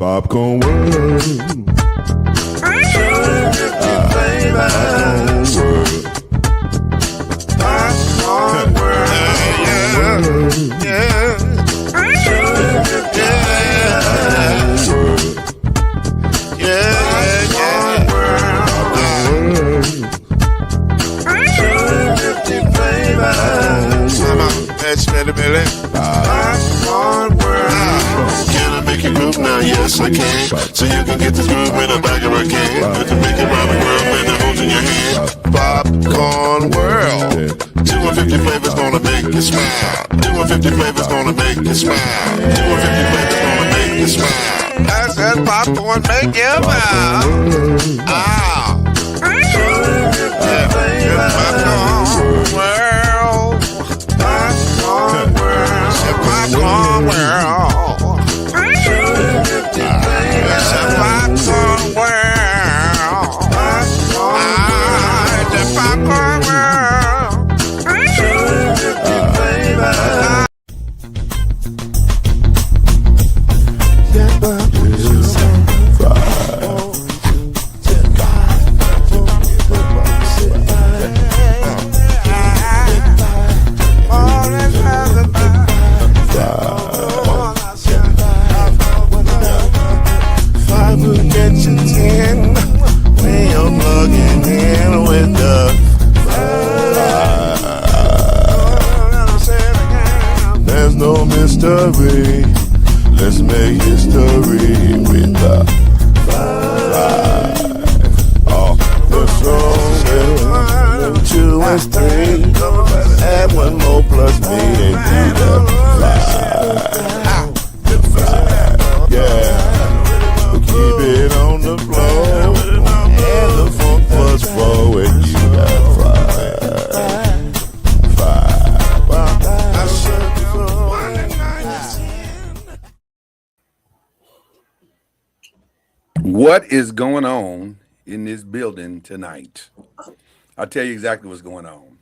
Popcorn World. Popcorn World. Yeah. Can I make you groove now? Yes, I can. So you can get this groove in the back of a can. You can make it round the world and it holds in your hand. Popcorn World. 250 flavors gonna make you smile. 250 flavors gonna make you smile. 250 flavors gonna make you smile. I said popcorn make you smile. Ah. Popcorn World. Popcorn World. Popcorn World. Popcorn World. The Popcorn World. There's no mystery. Let's make history with the five. Oh, the strong 2 and 3. Add 1 more plus me and do the five. Yeah. Keep it on the floor. And the funk was forward. You got What is going on in this building tonight? I'll tell you exactly what's going on.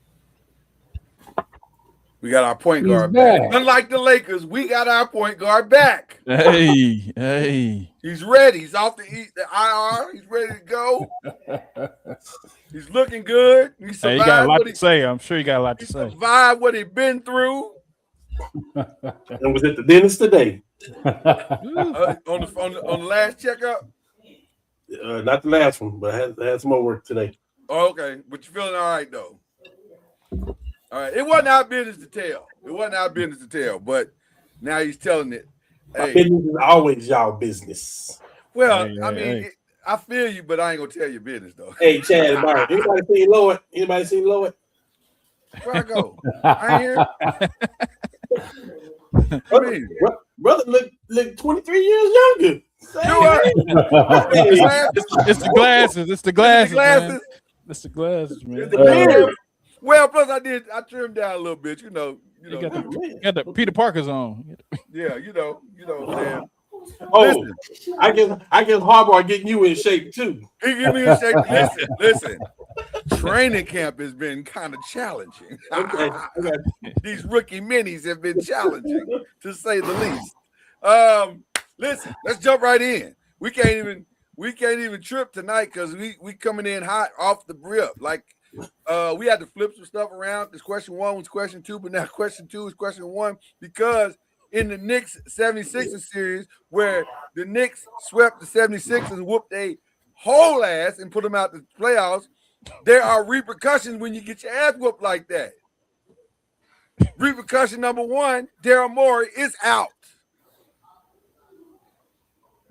We got our point guard back. Unlike the Lakers, we got our point guard back. Hey. He's ready. He's off the IR. He's ready to go. He's looking good. He got a lot to say. I'm sure he got a lot to say. Survived what he'd been through. And was at the dentist today. On the last checkup? Not the last one, but I had some more work today. Oh, okay. But you're feeling all right, though. All right. It wasn't our business to tell. But now he's telling it. My business is always y'all business. Well, I feel you, but I ain't going to tell your business, though. Hey, Chad and Byron, anybody seen Lloyd? Where I go? I ain't here. Brother look 23 years younger. It's the glasses. It's the glasses. Man. Well, plus I trimmed down a little bit. You got the Peter Parker's on. Yeah, you know what I'm saying. Oh, I guess Harbaugh getting you in shape too. He get me in shape. Listen. Training camp has been kind of challenging. Okay. These rookie minis have been challenging, to say the least. Listen, let's jump right in. We can't even trip tonight because we coming in hot off the rip. Like we had to flip some stuff around because question 1 was question 2, but now question 2 is question 1 because in the Knicks 76ers series where the Knicks swept the 76ers and whooped a whole ass and put them out the playoffs, there are repercussions when you get your ass whooped like that. Repercussion number 1, Daryl Morey is out.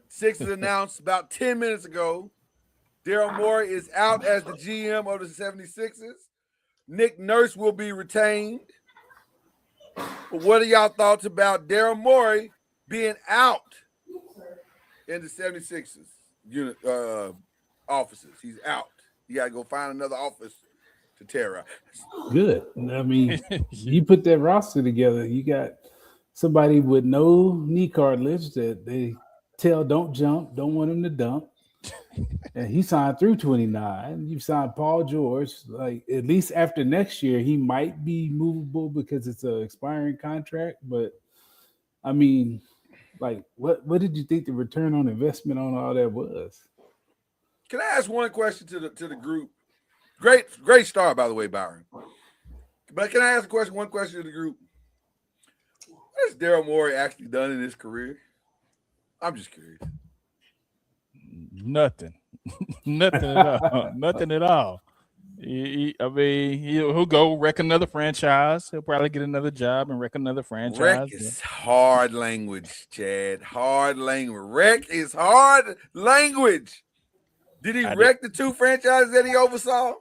Sixers announced about 10 minutes ago. Daryl Morey is out as the GM of the 76ers. Nick Nurse will be retained. But what are y'all thoughts about Daryl Morey being out in the 76ers offices? He's out. You got to go find another office to terrorize. Good. I mean, you put that roster together, you got somebody with no knee cartilage that they tell don't jump, don't want him to dump. And he signed through 29. You signed Paul George. Like, at least after next year, he might be movable because it's an expiring contract. But I mean, Like, what did you think the return on investment on all that was? Can I ask one question to the group? Great start, by the way, Byron. But can I ask one question to the group? What has Daryl Morey actually done in his career? I'm just curious. Nothing. Nothing at all. Nothing at all. He'll go wreck another franchise. He'll probably get another job and wreck another franchise. Wreck is hard language, Chad. Hard language. Wreck is hard language. Did he wreck the 2 franchises that he oversaw?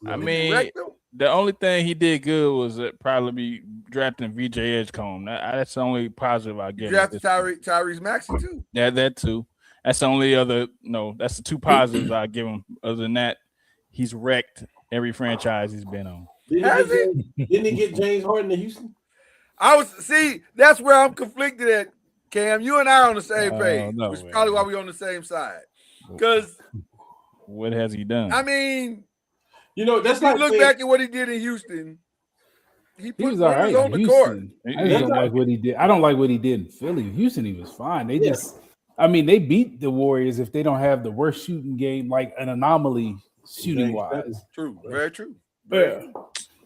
I mean, the only thing he did good was probably be drafting VJ Edgecombe. That's the only positive I get. Drafted Tyrese Maxey too. Yeah, that too. That's the only other. No, that's the 2 positives I give him. Other than that, he's wrecked every franchise he's been on. Didn't he get James Harden to Houston? That's where I'm conflicted at, Cam. You and I are on the same page. No, which is probably why we're on the same side. Because what has he done? I mean, that's like look back at what he did in Houston. He was all right on the court. I don't like what he did. I don't like what he did in Philly. Houston, he was fine. They they beat the Warriors if they don't have the worst shooting game, like an anomaly shooting wise. True, very true. Yeah.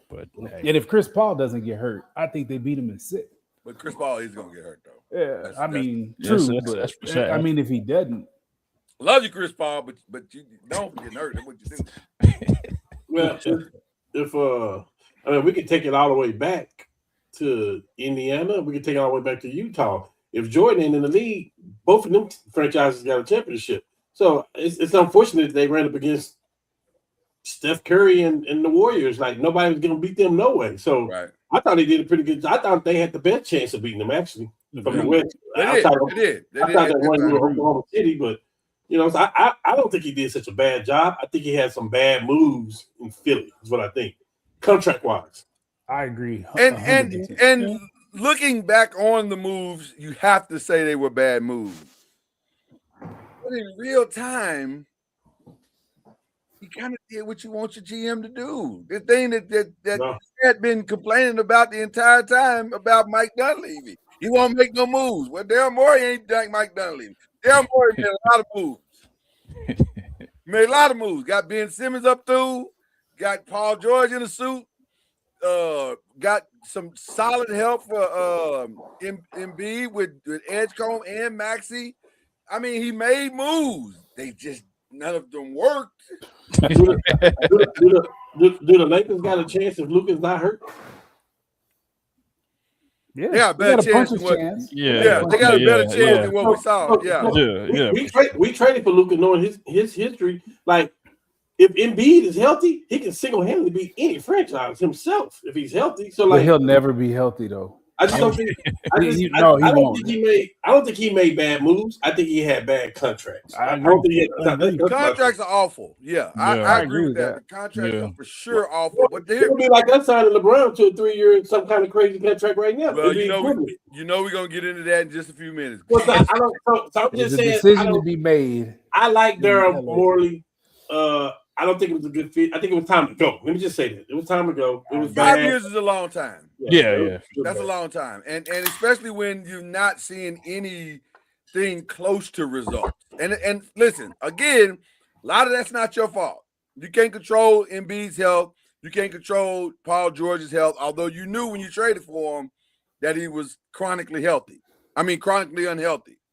But and if Chris Paul doesn't get hurt, I think they beat him in 6. But Chris Paul is gonna get hurt though. Yeah, true. That's for sure. I mean, if he doesn't, love you, Chris Paul, but you don't get hurt. That's what you do. Well, if we could take it all the way back to Indiana, we could take it all the way back to Utah. If Jordan ain't in the league, both of them franchises got a championship. So it's unfortunate they ran up against Steph Curry and the Warriors. Like nobody was going to beat them no way. So I thought they did a pretty good job. I thought they had the best chance of beating them actually from the West. They did. I thought that one was Oklahoma City, but so I don't think he did such a bad job. I think he had some bad moves in Philly. Is what I think, contract wise. I agree. And looking back on the moves, you have to say they were bad moves. But in real time, you kind of did what you want your GM to do. The thing that you had been complaining about the entire time about Mike Dunleavy. He won't make no moves. Well, Daryl Morey ain't like Mike Dunleavy. Daryl Morey made a lot of moves. Made a lot of moves. Got Ben Simmons up through. Got Paul George in a suit. Got some solid help for Embiid with Edgecombe and Maxey. I mean, he made moves. They just none of them worked. Do the Lakers got a chance if Luka's not hurt? Yeah, they got a better chance. They got a better chance than what we saw. We traded for Luka knowing his history. Like, if Embiid is healthy, he can single-handedly beat any franchise himself if he's healthy. So, like, but he'll never be healthy though. I just don't think. I don't think he made bad moves. I think he had bad contracts. I don't think contracts are awful. Yeah, I agree with that. The contracts are for sure awful. But it would be like us signing LeBron to a 3-year some kind of crazy contract right now. Well, we're gonna get into that in just a few minutes. Well, I'm just saying, decision to be made. I like Daryl Morey. I don't think it was a good fit. I think it was time to go. Let me just say that. It was time to go. It was 5 years is a long time. Yeah. That's a long time. And especially when you're not seeing anything close to results. And listen, again, a lot of that's not your fault. You can't control Embiid's health. You can't control Paul George's health, although you knew when you traded for him that he was chronically unhealthy.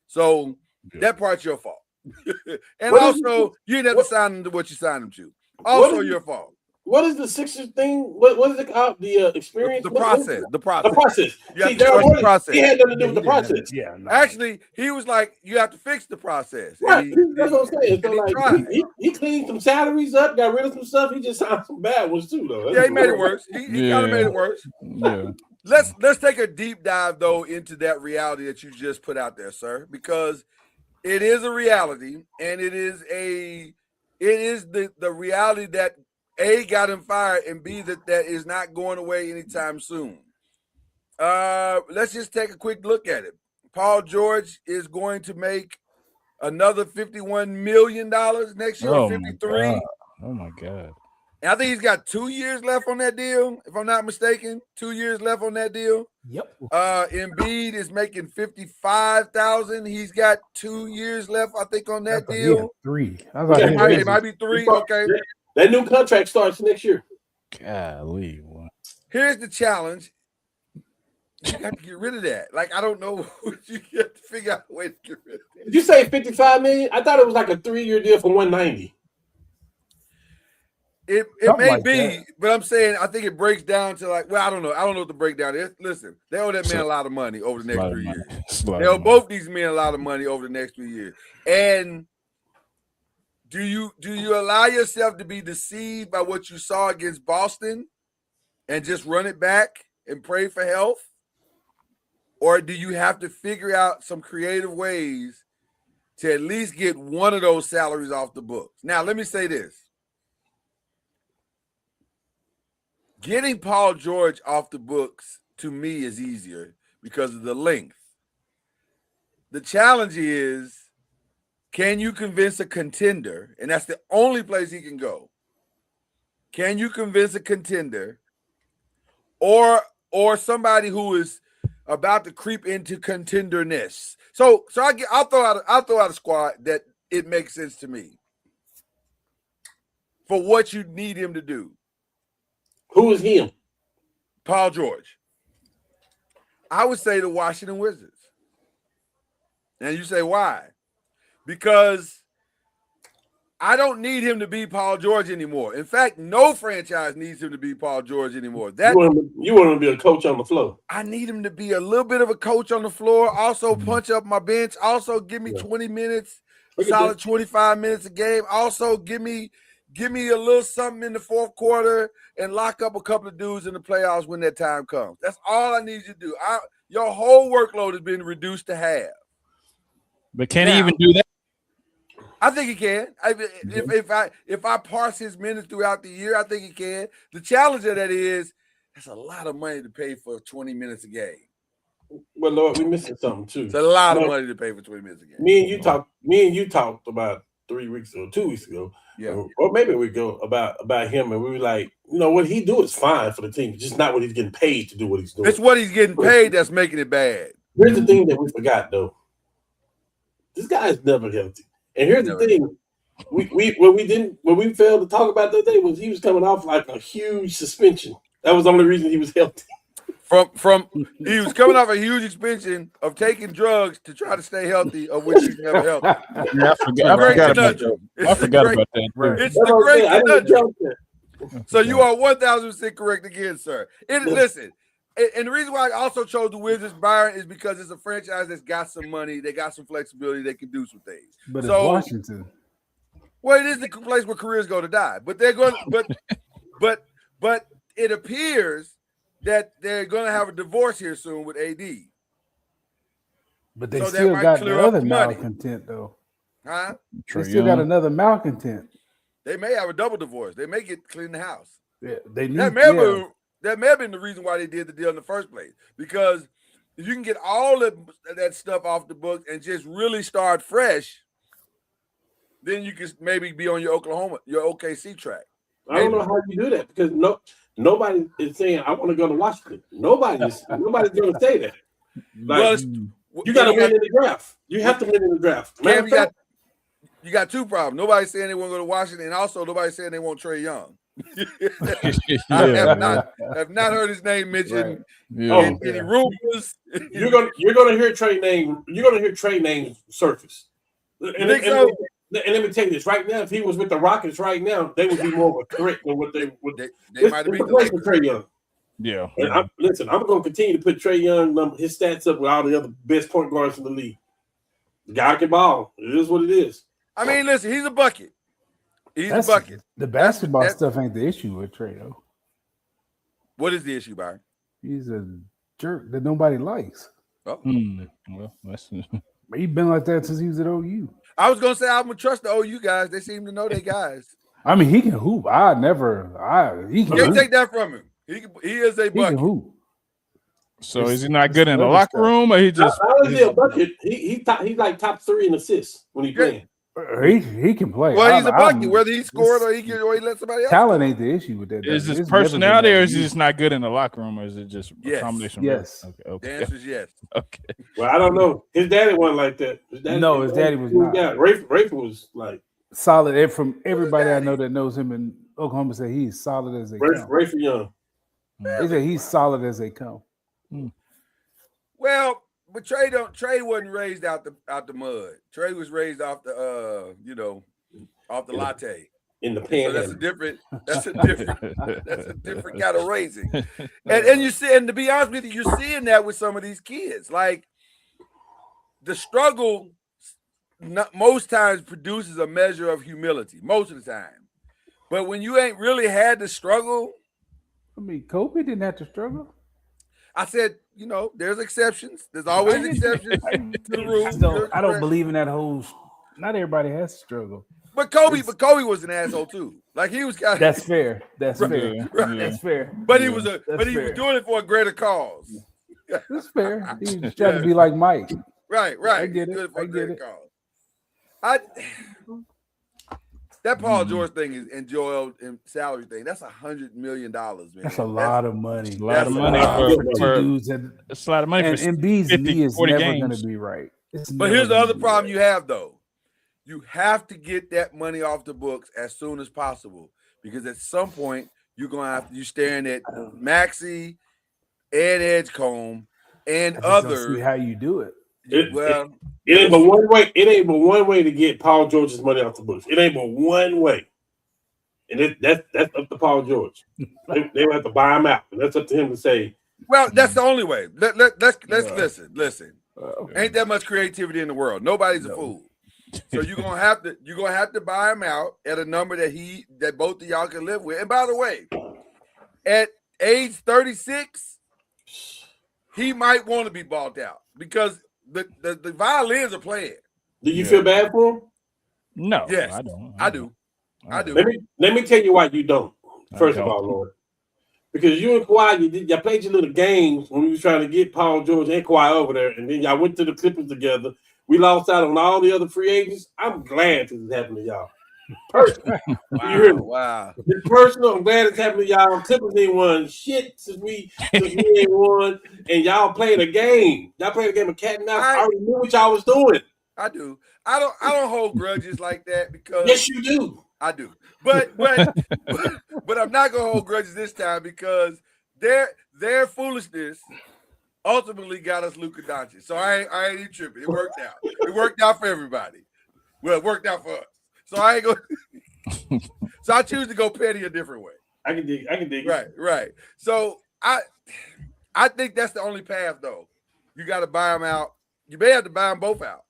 So that part's your fault. And also, you didn't have to sign him to what you signed him to. Also, your fault. What is the Sixers thing? What is it called? The experience? The process. The process. You have to trust the process. He had nothing to do with the process. Actually, he was like, you have to fix the process. Right. That's what I'm saying. So he cleaned some salaries up, got rid of some stuff. He just signed some bad ones too, though. He made it worse. He kind of made it worse. Yeah. Let's take a deep dive though into that reality that you just put out there, sir, because it is a reality, and it is the reality that A, got him fired, and B, that is not going away anytime soon. Let's just take a quick look at it. Paul George is going to make another $51 million next year, 53. Oh my God. And I think he's got 2 years left on that deal, if I'm not mistaken. 2 years left on that deal. Yep. Embiid is making $55,000. He's got 2 years left, I think, on that deal. 3. It might be 3. Okay. That new contract starts next year. Golly, boy. Here's the challenge. You got to get rid of that. Like, I don't know. You have to figure out a way to get rid of it. Did you say $55 million? I thought it was like a 3-year deal for $190. It Something may like be, that. but I'm saying I think it breaks down to like, well, I don't know. I don't know what the breakdown is. Listen, they owe that man a lot of money over the next 3 years. They owe both these men a lot of money over the next 3 years. And do you allow yourself to be deceived by what you saw against Boston and just run it back and pray for health? Or do you have to figure out some creative ways to at least get one of those salaries off the books? Now, let me say this. Getting Paul George off the books, to me, is easier because of the length. The challenge is, can you convince a contender, and that's the only place he can go, can you convince a contender or somebody who is about to creep into contenderness? So I'll throw out a squad that it makes sense to me for what you need him to do. Who is him? Paul George. I would say the Washington Wizards. And you say why? Because I don't need him to be Paul George anymore. In fact, no franchise needs him to be Paul George anymore. You want him to be a coach on the floor. I need him to be a little bit of a coach on the floor, also punch up my bench, also give me 20 minutes, solid 25 minutes a game. Also give me a little something in the fourth quarter and lock up a couple of dudes in the playoffs when that time comes. That's all I need you to do. Your whole workload has been reduced to half. But can he even do that? I think he can. If I parse his minutes throughout the year, I think he can. The challenge of that is that's a lot of money to pay for 20 minutes a game. Well, Lord, we're missing something too. It's a lot of money to pay for 20 minutes a game. Me and you talked about 2 weeks ago. Yeah. Or maybe we go about him, and we were like, what he do is fine for the team, just not what he's getting paid to do what he's doing. It's what he's getting paid that's making it bad. Here's the thing that we forgot though. This guy is never healthy. And here's the thing. What we failed to talk about the other day was he was coming off like a huge suspension. That was the only reason he was healthy. He was coming off a huge suspension of taking drugs to try to stay healthy, of which he's never healthy. Yeah, I forgot about that. It's the great conundrum. So you are 1,000% correct again, sir. Listen, and the reason why I also chose the Wizards, Byron, is because it's a franchise that's got some money, they got some flexibility, they can do some things. But it's Washington. Well, it is the place where careers go to die. But they're going. But it appears that they're going to have a divorce here soon with AD. But they still got the other malcontent, though. Huh? They still got another malcontent. They may have a double divorce. They may get to clean the house. Yeah, that may have been the reason why they did the deal in the first place. Because if you can get all of that stuff off the books and just really start fresh, then you can maybe be on your OKC track. I don't know how you do that because nobody is saying I want to go to Washington. Nobody's going to say that. Like, you got to win in the draft. You have to win in the draft. Cam, you got two problems. Nobody's saying they want to go to Washington, and also nobody's saying they want Trae Young. I have not heard his name mentioned in any rumors. You're gonna hear Trae name. You're gonna hear Trae name surface. And let me tell you this right now. If he was with the Rockets right now, they would be more of a threat than what they would. They might have been for Trae Young. Yeah. And I'm going to continue to put Trae Young his stats up with all the other best point guards in the league. The guy can ball. It is what it is. I mean, listen, he's a bucket. He's a bucket. The basketball stuff ain't the issue with Trae, though. What is the issue, Byron? He's a jerk that nobody likes. Oh. Well, that's He's been like that since he was at OU. I was gonna say I'm gonna trust the OU guys. They seem to know their guys. I mean, he can hoop. He can't take that from him. He is a bucket. He can hoop. So is he not good in the locker room, or he just? How is he a bucket? He's like top 3 in assists when he's playing. He can play. Well, he's a bucket, whether he scored or he let somebody else. Talent ain't the issue with that. Is his personality, or is he just not good in the locker room, or is it just a combination? Yes. Okay. The answer is yes. Okay. Well, I don't know. His daddy wasn't like that. His daddy was not. Yeah, Rafe was like solid. From everybody I know that knows him in Oklahoma, say he's solid as they come. Rafe Young. They say he's solid as they come. Well, but Trey wasn't raised out the mud. Trey was raised off the off the latte. In the pan. So that's a different kind of raising. And you see, and to be honest with you, you're seeing that with some of these kids. Like the struggle most times produces a measure of humility, most of the time. But when you ain't really had to struggle. I mean, Kobe didn't have to struggle. I said, there's exceptions. There's always exceptions to the rule. I don't believe in that whole. Not everybody has to struggle. But Kobe was an asshole too. Like he was kind of. That's fair. That's right, fair. Right. That's fair. But he was he was doing it for a greater cause. That's fair. He was trying to be like Mike. Right. I get it. I get it. That Paul George thing and Joel and salary thing, that's $100 million, man. That's a lot of money. A lot of money for dudes. It's a lot of money for Embiid's knee is never going games. to be right. But here's the other problem you have, though. You have to get that money off the books as soon as possible because at some point you're staring at Maxey and Edgecombe and others. See how you do it. It ain't but one way. It ain't but one way to get Paul George's money off the books. It ain't but one way, and that's up to Paul George. They will have to buy him out, and that's up to him to say. Well, that's the only way. Let's listen. Ain't that much creativity in the world? Nobody's a fool. So you're gonna have to buy him out at a number that both of y'all can live with. And by the way, at age 36, he might want to be bought out because the violins are playing. Do you feel bad for him? No. Yes, I do. Let me tell you why you don't. First of all, Lord, because you and Kawhi, y'all played your little games when we was trying to get Paul George and Kawhi over there, and then y'all went to the Clippers together. We lost out on all the other free agents. I'm glad this is happening to y'all. Personally. Wow. It's personal. I'm glad it's happening to y'all. Clippers ain't won shit since we ain't won. And y'all played a game. Y'all played a game of cat and mouse. I already knew what y'all was doing. I do. I don't hold grudges like that because yes, you do. I do. But I'm not gonna hold grudges this time because their foolishness ultimately got us Luka Doncic. So I ain't even tripping. It worked out. It worked out for everybody. Well, it worked out for us. So I ain't going. So I choose to go petty a different way. I can dig. Right. So I think that's the only path, though. You got to buy them out. You may have to buy them both out.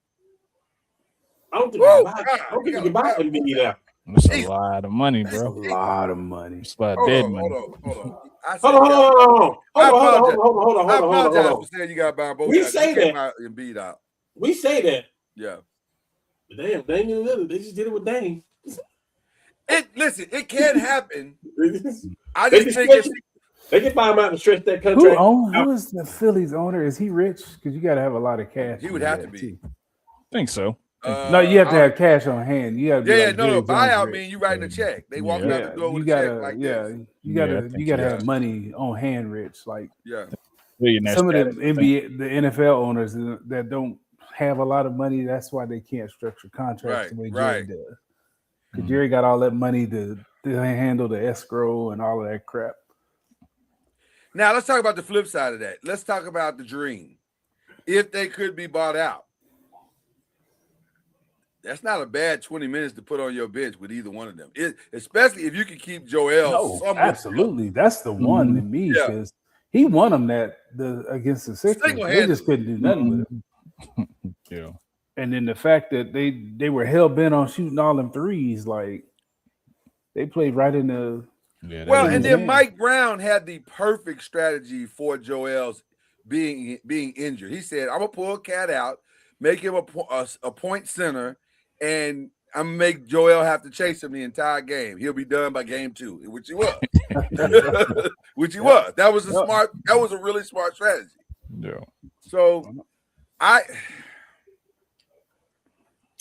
I don't think you can buy Embiid out. That's a lot of money, bro. That's a lot of money. It's about dead money. Hold on. I apologize for saying you got to buy them both out. We say that. Embiid out. We say that. Yeah. Damn, Dame and Lillard, they just did it with Dame. It can happen. I they just think they can buy him out and stretch that contract. Who is the Phillies owner? Is he rich? Because you got to have a lot of cash. He would have to be. Too. I think so. No, you have to have cash on hand. You have to buyout mean you writing a check. They walk out the door with a check like this. You gotta have money on hand, rich. Like some of the NFL owners that don't have a lot of money. That's why they can't structure contracts the way Jerry does. Because Jerry got all that money to handle the escrow and all of that crap. Now let's talk about the flip side of that. Let's talk about the dream. If they could be bought out, that's not a bad 20 minutes to put on your bench with either one of them. Especially if you can keep Joel. No, absolutely. That's the one to me because he won them against the Sixers. They just couldn't do nothing with him. Yeah. And then the fact that they were hell bent on shooting all them threes, like they played right in the. Yeah, and then Mike Brown had the perfect strategy for Joel's being injured. He said, "I'm gonna pull Cat out, make him a point center, and I'm gonna make Joel have to chase him the entire game. He'll be done by game 2," which he was. Which he was. That was a really smart strategy. Yeah. So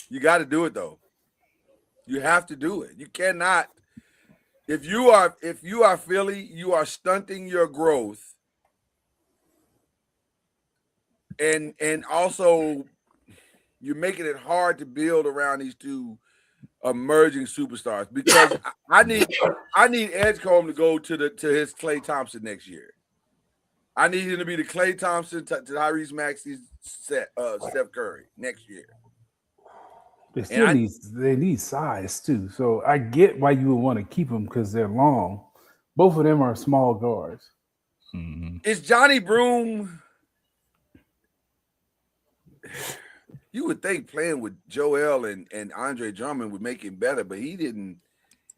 you got to do it though. You have to do it. You cannot. If you are Philly, you are stunting your growth, and also you're making it hard to build around these two emerging superstars. Because I need Edgecombe to go to his Klay Thompson next year. I need him to be the Klay Thompson to Tyrese Maxey's Steph Curry next year. They need size too. So I get why you would want to keep them because they're long. Both of them are small guards. Mm-hmm. Is Johnny Broom? You would think playing with Joel and Andre Drummond would make him better, but he didn't.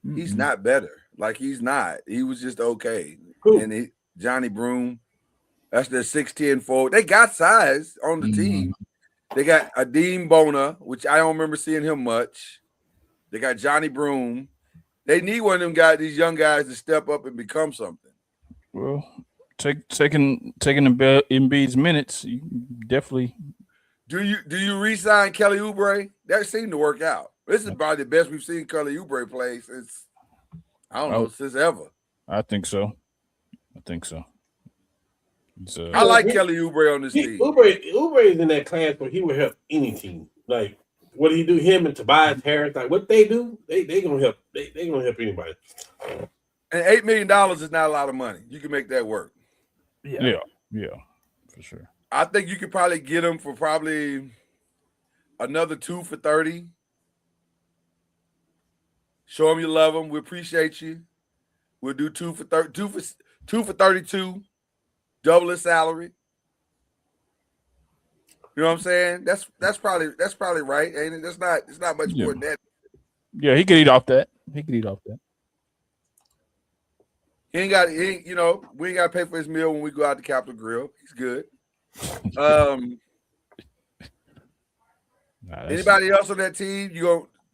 Mm-hmm. He's not better. Like he's not. He was just okay. Cool. And Johnny Broom, that's their 6'10" forward. They got size on the team. They got Adeem Bona, which I don't remember seeing him much. They got Johnny Broom. They need one of them guys, these young guys, to step up and become something. Well, taking Embiid's minutes, you definitely. Do you re-sign Kelly Oubre? That seemed to work out. This is probably the best we've seen Kelly Oubre play since since ever. I think so. I like Kelly Oubre on this team. Oubre is in that class where he would help any team. Like what do you do? Him and Tobias Harris, like what they do, they gonna help. They gonna help anybody. And $8 million is not a lot of money. You can make that work. Yeah, for sure. I think you could probably get him for probably another 2 for $30. Show him you love him. We appreciate you. We'll do 2 for 32. Double his salary. You know what I'm saying? That's probably right, ain't it? It's not much more than that. Yeah, he could eat off that. We ain't got to pay for his meal when we go out to Capitol Grill. He's good. Anybody else on that team?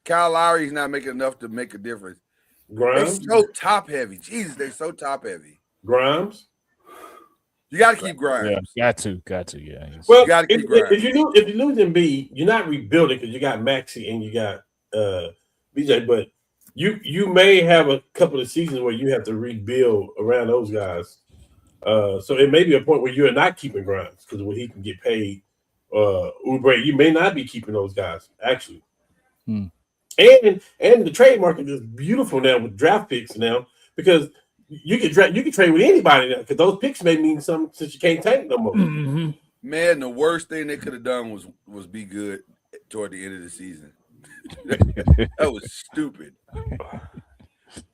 Kyle Lowry's not making enough to make a difference. Grimes? They're so top heavy. Jesus, they're so top heavy. Grimes? You got to keep Grimes. Yeah, got to. Yeah. Well, you got to keep Grimes. If you lose Embiid, you're not rebuilding because you got Maxey and you got BJ. But you may have a couple of seasons where you have to rebuild around those guys. So it may be a point where you're not keeping Grimes because when he can get paid, Oubre, you may not be keeping those guys actually. And the trade market is beautiful now with draft picks now because you can trade with anybody now because those picks may mean something since you can't tank no more. Mm-hmm. Man, the worst thing they could have done was be good toward the end of the season. That was stupid.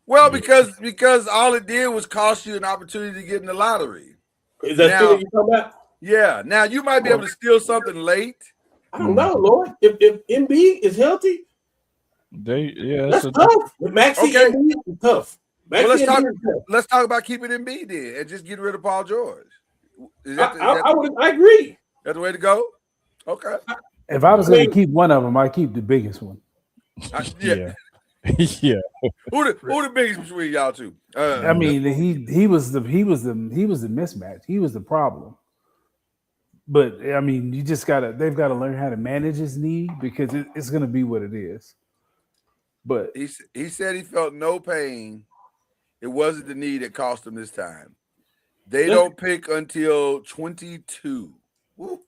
Well, because all it did was cost you an opportunity to get in the lottery. Is that still what you're talking about? Yeah. Now you might be able to steal something late. I don't know, Lord. If Embiid is healthy, that's tough. With Maxey, Embiid is tough. Well, let's talk about keeping Embiid then and just getting rid of Paul George. I agree. That's the way to go. Okay. If I was going to keep one of them, I'd keep the biggest one. Yeah. Who the biggest between y'all two? I mean, he was the mismatch. He was the problem. But I mean, they've got to learn how to manage his knee because it's going to be what it is. But he said he felt no pain. It wasn't the knee that cost him this time. They don't pick until 22. Woo.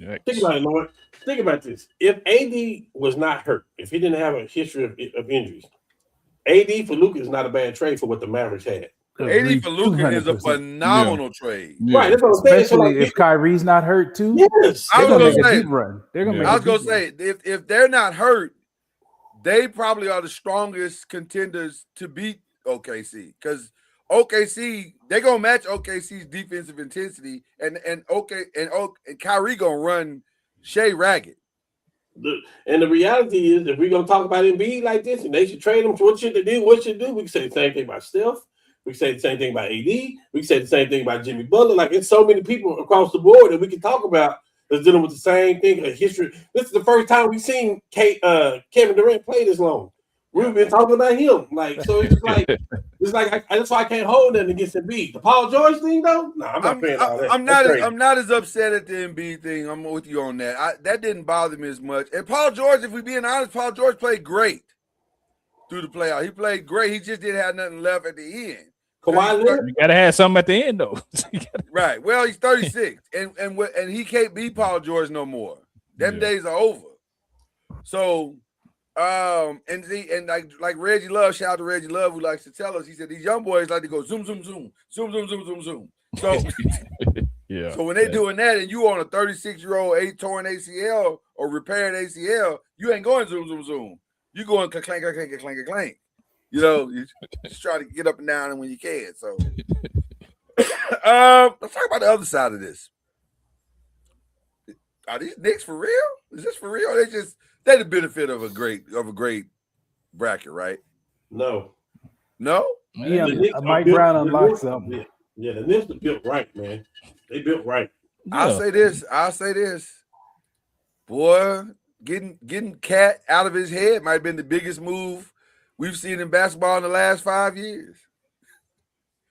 Think about it, Lord. Think about this. If AD was not hurt, if he didn't have a history of injuries, AD for Luka is not a bad trade for what the Mavericks had. AD for Luka is a phenomenal trade. Yeah. Right. That's what I'm saying. Especially if Kyrie's not hurt too. Yes. I was going to say, run. If they're not hurt, they probably are the strongest contenders to beat OKC because OKC, they're gonna match OKC's defensive intensity, and Kyrie gonna run Shea ragged. And the reality is, if we're gonna talk about Embiid like this, and they should trade him, what should they do? What should do? We can say the same thing about Steph. We can say the same thing about AD. We can say the same thing about Jimmy Butler. Like it's so many people across the board that we can talk about that's dealing with the same thing. A history. This is the first time we've seen Kevin Durant play this long. We've been talking about him, like so. It's like that's why I can't hold nothing against Embiid. The Paul George thing, though, no, I'm not paying all that. I'm not as upset at the Embiid thing. I'm with you on that. That didn't bother me as much. And Paul George, if we're being honest, Paul George played great. through the playoff. He played great. He just didn't have nothing left at the end. Kawhi Leonard. You gotta have something at the end though. Right. Well, he's 36, and he can't be Paul George no more. Them days are over. So, and like Reggie Love, shout out to Reggie Love, who likes to tell us. He said these young boys like to go zoom, zoom, zoom, zoom, zoom, zoom, zoom, zoom. So, So when they doing that, and you on a 36-year-old torn ACL or repaired ACL, you ain't going zoom, zoom, zoom. You going clank, clank, clank, clank, clank. You know, you just try to get up and down and when you can. So, let's talk about the other side of this. Are these Knicks for real? Is this for real? They the benefit of a great bracket, right? No. Yeah, Mike Brown unlocked something. Yeah, the Knicks are built right, man. They built right. I'll say this. Boy, getting Cat out of his head might have been the biggest move we've seen in basketball in the last 5 years.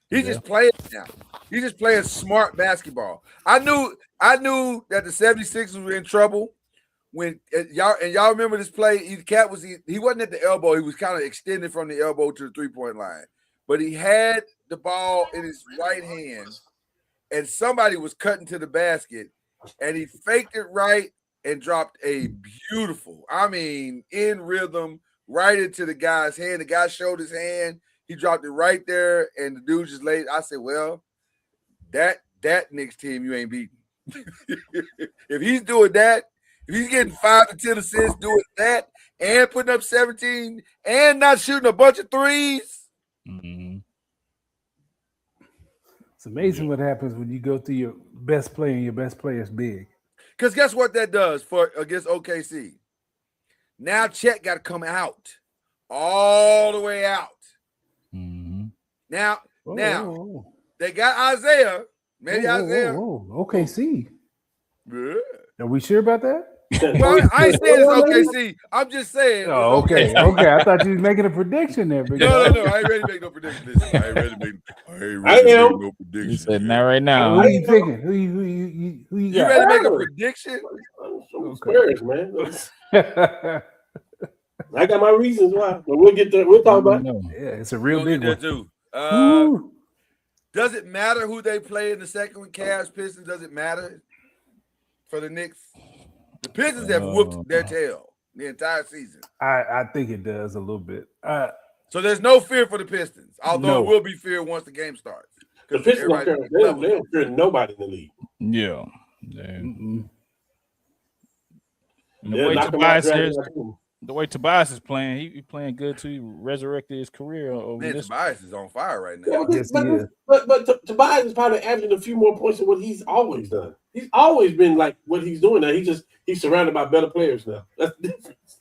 He's just playing now. He's just playing smart basketball. I knew that the 76ers were in trouble when y'all remember this play. Cat he wasn't at the elbow. He was kind of extended from the elbow to the 3-point line, but he had the ball in his right hand, and somebody was cutting to the basket, and he faked it right and dropped a beautiful, in rhythm, right into the guy's hand. The guy showed his hand. He dropped it right there, and the dude just laid. I said, well, that Knicks team you ain't beating. If he's doing that, if he's getting 5 to 10 assists doing that and putting up 17 and not shooting a bunch of threes. Mm-hmm. It's amazing what happens when you go through your best player and your best player is big. Because guess what that does against OKC? Now Chet got to come out all the way out. Mm-hmm. Now they got Isaiah. Maybe Isaiah. OKC. Yeah. Are we sure about that? Well, I ain't saying it's OKC. I'm just saying. Oh, okay. I thought you was making a prediction there. No. I ain't ready to make no prediction. Listen, I ain't ready to make no prediction. You said not right now. Who are you picking? Who you You got? ready to make a prediction? Spurs, man. I got my reasons why, but we'll get there. We'll talk about it. Yeah, it's a real big one too. Does it matter who they play in the second one? Cavs, Pistons. Does it matter for the Knicks? The Pistons have whooped their tail the entire season. I think it does a little bit. So there's no fear for the Pistons, although it will be fear once the game starts. The Pistons don't fear nobody in the league. Yeah. The way Tobias is playing, he playing good too. He resurrected his career over Man, this. Tobias is on fire right now. But Tobias is probably averaging a few more points than what he's always done. He's always been like what he's doing now. He's surrounded by better players now. That's the difference.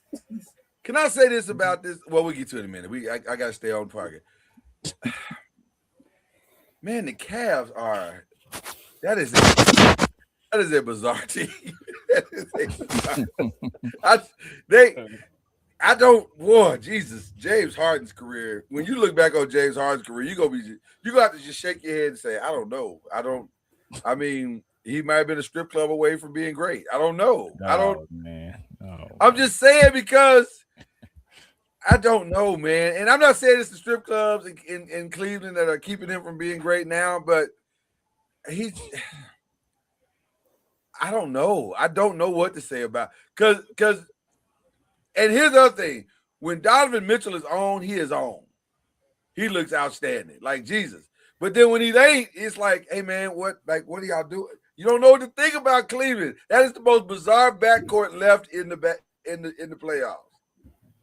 Can I say this about this? Well, we'll get to it in a minute. I got to stay on target. Man, the Cavs are that is a bizarre team. Jesus, James Harden's career. When you look back on James Harden's career, you gonna have to just shake your head and say, I don't know. He might have been a strip club away from being great. I don't know. I'm just saying because I don't know, man. And I'm not saying it's the strip clubs in Cleveland that are keeping him from being great now, but I don't know. I don't know what to say about because and here's the other thing. When Donovan Mitchell is on, he is on. He looks outstanding, like Jesus. But then when he ain't, it's like, hey man, what are y'all doing? You don't know what to think about Cleveland. That is the most bizarre backcourt left in the playoffs.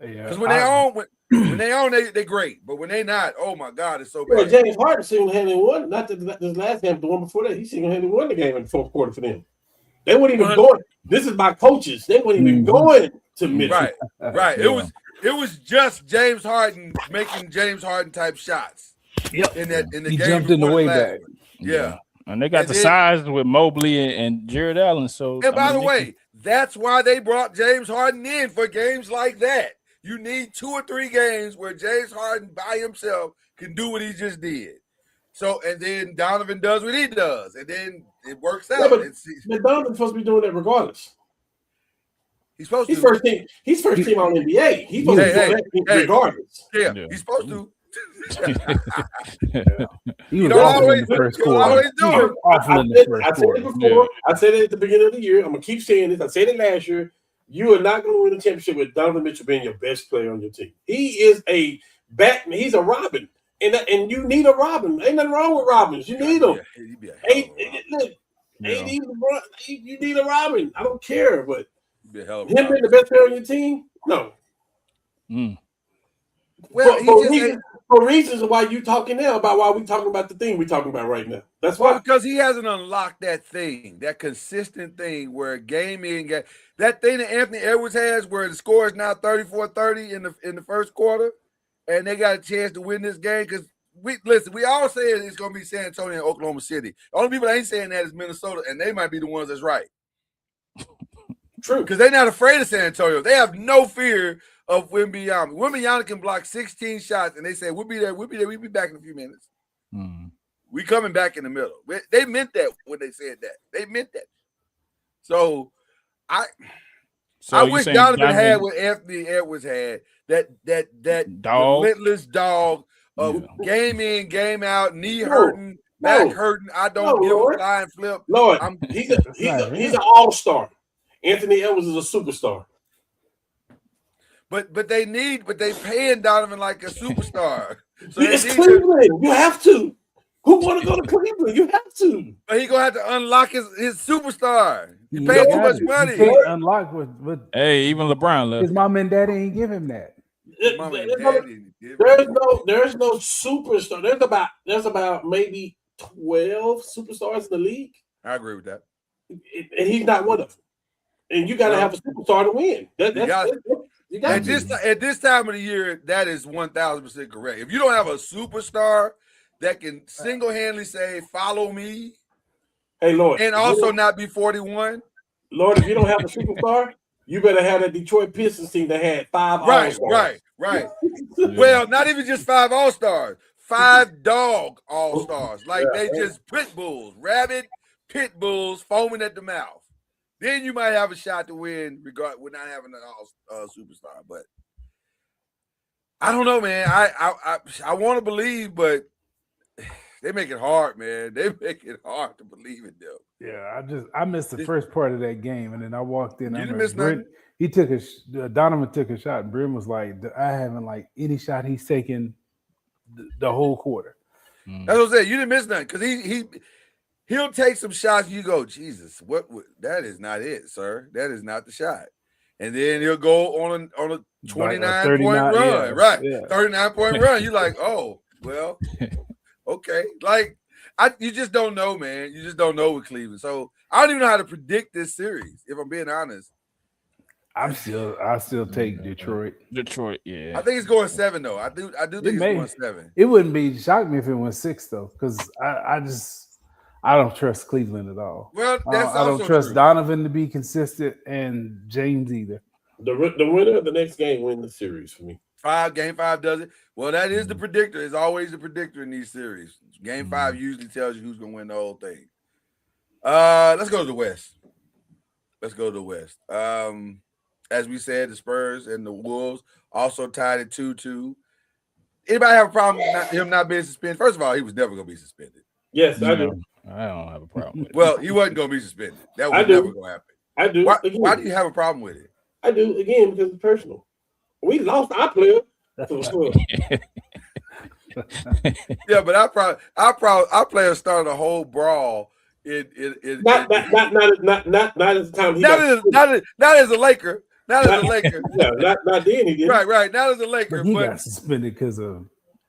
Because when they on, they great. But when they not, oh my God, it's so bad. Well, James Harden single-handedly won. Not this last game, the one before that. He single-handedly won the game in the fourth quarter for them. They weren't even going. This is my coaches. They weren't even going to Mitchell. Right. Yeah. It was just James Harden making James Harden type shots. Yep. In the he game jumped in the way back. Yeah. And they got the size with Mobley and Jared Allen. So, and by the way, that's why they brought James Harden in for games like that. You need 2 or 3 games where James Harden by himself can do what he just did. So, and then Donovan does what he does, and then it works out. Yeah, but Donovan's supposed to be doing that regardless. He's supposed He's to. first team. He's first team on NBA. He's supposed to do that regardless. Yeah, Yeah. he's supposed to. He was don't awful always- in the first you don't quarter. always do He it. was awful in the first I said quarter. it before. I said it at the beginning of the year. I'm gonna keep saying this. I said it last year. You are not going to win a championship with Donovan Mitchell being your best player on your team. He is a Batman. He's a Robin, and you need a Robin. Ain't nothing wrong with Robins. You need them. You need a Robin. I don't care, but him being the best player on your team, no. Well, for reasons why you talking now about why we talking about the thing we talking about right now. That's why, because he hasn't unlocked that thing, that consistent thing where game in game. That thing that Anthony Edwards has, where the score is now 34-30 in the first quarter, and they got a chance to win this game. Because we all say it's going to be San Antonio and Oklahoma City. The only people that ain't saying that is Minnesota, and they might be the ones that's right. True, because they're not afraid of San Antonio. They have no fear of Wembanyama. Wembanyama can block 16 shots, and they say we'll be there. We'll be back in a few minutes. We coming back in the middle. They meant that when they said that. They meant that. So I wish Donovan had what Anthony Edwards had. That dog. relentless dog of game in, game out, knee hurting, back hurting. I don't give a flying flip. Lord, he's an all-star. Anthony Edwards is a superstar. But they paying Donovan like a superstar. So it's Cleveland. You have to. Who want to go to Cleveland? You have to. But he's gonna have to unlock his superstar. He paid too much money. He can't unlock with hey, even LeBron left. His mom and daddy ain't give him that. There's no superstar. There's about maybe 12 superstars in the league. I agree with that. And he's not one of them. And you got to have a superstar to win. At this time of the year, that is 1,000% correct. If you don't have a superstar that can single-handedly say, "Follow me," hey Lord, and also not be 41. Lord, if you don't have a superstar, you better have that Detroit Pistons team that had 5 all-stars. Right. Well, not even just 5 all-stars, 5 dog all-stars. Like they just pit bulls, rabid pit bulls foaming at the mouth. Then you might have a shot to win with not having an superstar. But I don't know, man. I want to believe, but they make it hard, man. They make it hard to believe in them. Yeah, I missed the first part of that game, and then I walked in. You didn't miss nothing. Donovan took a shot, and Brim was like, I haven't like any shot he's taken the whole quarter. That's what I'm saying. You didn't miss nothing because he'll take some shots. You go, Jesus, that is not it, sir. That is not the shot. And then he'll go on a 29-point run, right? Yeah. 39-point run. You're like, oh, well, okay. Like you just don't know, man. You just don't know with Cleveland. So I don't even know how to predict this series, if I'm being honest. I still take Detroit. Detroit, yeah. I think it's going 7 though. I do think it's going 7. It wouldn't be shock me if it went 6 though, because I don't trust Cleveland at all. Well, that's I don't trust Donovan to be consistent and James either. The winner of the next game wins the series for me. Game 5 does it. Well, that is the predictor. It's always the predictor in these series. Game 5 usually tells you who's going to win the whole thing. Let's go to the West. As we said, the Spurs and the Wolves also tied at 2-2. Anybody have a problem with him not being suspended? First of all, he was never going to be suspended. Yes, I do. I don't have a problem with it. Well, he wasn't going to be suspended. That was never going to happen. I do. Why do you have a problem with it? I do, again, because it's personal. We lost our player. Yeah, but our player started a whole brawl not at the time. Not as a Laker. Not as a Laker. Yeah, not then he did. Right. Not as a Laker. But he got suspended because of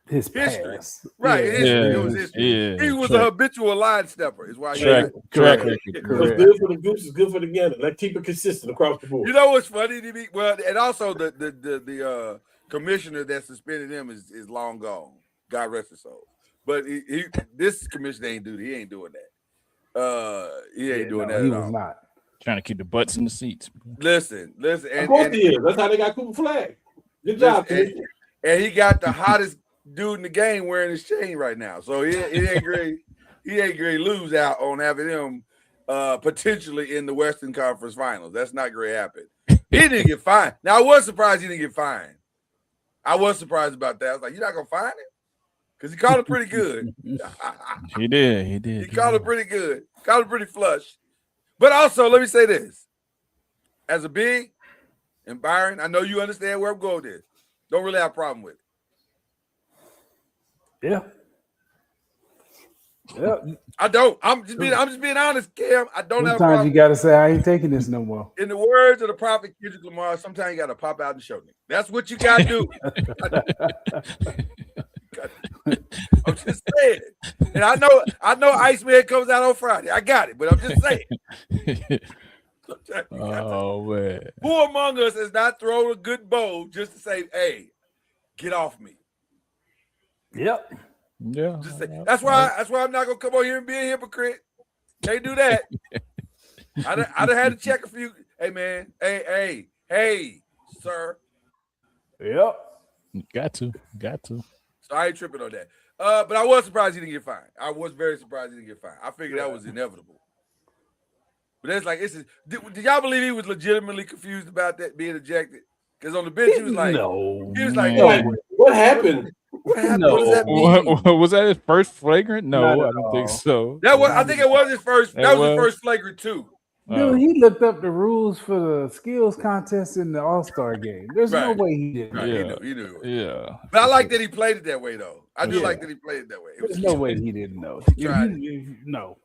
his history. Past. Right. Yeah. It was history. He was a habitual line stepper. Is why correct. What's good for the goose is good for the gander. Let's keep it consistent across the board. You know what's funny to me? Well, and also the commissioner that suspended him is long gone. God rest his soul. But this commissioner ain't doing that. He ain't doing that. He at was all. not trying to keep the butts in the seats. Listen. Of course he is. That's how they got Cooper Flag. Good job, and he got the hottest dude in the game wearing his chain right now. So it ain't great. He ain't great lose out on having him potentially in the Western Conference Finals. That's not going to happen. He didn't get fined. Now, I was surprised he didn't get fined. I was surprised about that. I was like, you're not going to fine him? Because he called it pretty good. He did. He called it pretty good. Called it pretty flush. But also, let me say this. As a big, and Byron, I know you understand where I'm going with this. Don't really have a problem with it. Yeah. Yeah. I don't. I'm just being honest, Cam. I don't have a problem. Sometimes you gotta say I ain't taking this no more. In the words of the prophet Kendrick Lamar, sometimes you gotta pop out and show me. That's what you gotta do. I'm just saying. And I know Iceman comes out on Friday. I got it, but I'm just saying. Oh man. Who among us has not thrown a good bow just to say, hey, get off me? Yep. Yeah. Just say, that's why I'm not gonna come over here and be a hypocrite. Can't do that. I'd have had to check a few. Hey man, hey, sir. Yep. Got to. So I ain't tripping on that. But I was surprised he didn't get fined. I was very surprised he didn't get fined. I figured that was inevitable. But it's like, did y'all believe he was legitimately confused about that being ejected? Because on the bench he was like, no. He was like, what happened? What happened? No. What does that mean? Was that his first flagrant? No, Not I at don't think all. so. I think it was his first. That was his first flagrant too. Dude, he looked up the rules for the skills contest in the All-Star game. There's no Right. way he didn't. Right, Yeah. he knew. Yeah. But I like that he played it that way, though. I do Yeah. like that he played it that way. There's no way he didn't know. tried No.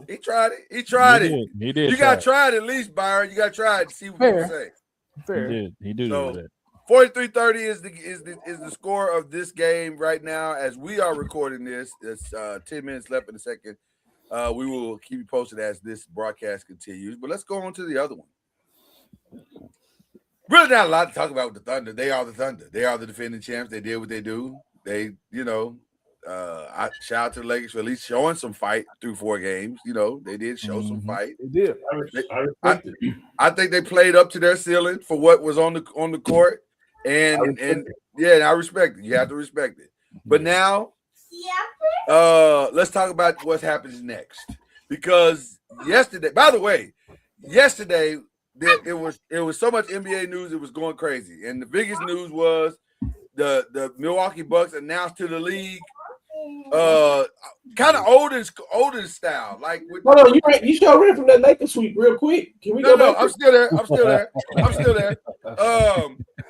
He tried it. He tried it. He did. You got to try it at least, Byron. You got to try it to see what Fair. people say. Fair. He did So, do that. 43-30 is the score of this game right now as we are recording this. It's 10 minutes left in the second. We will keep you posted as this broadcast continues. But let's go on to the other one. Really not a lot to talk about with the Thunder. They are the Thunder. They are the defending champs. They did what they do. They, I shout out to the Lakers for at least showing some fight through 4 games. They did show some fight. They did. I respect it. I think they played up to their ceiling for what was on the court. And I respect it. You have to respect it. But now, let's talk about what happens next. Because yesterday, by the way, it was so much NBA news, it was going crazy. And the biggest news was the Milwaukee Bucks announced to the league, kind of olden style. Like, hold on, you sure ran from that Lakers sweep real quick. Can we go back? I'm still there.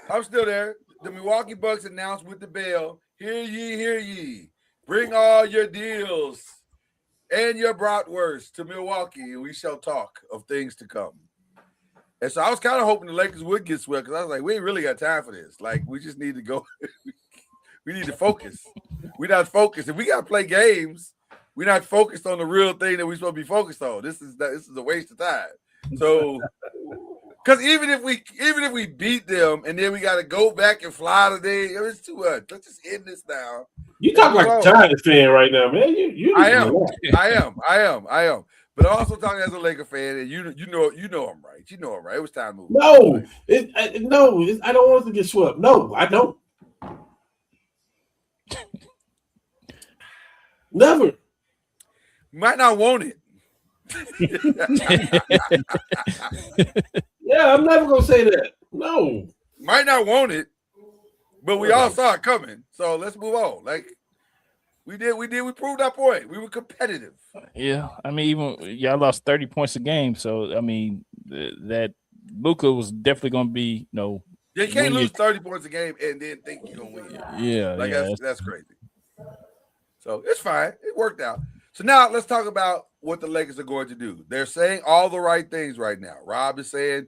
I'm still there. The Milwaukee Bucks announced with the bell, hear ye. Bring all your deals and your bratwurst to Milwaukee, and we shall talk of things to come. And so I was kind of hoping the Lakers would get swept because I was like, we ain't really got time for this. Like, we just need to go. We need to focus. We're not focused. If we got to play games, we're not focused on the real thing that we're supposed to be focused on. This is a waste of time. So, because even if we beat them and then we got to go back and fly today, it's too much. Let's just end this now. You talk like a Giants fan right now, man. I am. But I'm also talking as a Laker fan, and you know I'm right. You know I'm right. It was time to move. No, I don't want us to get swept. No, I don't. Never. Might not want it. Yeah, I'm never gonna say that. No. Might not want it, but we all saw it coming. So let's move on. Like we proved our point. We were competitive. Yeah, I mean, even y'all lost 30 points a game, so I mean that Luka was definitely going to be You can't lose 30 points a game and then think you're gonna win. Yeah, that's crazy. So it's fine. It worked out. So now let's talk about what the Lakers are going to do. They're saying all the right things right now. Rob is saying,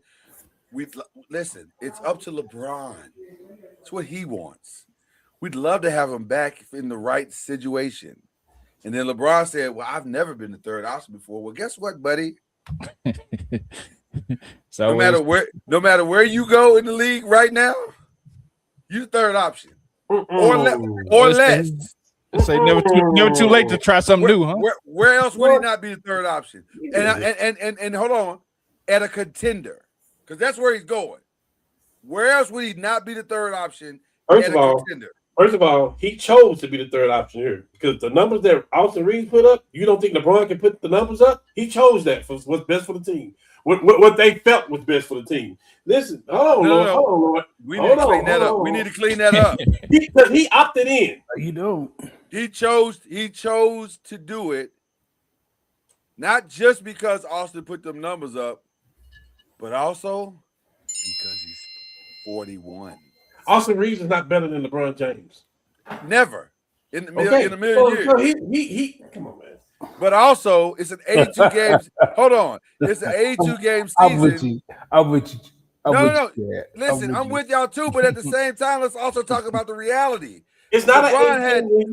listen, it's up to LeBron. It's what he wants. We'd love to have him back in the right situation. And then LeBron said, well, I've never been the third option before. Well, guess what, buddy? So no matter where you go in the league right now, you're the third option. Or less. Say never too late to try something new, huh? Where else would he not be the third option? And hold on, at a contender, because that's where he's going. Where else would he not be the third option? First at of a all, contender? First of all, he chose to be the third option here because the numbers that Austin Reeves put up, you don't think LeBron can put the numbers up? He chose that for what's best for the team. What they felt was best for the team. Listen, hold on, Lord. We need to clean that up. We need to clean that up. Because he opted in. You don't. He chose to do it, not just because Austin put them numbers up, but also because he's 41. Austin Reeves is not better than LeBron James. Never in a million years. So he come on, man. But also, it's an 82 games. Hold on, it's an 82 game season. I'm with you. No. Listen, I'm with y'all too. But at the same time, let's also talk about the reality. It's not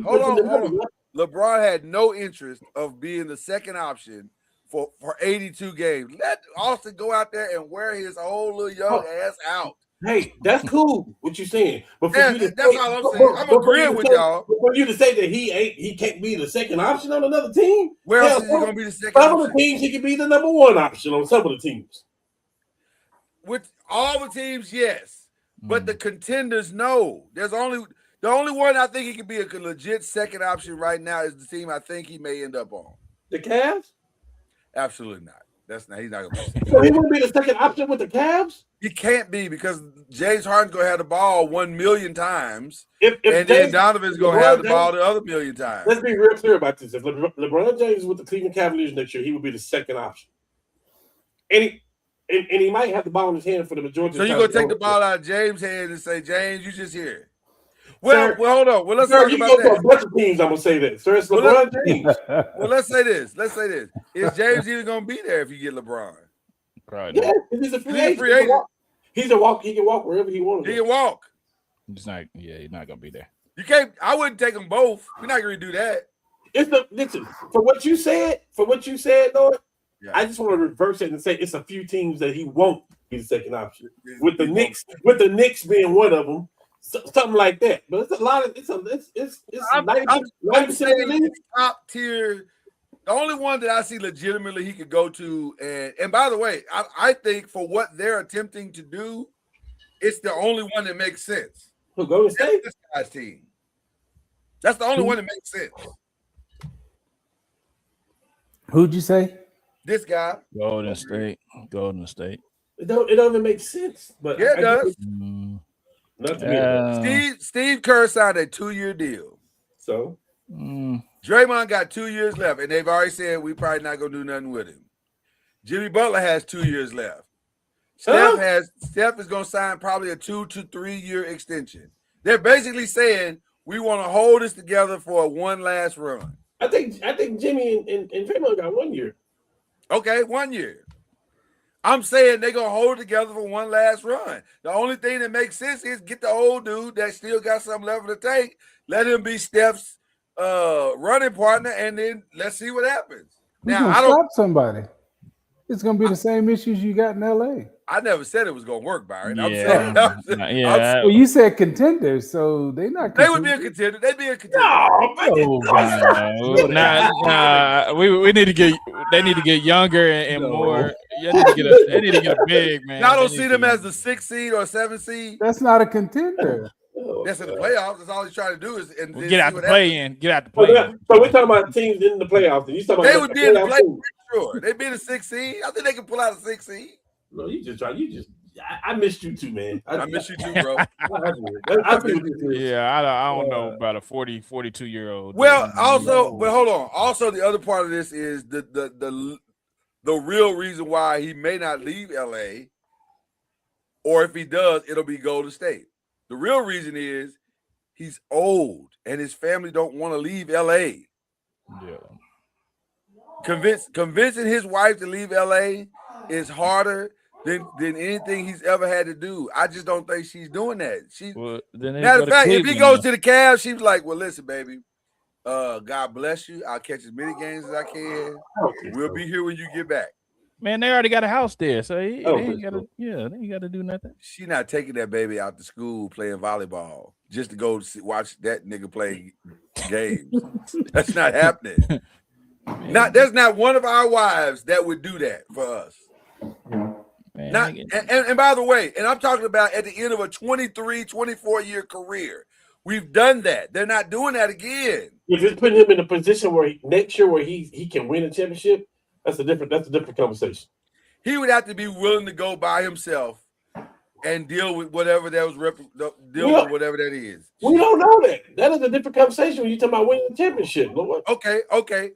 hold on. LeBron had no interest of being the second option for 82 games. Let Austin go out there and wear his old little young ass out. Hey, that's cool. What you saying? But for you to that's all I'm saying. I'm agreeing with y'all. For you to say that he can't be the second option on another team, where else is he going to be the second option? Some option? of the teams he can be the number one option on some of the teams. With all the teams, yes, but the contenders, no. The only one I think he could be a legit second option right now is the team I think he may end up on. The Cavs? Absolutely not. He's not going to be. So he wouldn't be the second option with the Cavs? He can't be because James Harden's going to have the ball 1 million times, and then Donovan's going to have the ball the other million times. Let's be real clear about this. If LeBron James is with the Cleveland Cavaliers next year, he would be the second option. And he might have the ball in his hand for the majority of the time. So you're going to take the ball out of James' hand and say, James, you just here. Well, hold on. Well, let's talk about that. A bunch of teams, I'm going to say that. Sir, it's LeBron James. Well, let's say this. Is James even going to be there if you get LeBron? Probably. Yeah, he's a free agent. He can walk wherever he wants. He can walk. He's not gonna be there. You can't. I wouldn't take them both. We're not going to do that. Listen, for what you said, Lord. Yeah. I just want to reverse it and say it's a few teams that he won't be the second option. With the Knicks being one of them, something like that. But it's a lot of it's 90% top tier. The only one that I see legitimately he could go to, and by the way, I think for what they're attempting to do, it's the only one that makes sense. Who go to State? This guy's team. That's the only one that makes sense. Who'd you say? This guy. Golden State. It don't even make sense. But yeah, it does. Not to me. Steve Kerr signed a 2-year deal. So Draymond got 2 years left, and they've already said we probably not gonna do nothing with him. Jimmy Butler has 2 years left. Steph is gonna sign probably a 2 to 3 year extension. They're basically saying we want to hold this together for one last run. I think Jimmy and Draymond got 1 year. Okay, 1 year. I'm saying they're gonna hold it together for one last run. The only thing that makes sense is get the old dude that still got some left in the tank, let him be Steph's running partner, and then let's see what happens. Now I don't stop somebody. It's gonna be the same issues you got in LA. I never said it was gonna work, Byron. Well, you said contenders, so they're not. They would be a contender. They'd be a contender. We need to get. They need to get younger and more. They need to get a big man. I don't see them as the 6th seed or 7th seed. That's not a contender. That's in the playoffs. That's all he's trying to do is get out the play-in. Get out the play-in. So we're talking about teams in the playoffs. You talking about they would be in the playoffs. Sure, they'd be in the 6th seed. I think they can pull out a 6th seed. No, I missed you too, man. I miss you too, bro. I don't know about a 42-year-old. Well, but hold on. Also, the other part of this is the real reason why he may not leave LA, or if he does, it'll be Golden State. The real reason is he's old and his family don't want to leave LA. Yeah. Convincing his wife to leave LA is harder than anything he's ever had to do. I just don't think she's doing that. Matter of fact, if he goes to the Cavs, she's like, well, listen, baby, God bless you. I'll catch as many games as I can. We'll be here when you get back. Man, they already got a house there, so they ain't got to do nothing. She not taking that baby out to school playing volleyball just to go watch that nigga play games. That's not happening. There's not one of our wives that would do that for us. Man, and by the way, and I'm talking about at the end of a 23, 24-year career, We've done that. They're not doing that again. If it's putting him in a position where next year where he can win a championship, that's a different conversation. He would have to be willing to go by himself and deal with whatever that was with whatever that is. We don't know that. That is a different conversation when you're talking about winning the championship, Lord. Okay.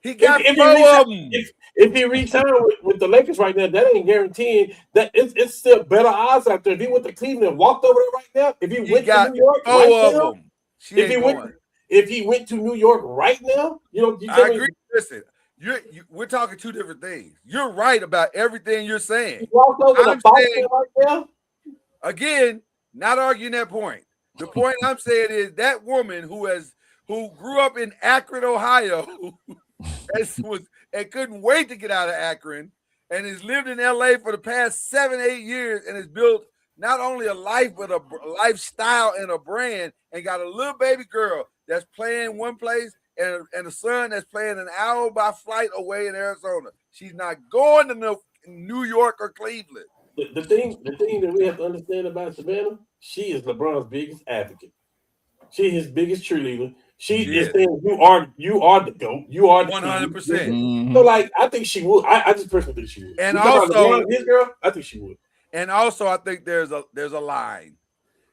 He got if four of them. If he retired with the Lakers right now, that ain't guaranteeing that it's still better odds out there. If he went to Cleveland and walked over there right now, if he went to New York right now, if he went to New York right now, I agree. Listen, we're talking two different things. You're right about everything you're saying. He walked over to Boston right now. Again, not arguing that point. The point I'm saying is that woman who grew up in Akron, Ohio, and couldn't wait to get out of Akron, and has lived in LA for the past 7-8 years, and has built not only a life but a lifestyle and a brand, and got a little baby girl that's playing one place and a son that's playing an hour by flight away in Arizona. She's not going to New York or Cleveland. The thing that we have to understand about Savannah, she is LeBron's biggest advocate. She is his biggest cheerleader. She is saying you are the GOAT. You are 100%. So I think she would. I just personally think she would. And also his girl, I think she would. And also I think there's a line.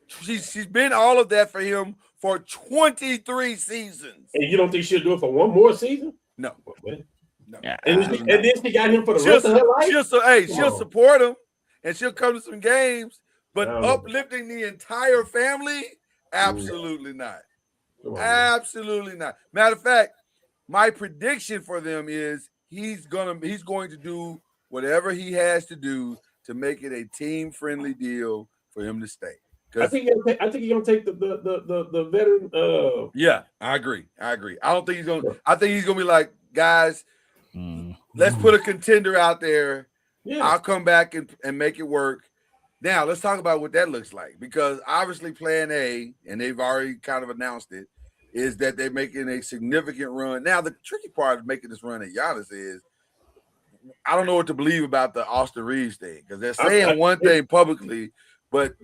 She's been all of that for him for 23 seasons. And you don't think she'll do it for one more season? No. No. And then she got him for the rest of her life? She'll support him and she'll come to some games, but uplifting the entire family, absolutely not. Absolutely not. Matter of fact, my prediction for them is he's going to do whatever he has to do to make it a team-friendly deal for him to stay. I think he's gonna take the veteran. Yeah, I agree. I don't think he's gonna. I think he's gonna be like, guys, let's put a contender out there. Yeah. I'll come back and make it work. Now let's talk about what that looks like, because obviously Plan A, and they've already kind of announced it, is that they're making a significant run. Now the tricky part of making this run at Giannis is, I don't know what to believe about the Austin Reeves thing, because they're saying one thing publicly, but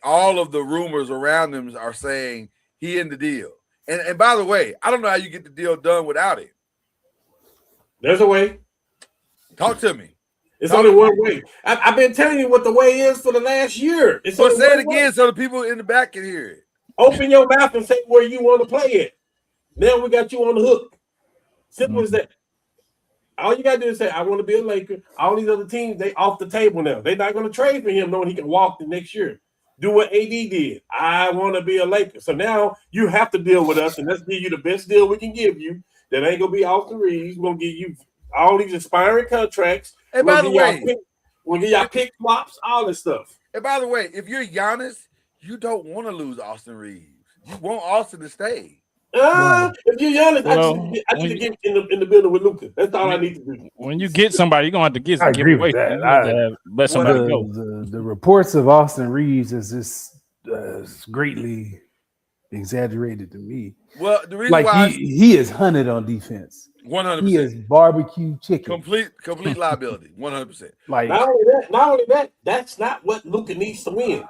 all of the rumors around them are saying he in the deal. And by the way, I don't know how you get the deal done without him. There's a way. Talk to me. It's only one way. I've been telling you what the way is for the last year. So say it again so the people in the back can hear it. Open your mouth and say where you want to play it. Now we got you on the hook. Simple as that. All you got to do is say, I want to be a Laker. All these other teams, they off the table now. They're not going to trade for him knowing he can walk the next year. Do what AD did. I want to be a Laker. So now you have to deal with us, and let's give you the best deal we can give you. That ain't going to be Austin Reeves. We're going to give you all these expiring contracts. And by the way, we'll give y'all pick swaps, all this stuff. And by the way, if you're Giannis, you don't want to lose Austin Reeves. You want Austin to stay. If you're Giannis, I need to get in the building with Luka. That's all I need to do. When you get somebody, you're gonna have to give away. Let somebody go. The reports of Austin Reeves is just greatly exaggerated to me. Well, the reason why he is hunted on defense. 100%. He is barbecue chicken. Complete liability. 100%. Like not only that, that's not what Luka needs to win.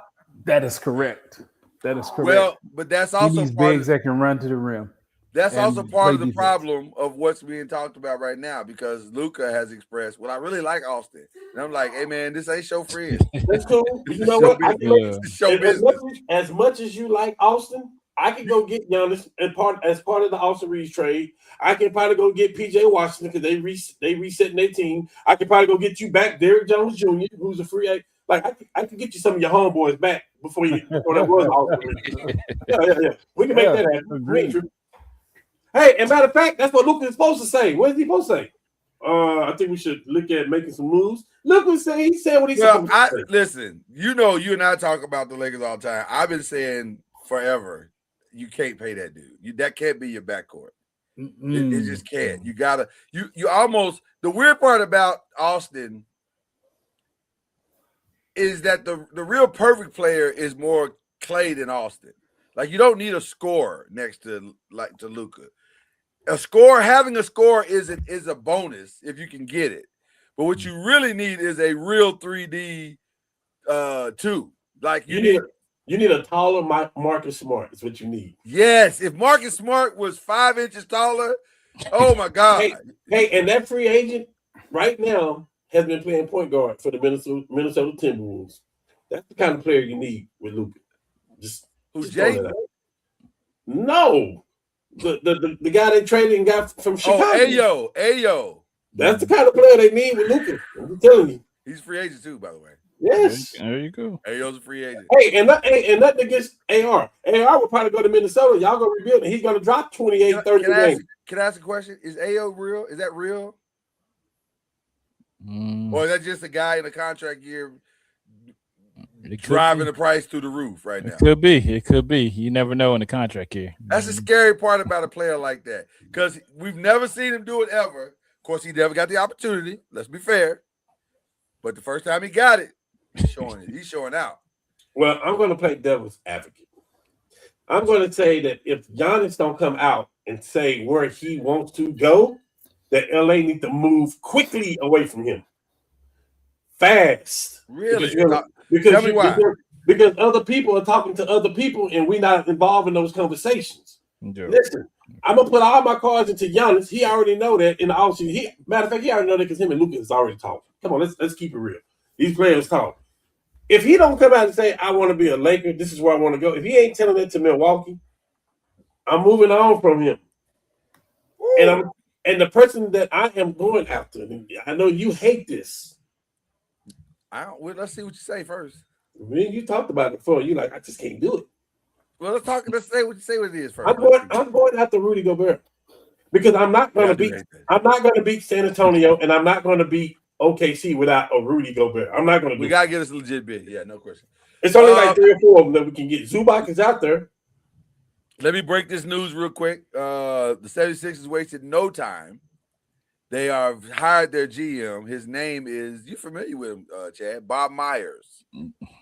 That is correct. That is correct. Well, but that's also these bigs that can run to the rim. That's also part of the problem of what's being talked about right now, because Luka has expressed, well, I really like Austin. And I'm like, hey, man, this ain't your friend. That's cool. You know what? As much as you like Austin, I can go get Giannis as part of the Austin Reeves trade. I can probably go get PJ Washington because they resetting their team. I can probably go get you back Derrick Jones Jr., who's a free agent. Like I can get you some of your homeboys back before that was Austin. Yeah. We can make that happen. Hey, and matter of fact, that's what Luka is supposed to say. What is he supposed to say? I think we should look at making some moves. Luka he said what he said. Listen, you and I talk about the Lakers all the time. I've been saying forever, you can't pay that dude. That can't be your backcourt. It just can't. You gotta. You almost. The weird part about Austin is that the real perfect player is more Clay than Austin. Like, you don't need a scorer next to Luka. Having a score is a bonus if you can get it. But what you really need is a real 3D 2. Like you need You need a taller Marcus Smart. Is what you need. Yes, if Marcus Smart was 5 inches taller, oh my God. Hey, and that free agent right now has been playing point guard for the Minnesota Timberwolves. That's the kind of player you need with Luka. Who's just throw Jay? that out. No, the guy they traded and got from Chicago. Oh, Ayo. That's the kind of player they need with Luka. I'm telling you. He's free agent too, by the way. Yes. There you go. Ayo's a free agent. Hey, and nothing against AR. AR will probably go to Minnesota. Y'all go rebuild, and he's going to drop 28, 30 games. Can I ask a question? Is Ayo real? Is that real? Or is that just a guy in a contract year driving the price through the roof right now? It could be. You never know in the contract year. That's the scary part about a player like that, because we've never seen him do it ever. Of course, he never got the opportunity. Let's be fair. But the first time he got it, he's showing it. He's showing out. Well, I'm going to play devil's advocate. I'm going to say that if Giannis don't come out and say where he wants to go, that LA need to move quickly away from him. Fast. Really? Tell me why. Because other people are talking to other people and we're not involved in those conversations. Yeah. Listen, I'm going to put all my cards into Giannis. He already know that in the offseason. Matter of fact, he already know that because him and Luka is already talking. Come on, let's keep it real. These players talk. If he don't come out and say, I want to be a Laker, this is where I want to go. If he ain't telling that to Milwaukee, I'm moving on from him. Ooh. And the person that I am going after, I know you hate this. Let's see what you say first. I mean, you talked about it before. You like, I just can't do it. Well, let's say what it is first. I'm going after Rudy Gobert because I'm not going to beat San Antonio, and I'm not going to beat OKC without a Rudy Gobert. I'm not going to. We gotta get us a legit bid. Yeah, no question. It's only like 3 or 4 of them that we can get. Zubac is out there. Let me break this news real quick. The 76ers wasted no time. They have hired their GM. His name is, you familiar with him, Chad? Bob Myers.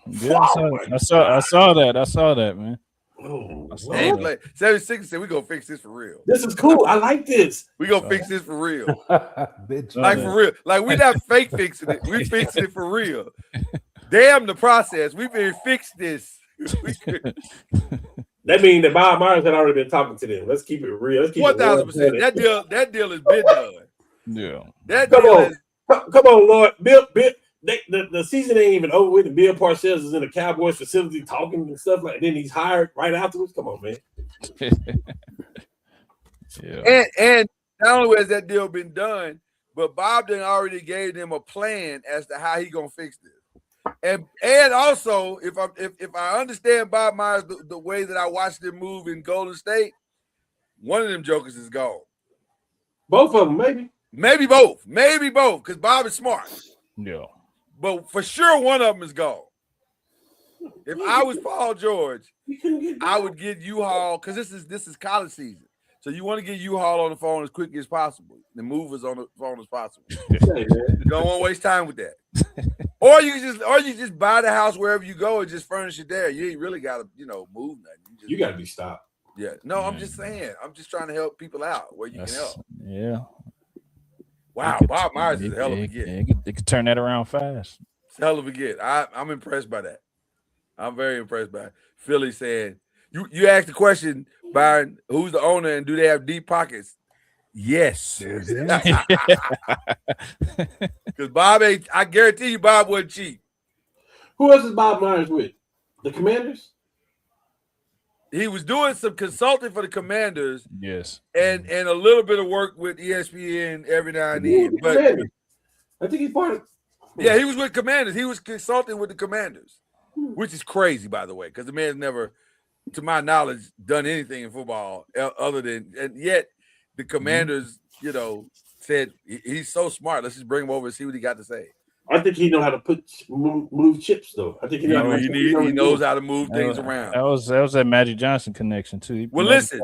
Yeah, I saw that, man. Oh, 76ers said, we're going to fix this for real. This is cool. I like this. We're going to fix this for real. Like, for real. Like, we're not fake fixing it. We're fixing it for real. Damn the process. We've been fixed this. That means that Bob Myers had already been talking to them. Let's keep it real. 1,000%. That deal has been done. Yeah. Come on, Lord. Bill, the season ain't even over with. And Bill Parcells is in the Cowboys facility talking and stuff like that. Then he's hired right afterwards. Come on, man. Yeah. And not only has that deal been done, but Bob then already gave them a plan as to how he gonna fix this. And also, if I understand Bob Myers the way that I watched him move in Golden State, one of them jokers is gone. Both of them, maybe. Maybe both, because Bob is smart. Yeah. But for sure, one of them is gone. If I was Paul George, I would get U-Haul, because this is college season. So you want to get U-Haul on the phone as quickly as possible. The movers on the phone as possible. You don't want to waste time with that. Or you just buy the house wherever you go and just furnish it there. You ain't really got to, move nothing. You got to be stopped. Yeah. No, I'm just saying. I'm just trying to help people out where you can help. Yeah. Wow, Bob Myers is a hell of a get. They could turn that around fast. It's a hell of a get. I'm impressed by that. I'm very impressed by it. Philly saying, you asked the question, Byron, who's the owner and do they have deep pockets? Yes. Because Bob I guarantee you Bob wasn't cheap. Who else is Bob Myers with? The Commanders? He was doing some consulting for the Commanders. Yes. And a little bit of work with ESPN every now and then. But I think he's part of. Yeah, he was with Commanders. He was consulting with the Commanders, which is crazy, by the way, because the man's never, to my knowledge, done anything in football other than, and yet the Commanders, said he's so smart. Let's just bring him over and see what he got to say. I think he knows how to move chips, though. I think he knows how to move things around. That was that Magic Johnson connection too. Well, listen,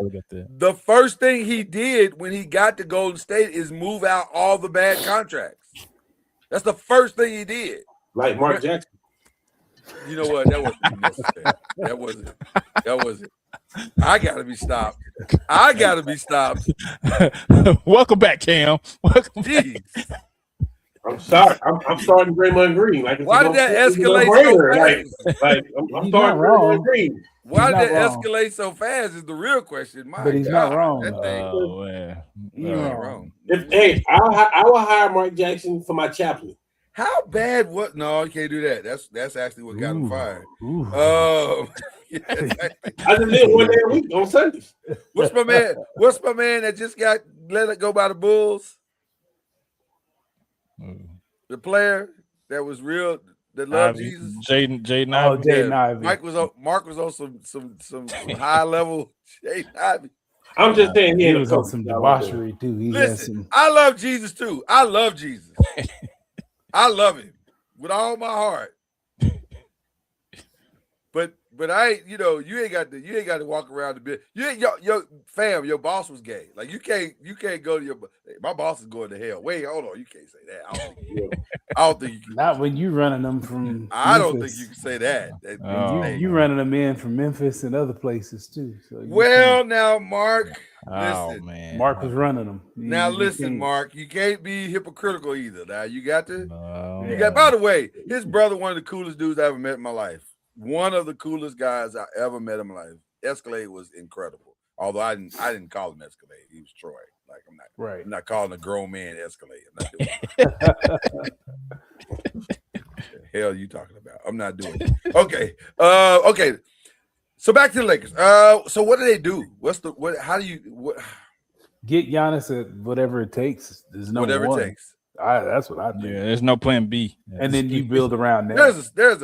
the first thing he did when he got to Golden State is move out all the bad contracts. That's the first thing he did. Like Mark Jackson. You know what? That wasn't necessary. That wasn't. I gotta be stopped. Welcome back, Cam. Welcome. Jeez. I'm sorry. I'm starting Draymond Green. Like, Why did that escalate so fast? Like I'm He's starting not wrong. Draymond Green. Why did not that wrong. escalate so fast? Is the real question. My But he's God, not wrong, that though. thing Oh man, He ain't wrong. wrong. Hey, I will hire Mark Jackson for my chaplain. How bad? What? No, you can't do that. That's actually what got him Ooh, fired. ooh. I just live one day a week on Sundays. What's my man? What's my man that just got let it go by the Bulls? The player that was real, that loved Jesus. Jaden Oh, Ivey. Jaden Ivey. Mark was on some high level Jaden Ivey. I'm just saying He was on some debauchery too. He had Listen, some. I love Jesus too. I love Jesus. I love him with all my heart. But I ain't, you ain't got to walk around the bit. You ain't your fam, your boss was gay. Like you can't go to my boss is going to hell. Wait, hold on, you can't say that. I don't think you can. Not when you running them from. I don't Memphis. think you can say that. You running them in from Memphis and other places too. So now, Mark. Listen, man, Mark was running them. Listen, Mark. You can't be hypocritical either. Now you got to. No. You got. By the way, his brother, one of the coolest dudes I ever met in my life. One of the coolest guys I ever met in my life. Escalade was incredible. Although I didn't call him Escalade. He was Troy. Like I'm not calling a grown man Escalade. I'm not doing it. The hell you talking about? I'm not doing it. Okay. Okay. So back to the Lakers. So what do they do? How do you get Giannis at whatever it takes? There's no whatever one. it takes. That's what I think. Yeah, there's no plan B. And then you build around that. There's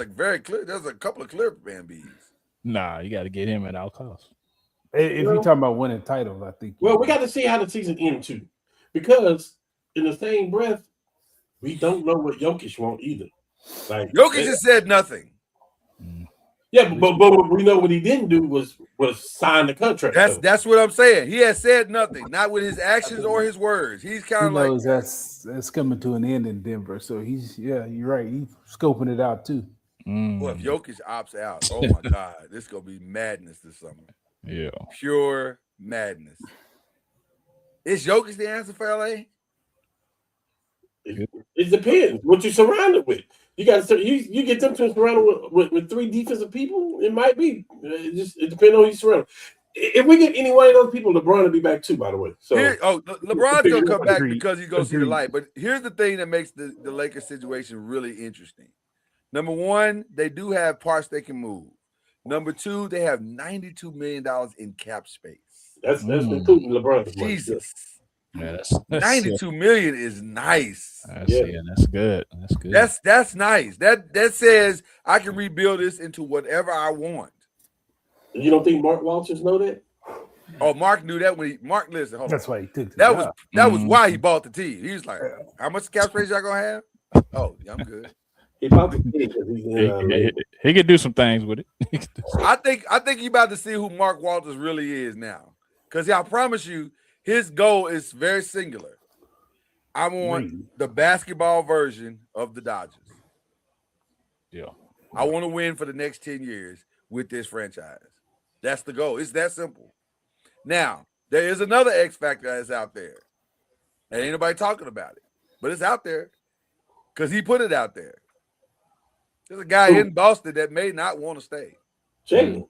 a couple of clear plan Bs. Nah, you got to get him at all costs. If you're talking about winning titles, I think. Well, we got to see how the season ends too, because in the same breath, we don't know what Jokic want either. Like Jokic just said nothing. Yeah, but we know what he didn't do was sign the contract. That's what I'm saying. He has said nothing, not with his actions or his words. He's kind of like knows that's coming to an end in Denver. So you're right. He's scoping it out too. Well, if Jokic opts out, oh my God, this is gonna be madness this summer. Yeah, pure madness. Is Jokic the answer for LA? It depends what you're surrounded with. You got you get them to surrounded with three defensive people. It might be. It depends on who you surround. If we get any one of those people, LeBron will be back too. By the way, so LeBron's gonna come back because he's gonna see the light. But here's the thing that makes the Lakers situation really interesting. Number one, they do have parts they can move. Number two, they have $92 million in cap space. That's including LeBron's Jesus. Yeah, that's $92 million is nice. That's good. That's good. That's nice. That says I can rebuild this into whatever I want. You don't think Mark Walters know that? Oh, Mark knew that when Mark listen. Hold on. That's why he took that was why he bought the team. He was like, "How much cap space y'all gonna have?" Oh, yeah, I'm good. He probably did. He could do some things with it. I think you about to see who Mark Walters really is now, because I promise you, his goal is very singular. I want the basketball version of the Dodgers. Yeah, I want to win for the next 10 years with this franchise. That's the goal. It's that simple. Now, there is another X factor that's out there. And ain't nobody talking about it. But it's out there because he put it out there. There's a guy in Boston that may not want to stay. Jalen.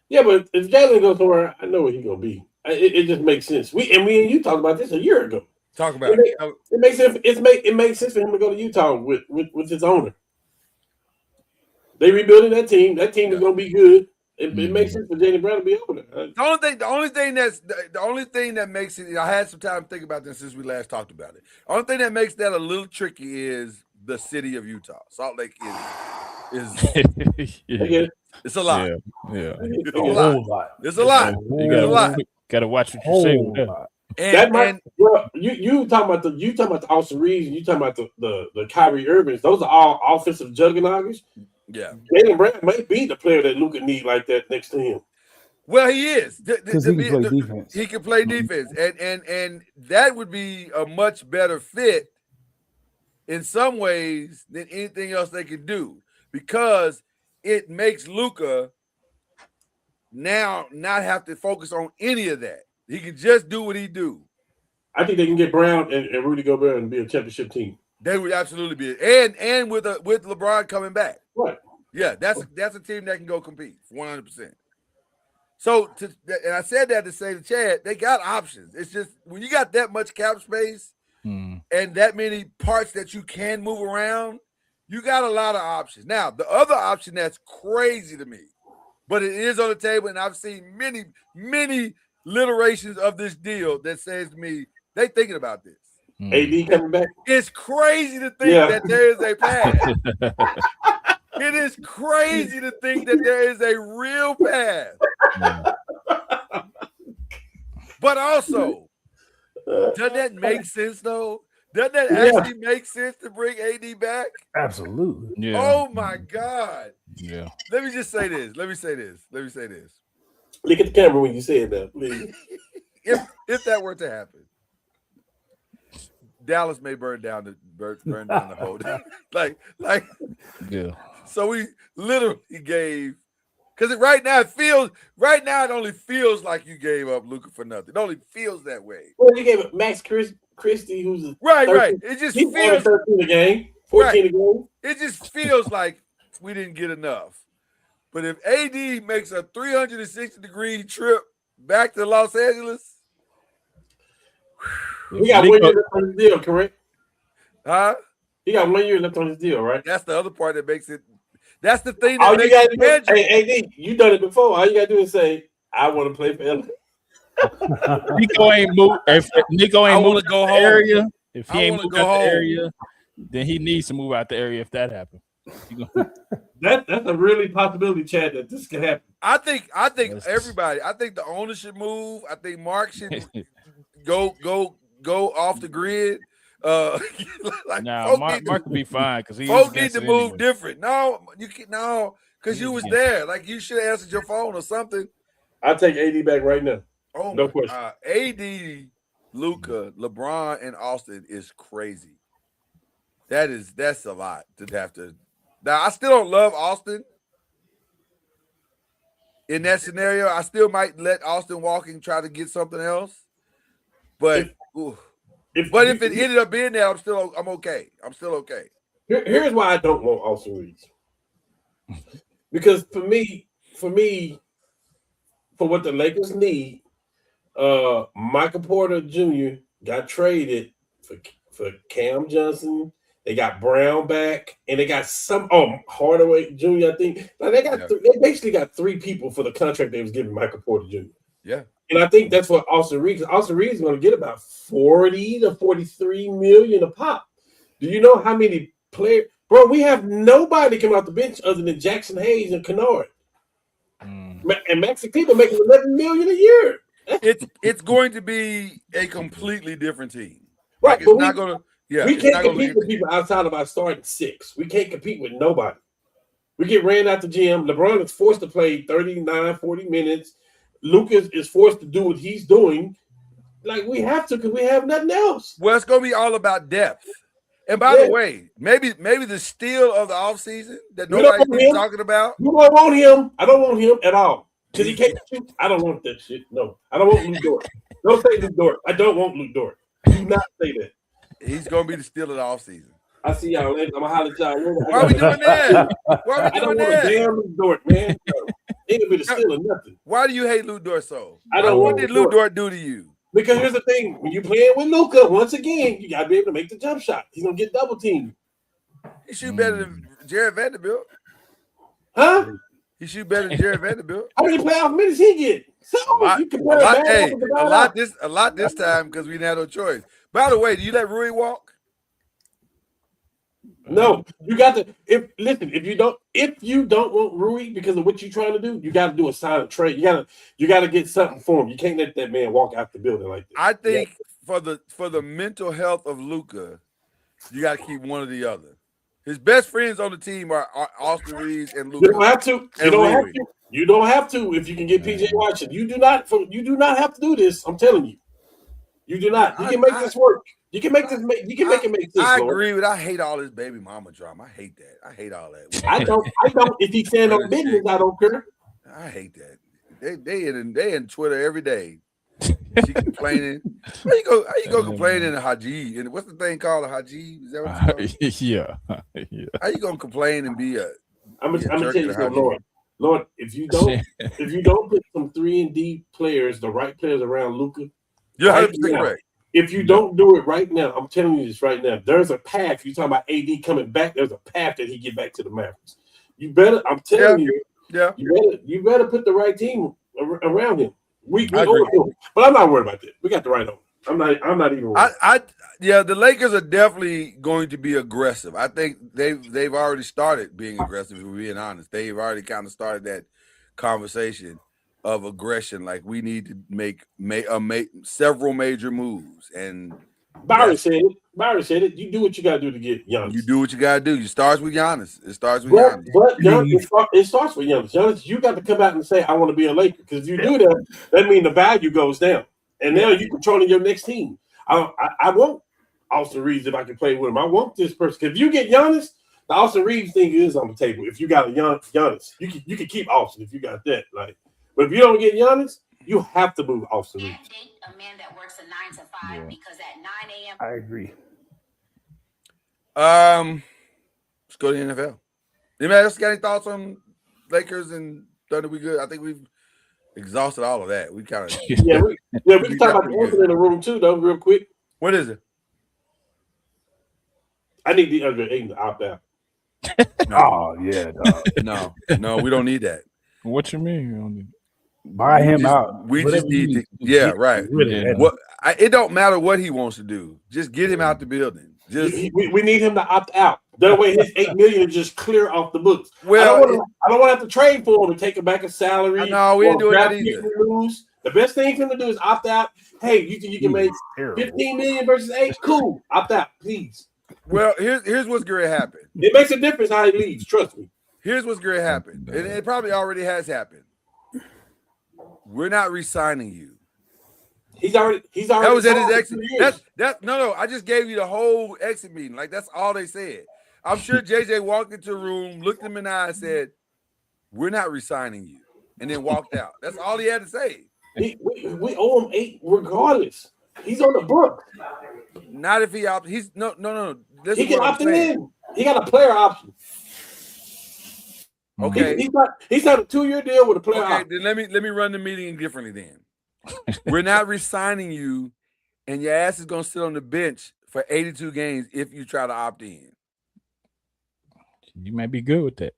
Yeah, but if Jalen goes somewhere, I know where he's going to be. It just makes sense. Me and you talked about this a year ago. Talk about it. It makes sense. It makes sense for him to go to Utah with his owner. They rebuilding that team. That team is going to be good. It makes sense for Jalen Brown to be over there. The only thing that makes it. I had some time to think about this since we last talked about it. The only thing that makes that a little tricky is the city of Utah. Salt Lake is it's a lot. Yeah. It's a lot. It's a lot. You gotta watch what you say with that. You talking about the Austin Reeves, you talking about the Kyrie Irvings. Those are all offensive juggernauts. Yeah, Jalen Brown might be the player that Luka need like that next to him. Well, he is because he can play defense. He can play defense, and that would be a much better fit in some ways than anything else they could do, because it makes Luka now not have to focus on any of that. He can just do what he do. I think they can get Brown and Rudy Gobert and be a championship team. They would absolutely be and with LeBron coming back. Right. Yeah, that's a team that can go compete 100%. So and I said that to say to Chad, they got options. It's just when you got that much cap space and that many parts that you can move around, you got a lot of options. Now, the other option that's crazy to me, but it is on the table, and I've seen many, many iterations of this deal that says to me, they thinking about this. AD coming back. It's crazy to think that there is a path. It is crazy to think that there is a real path. But also, doesn't that make sense though? Doesn't that actually make sense to bring AD back? Absolutely. Yeah. Oh my God. Yeah. Let me just say this. Let me say this. Look at the camera when you say that, please. If that were to happen, Dallas may burn down the whole like yeah. So we literally gave because right now it only feels like you gave up Luka for nothing. It only feels that way. Well, you gave it Max Christie, who's right. It just feels 13 a game, 14 a game. It just feels like we didn't get enough. But if AD makes a 360-degree trip back to Los Angeles, he got 1 year left on his deal, correct? Huh? He got 1 year left on his deal, right? That's the other part that makes it. That's the thing All that you makes gotta do, it. hey, AD, you done it before. All you gotta do is say, "I want to play for LA." Nico ain't moved. If Nico ain't moved go out the home. area, if he I ain't wanna moved go out the home. area, then he needs to move out the area if that happens. That's a really possibility, Chad, that this could happen. I think everybody. I think the ownership move. I think Mark should go off the grid. Like Mark could be fine because folks need to move different. No, you can because you was there. Like you should have answered your phone or something. I'll take AD back right now. Oh no my question. AD, Luka, LeBron, and Austin is crazy. That's a lot to have to. Now I still don't love Austin. In that scenario, I still might let Austin walk and try to get something else. But if it ended up being there, I'm okay. I'm still okay. Here's why I don't want Austin Reeves. Because for me, for what the Lakers need, Michael Porter Jr. got traded for Cam Johnson. They got Brown back, and they got Hardaway Jr. I think. Now they basically got three people for the contract they was giving Michael Porter Jr. Yeah. And I think that's what Austin Reeves. Austin Reeves is going to get about 40 to 43 million a pop. Do you know how many players? Bro, we have nobody coming off the bench other than Jackson Hayes and Kennard. And Maxi Kleber making 11 million a year. It's going to be a completely different team. Right, like it's not going to. Yeah, we can't compete with people outside of our starting six. We can't compete with nobody. We get ran out the gym. LeBron is forced to play 39, 40 minutes. Lucas is forced to do what he's doing. Like we have to because we have nothing else. Well, it's going to be all about depth. And by the way, maybe the steal of the offseason that nobody's been talking about. You don't want him. I don't want him at all. Because he can't shoot. I don't want that shit. No. I don't want Luke Dort. Don't say Luke Dort. I don't want Luke Dort. Do not say that. He's going to be the steal of the offseason. I see y'all later. I'm going to holler at y'all. Why are we doing that? Why are we doing that? I don't want a damn Luke Dort, man. He ain't be the steal of nothing. Why do you hate Luke Dort so? What did Luke Dort do to you? Because here's the thing. When you playing with Luka, once again, you got to be able to make the jump shot. He's going to get double teamed. He shoot better than Jared Vanderbilt. Huh? He shoot better than Jared Vanderbilt. How many playoff minutes he get? A lot this time because we didn't have no choice. By the way, do you let Rui walk? No, you got to. If you don't want Rui because of what you're trying to do, you got to do a silent trade. You got to get something for him. You can't let that man walk out the building like that. I think for the mental health of Luka, you got to keep one or the other. His best friends on the team are Austin Reeves and Luka. You don't have to. You don't have to if you can get PJ Washington. You do not have to do this. I'm telling you. You do not. You can make this work. You can make this. You can make it make sense. I agree with. I hate all this baby mama drama. I hate that. I hate all that. I don't. If he stand on business, I don't care. I hate that. They in Twitter every day. She complaining. How you go complaining to Haji? And what's the thing called a Haji? Is that what it's called? Yeah. How you gonna complain and be a? I'm gonna tell you something, Lord. If you don't put some 3-and-D players, the right players around Luka, you're right 100% correct. If you don't do it right now, I'm telling you this right now. There's a path. You talking about AD coming back? There's a path that he get back to the Mavericks. You better. I'm telling you. Yeah. You better put the right team around him. We owe him, but I'm not worried about that. We got the right owner. I'm not even worried. The Lakers are definitely going to be aggressive. I think they've already started being aggressive. If we're being honest, they've already kind of started that conversation of aggression. Like we need to make several major moves. And Byron said it. You do what you got to do to get Giannis. You do what you got to do. It starts with Giannis. Giannis. But it starts with Giannis. Giannis, you got to come out and say, I want to be a Laker. Because if you do that means the value goes down. And now you're controlling your next team. I want Austin Reeves if I can play with him. I want this person. Because if you get Giannis, the Austin Reeves thing is on the table. If you got a Giannis, you can keep Austin if you got that. But if you don't get Giannis, you have to move Austin Reeves. A man that works a 9 to 5 because at 9 a.m. I agree. Let's go to the NFL. Anybody else got any thoughts on Lakers and Thunder? We good? I think we've exhausted all of that. We kind of we can talk about the elephant in the room too, though, real quick. What is it? I need DeAndre Ayton to opt out. No, we don't need that. What you mean? You don't need buy him out. We just need to. Right. It don't matter what he wants to do. Just get him out the building. We need him to opt out. That way, his $8 million is just clear off the books. Well, I don't want to have to trade for him and take him back a salary. No, we ain't doing that either. The best thing for him to do is opt out. Hey, you think you can make $15 million versus 8? Cool, opt out, please. Well, here's what's going to happen. It makes a difference how he leaves. Trust me. Here's what's going to happen, and it probably already has happened. We're not re-signing you. He's already. That was at his exit. No. I just gave you the whole exit meeting. Like that's all they said. I'm sure JJ walked into a room, looked him in the eye, and said, "We're not re-signing you," and then walked out. That's all he had to say. We owe him 8 regardless. He's on the book. Not if he opts. He's no. He can opt in. He got a player option. Okay. He's got a 2-year deal with a player option. Then let me run the meeting differently. Then we're not re-signing you, and your ass is gonna sit on the bench for 82 games if you try to opt in. You might be good with that.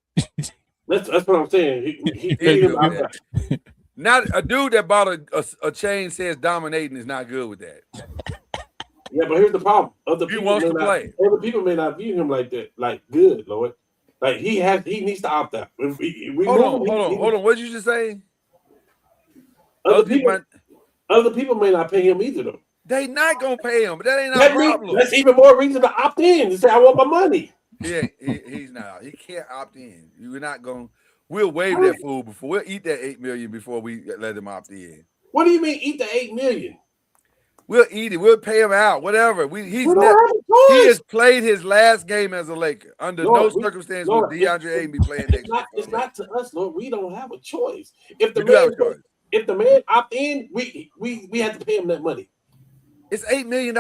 That's what I'm saying. Not a dude that bought a chain says dominating is not good with that. Yeah, but here's the problem. Other people may not view him like that. Like good, Lord. Like he needs to opt out. Hold on. What did you just say? Other people may not pay him either, though. They not gonna pay him, but that ain't our problem. That's even more reason to opt in to say I want my money. Yeah, he's not. He can't opt in. You're not going. We'll waive that fool before we'll eat that $8 million before we let him opt in. What do you mean eat the $8 million? We'll eat it. We'll pay him out. Whatever. He has played his last game as a Laker. Under no circumstance will DeAndre Ayton be playing next year. It's not to us, Lord. We don't have a choice. If the man opt in, we have to pay him that money. It's $8 million.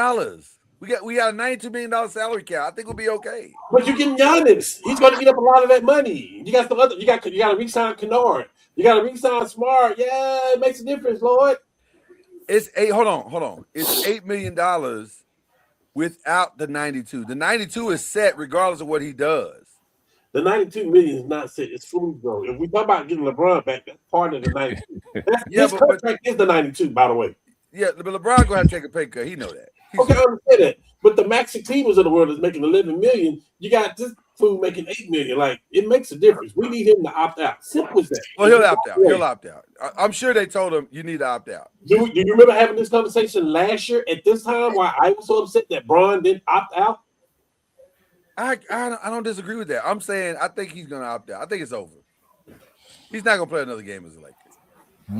We got a $92 million salary cap. I think we'll be okay. But you're getting Giannis. He's going to eat up a lot of that money. You got you got to re-sign Kennard. You got to re-sign Smart. Yeah, it makes a difference, Lord. It's hold on. It's $8 million without the 92. The 92 is set regardless of what he does. The 92 million is not set. It's food though. If we talk about getting LeBron back, that's part of the 92. His contract is the 92, by the way. Yeah, but LeBron gonna have to take a pay cut. He know that. Okay, I understand that. But the Maxi Cleavers of the world is making 11 million. You got this fool making 8 million. Like it makes a difference. We need him to opt out. Simple as that. Well, he'll opt out. I'm sure they told him you need to opt out. Do you remember having this conversation last year at this time why I was so upset that Bron didn't opt out? I don't disagree with that. I'm saying I think he's gonna opt out. I think it's over. He's not gonna play another game as a Laker.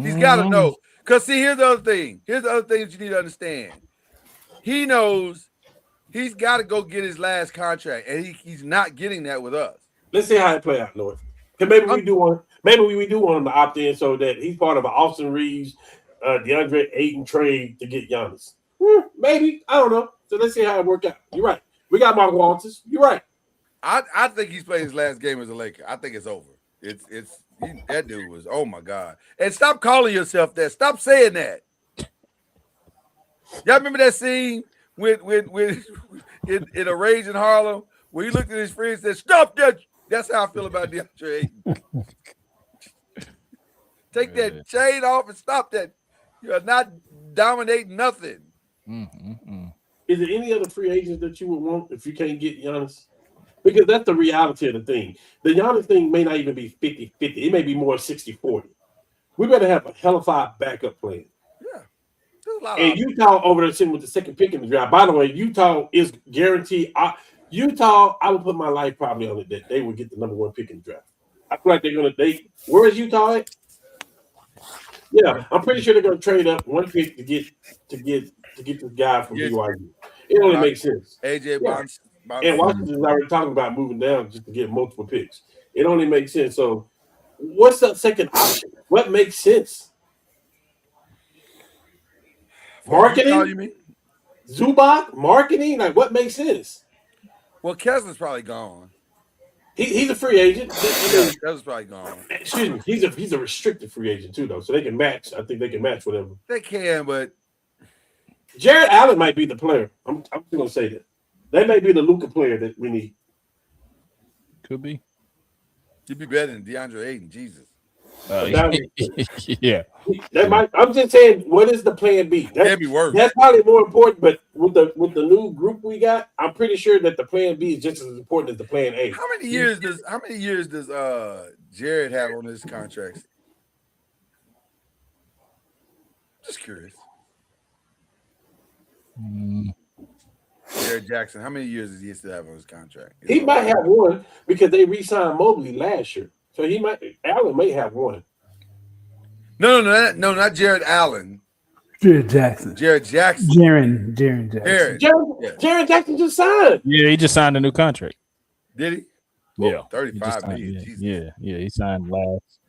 He's got to know. Because see, here's the other thing. Here's the other thing that you need to understand. He knows he's got to go get his last contract, and he's not getting that with us. Let's see how it play out, Lord. Maybe we do want him to opt in so that he's part of an Austin Reeves DeAndre Ayton trade to get Giannis? Maybe. I don't know. So let's see how it worked out. You're right. We got Mark Walters. You're right. I think he's playing his last game as a Laker. I think it's over. That dude was, oh my God. And stop calling yourself that. Stop saying that. Y'all remember that scene with in A Rage in Harlem where he looked at his friend and said, "Stop that." That's how I feel about DeAndre Ayton. Take that chain off and stop that. You're not dominating nothing. Is there any other free agents that you would want if you can't get Giannis? Because that's the reality of the thing. The Giannis thing may not even be 50-50. It may be more 60-40. We better have a hellified backup plan. Yeah. There's a lot And of Utah over there sitting with the second pick in the draft. By the way, Utah is guaranteed. Utah, I would put my life probably on it that they would get the number 1 pick in the draft. I feel like they're going to. Where is Utah at? Yeah, I'm pretty sure they're going to trade up 1 pick to get the guy from BYU. It only makes sense. AJ Bonds. And Washington's already talking about moving down just to get multiple picks. It only makes sense. So, what's the second option? What makes sense? Marketing? Utah, you mean? Zubac? Marketing? Like, what makes sense? Well, Kessler's probably gone. He's a free agent. Kessler's probably gone. Excuse me. He's a restricted free agent too, though. So they can match. I think they can match whatever. They can, but Jared Allen might be the player. I'm just gonna say that. That may be the Luka player that we need. Could be. he'd be better than DeAndre Ayton. Jesus. Yeah. That might. I'm just saying, what is the plan B? That'd be worse. That's probably more important. But with the new group we got, I'm pretty sure that the plan B is just as important as the plan A. How many years does Jared have on his contracts? Just curious. Jared Jackson, how many years does he still have on his contract? He might have one because they re-signed Mobley last year, so Allen may have one. No, not Jared Allen. Jared Jackson. Jared Jackson. Jared Jackson. Jared Jackson just signed. Yeah, he just signed a new contract. Did he? Yeah. 35 million. Yeah, he signed last.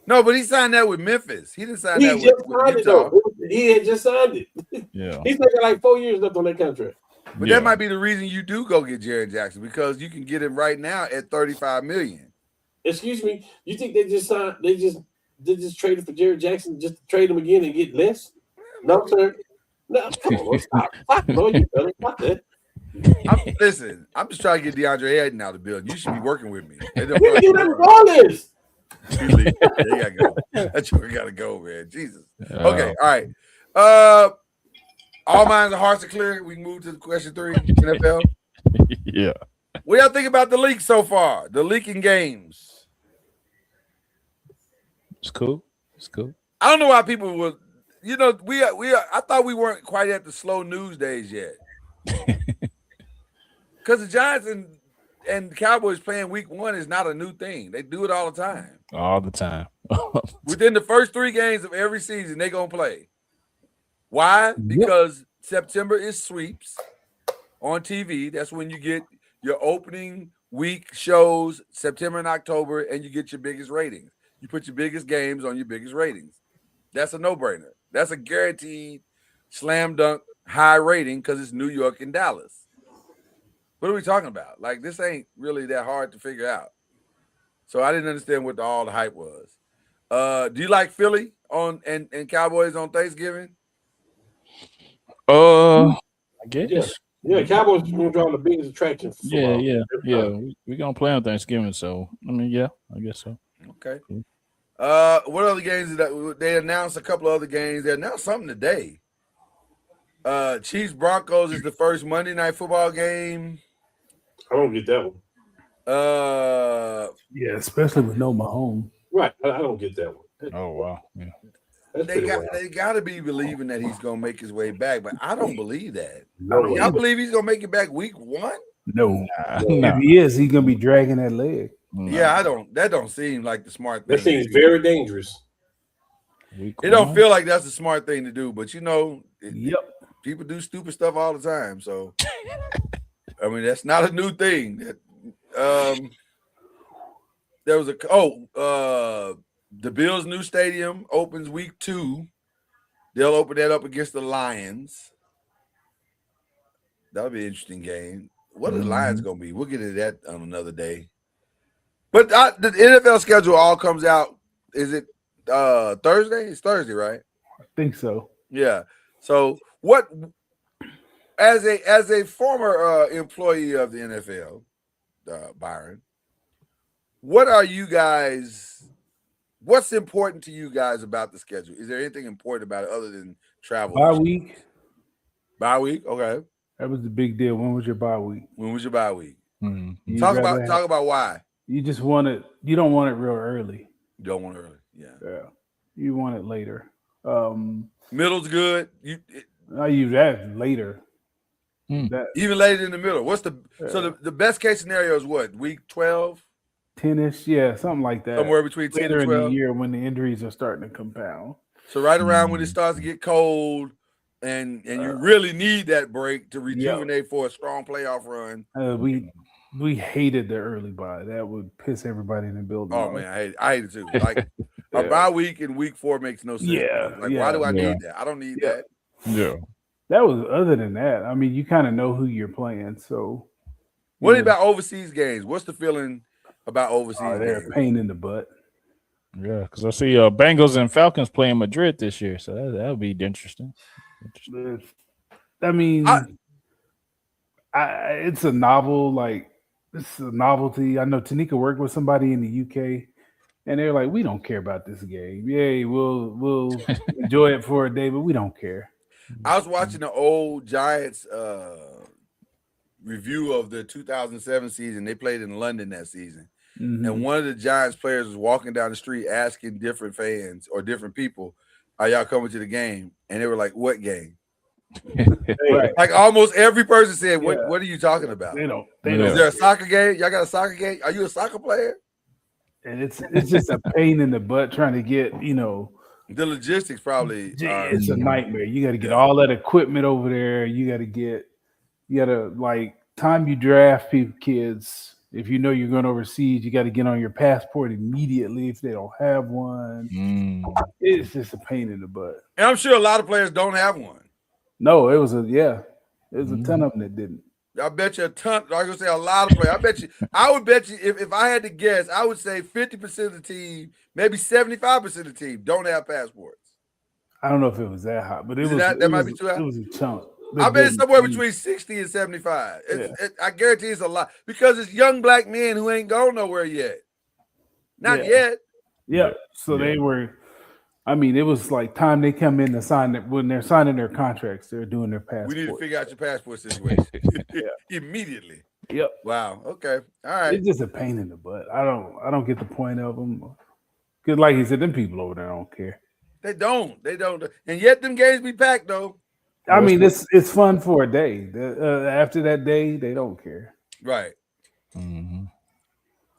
No, but he signed that with Memphis. He didn't sign He that just with signed it Utah. though. He had just signed it. Yeah. He's taking like 4 years left on that contract. But that might be the reason you do go get Jared Jackson, because you can get him right now at $35 million. Excuse me, you think they just signed? They just traded for Jared Jackson just to trade him again and get less? No, sir. No, come on, stop. No, you better stop that. Listen, I'm just trying to get DeAndre Ayton out of the building. You should be working with me. You do that regardless. They gotta go. That joker gotta go, man. Jesus. Okay, all right. All minds and hearts are clear. We can move to question 3. NFL. Yeah. What y'all think about the leak so far? The leaking games. It's cool. I don't know why people were. You know, we are. I thought we weren't quite at the slow news days yet. Because the Giants and the Cowboys playing week 1 is not a new thing. They do it all the time. All the time. Within the first 3 games of every season, they're going to play. Why? Because September is sweeps on TV. That's when you get your opening week shows, September and October, and you get your biggest ratings. You put your biggest games on your biggest ratings. That's a no-brainer. That's a guaranteed slam dunk high rating because it's New York and Dallas. What are we talking about? Like, this ain't really that hard to figure out. So I didn't understand what all the hype was. Do you like Philly and Cowboys on Thanksgiving? I guess. Yeah. Cowboys are going to draw the biggest attraction. Yeah. We're gonna play on Thanksgiving, so I mean, yeah, I guess so. Okay. What other games that they announced? A couple of other games. They announced something today. Chiefs Broncos is the first Monday Night Football game. I don't get that one. Yeah, especially with no Mahomes. Right. I don't get that one. Oh wow. Yeah. They got to be believing that he's gonna make his way back, but I don't believe that. No, y'all believe he's gonna make it back week 1? No. If he is, he's gonna be dragging that leg. Yeah, I don't. That don't seem like the smart thing. That seems very dangerous. It don't feel like that's the smart thing to do, but you know, people do stupid stuff all the time. So, I mean, that's not a new thing. There was the Bills' new stadium opens week 2. They'll open that up against the Lions. That'll be an interesting game. What are the Lions going to be? We'll get into that on another day. But the NFL schedule all comes out. Is it Thursday? It's Thursday, right? I think so. Yeah. So what? As a former employee of the NFL, Byron, what are you guys? What's important to you guys about the schedule? Is there anything important about it other than travel? Bye week. Bye week. Okay. That was the big deal. When was your bye week? When was your bye week? Mm-hmm. Talk about why. You just want it. You don't want it real early. You don't want it early. Yeah. You want it later. Middle's good. I use that later. Even later in the middle. What's so the best case scenario is what? Week 12? 10-ish, yeah, something like that. Somewhere between 10 later and 12 in the year when the injuries are starting to compound. So right around when it starts to get cold and you really need that break to rejuvenate for a strong playoff run. We hated the early bye. That would piss everybody in the building. Oh man, I hate it too. Like a bye week in week 4 makes no sense. Why do I need that? I don't need that. Yeah. That was other than that. I mean, you kind of know who you're playing. So what about overseas games? What's the feeling about overseas games? They're a pain in the butt. Yeah, because I see Bengals and Falcons playing Madrid this year, so that'll be interesting. I mean, it's a novelty. I know Tanika worked with somebody in the UK, and they're like, "We don't care about this game. Yay, we'll enjoy it for a day, but we don't care." I was watching the old Giants review of the 2007 season. They played in London that season. Mm-hmm. And one of the Giants players was walking down the street asking different fans or different people, "Are y'all coming to the game?" And they were like, "What game?" Right. Like almost every person said, "What are you talking about?" They don't. Is there a soccer game? Y'all got a soccer game? Are you a soccer player? And it's just a pain in the butt trying to get, the logistics probably. It's a nightmare. You got to get all that equipment over there. You got to like time you draft kids. If you know you're going overseas, you got to get on your passport immediately if they don't have one. It's just a pain in the butt. And I'm sure a lot of players don't have one. No, it was a ton of them that didn't. I bet you a ton. I was gonna say a lot of players. I would bet you if I had to guess, I would say 50% of the team, maybe 75% of the team don't have passports. I don't know if it was that high, but that might be too high. It was a chunk. I bet it's somewhere between 60 and 75. I guarantee it's a lot because it's young black men who ain't going nowhere yet. Not yet. Yeah. So they were. I mean, it was like time they come in to sign it when they're signing their contracts. They're doing their passport. We need to figure out your passport situation immediately. Yep. Wow. Okay. All right. It's just a pain in the butt. I don't get the point of them. Because, like he said, them people over there don't care. They don't. And yet, them games be packed though. I mean, it's fun for a day. After that day, they don't care. Right. Mm-hmm.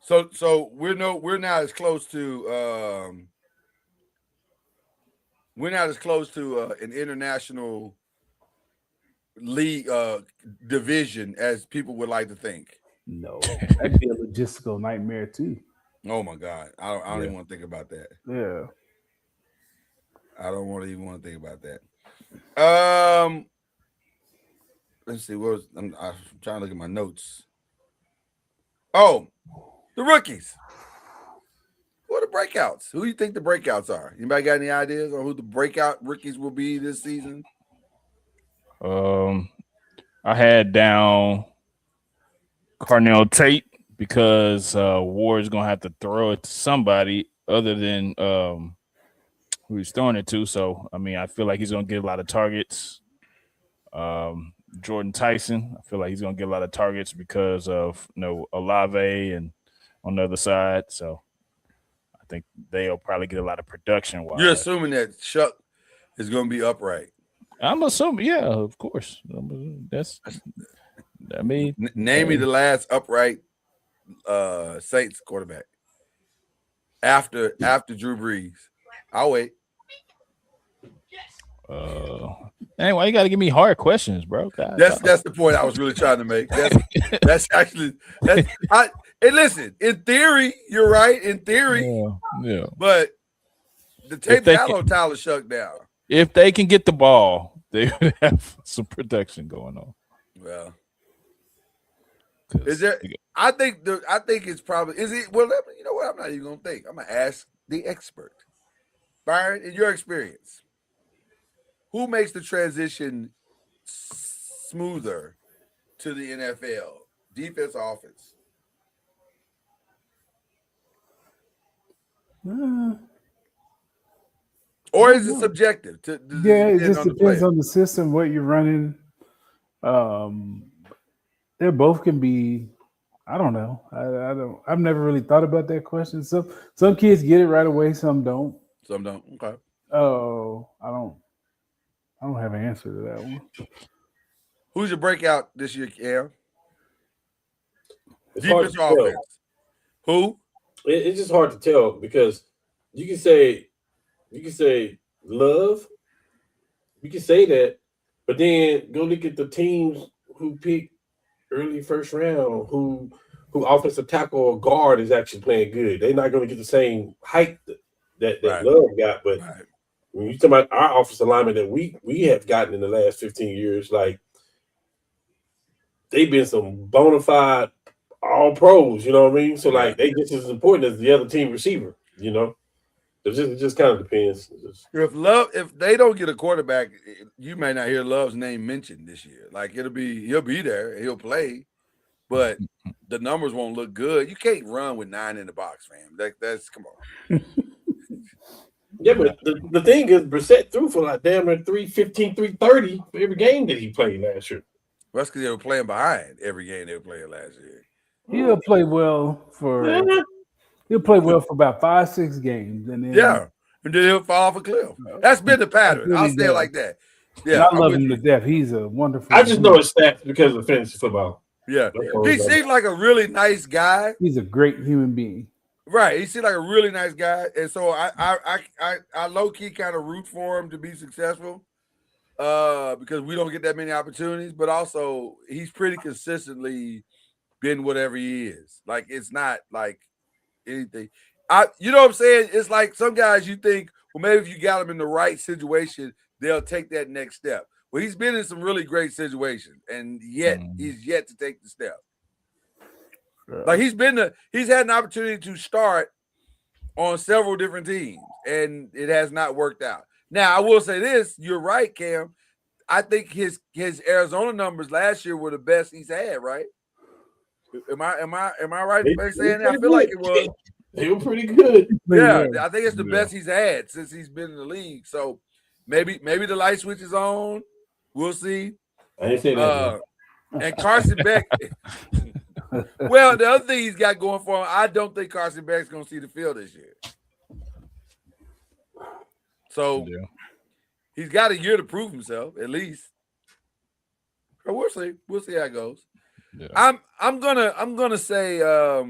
So we're not as close to an international league division as people would like to think. No, that'd be a logistical nightmare too. Oh my God, I don't even want to think about that. Yeah, I don't even want to think about that. Let's see. I'm trying to look at my notes. Oh, the rookies. Who are the breakouts? Who do you think the breakouts are? Anybody got any ideas on who the breakout rookies will be this season? I had down Carnell Tate because Ward's gonna have to throw it to somebody other than who he's throwing it to. So I mean, I feel like he's gonna get a lot of targets. Jordan Tyson, I feel like he's gonna get a lot of targets because of Olave and on the other side. So I think they'll probably get a lot of production. You're assuming that Chuck is going to be upright. I'm assuming, yeah, of course. Name me the last upright Saints quarterback after Drew Brees. I'll wait. Anyway, you got to give me hard questions, bro. God, that's the point I was really trying to make. That's actually. And listen, in theory, you're right. In theory, yeah. But the tape got on Tyler Shuck down. If they can get the ball, they would have some protection going on. Well, is there? I think it's probably is it. Well, you know what? I'm not even gonna think. I'm gonna ask the expert, Byron. In your experience, who makes the transition smoother to the NFL? Defense, or offense? Or is it subjective? Yeah, it just depends on the system, what you're running. They both can be. I don't know. I don't. I've never really thought about that question. Some kids get it right away. Some don't. Some don't. Okay. Oh, I don't have an answer to that one. Who's your breakout this year, Cam? Defense or offense? Who? It's just hard to tell because you can say Love. You can say that, but then go look at the teams who pick early first round, who offensive tackle or guard is actually playing good. They're not going to get the same height that Right. Love got. But Right. when you talk about our offensive alignment that we have gotten in the last 15 years, like they've been some bona fide all pros. You know what I mean? So like they just as important as the other team receiver. You know. It just kind of depends. If they don't get a quarterback, you may not hear Love's name mentioned this year. Like he'll be there, he'll play, but the numbers won't look good. You can't run with 9 in the box, fam. That's come on. Yeah, but the thing is, Brissett threw for like damn near 315, 330 for every game that he played last year. That's because they were playing behind every game they were playing last year. He'll play well for. He'll play well for about 5-6 games, and then and then he'll fall off a cliff. That's been the pattern. I'll say it like that. Yeah, I love him to death. He's a wonderful. I just know his stats because of fantasy football. Yeah, he seems like a really nice guy. He's a great human being. Right, he seems like a really nice guy, and so I low key kind of root for him to be successful, because we don't get that many opportunities. But also, he's pretty consistently been whatever he is. Like it's not like anything. You know what I'm saying? It's like some guys you think, well, maybe if you got them in the right situation, they'll take that next step. Well, he's been in some really great situations, and yet he's yet to take the step. Like he's had an opportunity to start on several different teams, and it has not worked out. Now, I will say this: you're right, Cam. I think his Arizona numbers last year were the best he's had. Right? Am I right by saying that? I feel like it was. They were pretty good. Yeah, I think it's the best he's had since he's been in the league. So maybe the light switch is on. We'll see. I didn't say that. And Carson Beck. Well, the other thing he's got going for him, I don't think Carson Beck's going to see the field this year. So he's got a year to prove himself, at least. But we'll see. We'll see how it goes. Yeah. I'm gonna say I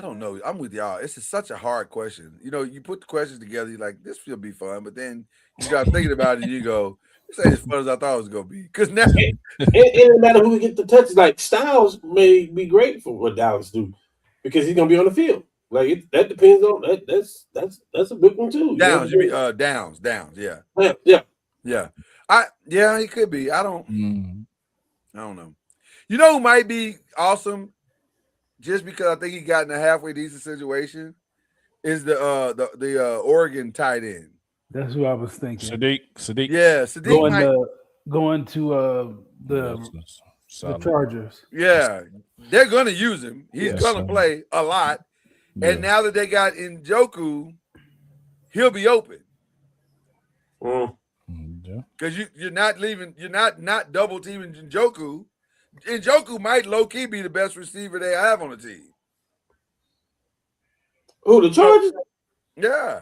don't know. I'm with y'all. It's just such a hard question. You know, you put the questions together, you're like, this will be fun, but then you start thinking about it, and you go, this ain't as fun as I thought it was gonna be. Because now it doesn't matter who get the touches. Like Styles may be great for what Dallas do because he's gonna be on the field. Like that depends on that. That's a big one too. Downs, you mean Downs, yeah. Yeah, he could be. I don't know. You know who might be awesome, just because I think he got in a halfway decent situation, is the Oregon tight end. That's who I was thinking. Sadiq. Yeah, Sadiq going to the Chargers. Yeah, they're going to use him. He's going to play a lot. Yeah. And now that they got Njoku, he'll be open. Because you're not leaving, you're not double teaming Njoku. Njoku might low key be the best receiver they have on the team. Oh, the Chargers? Yeah.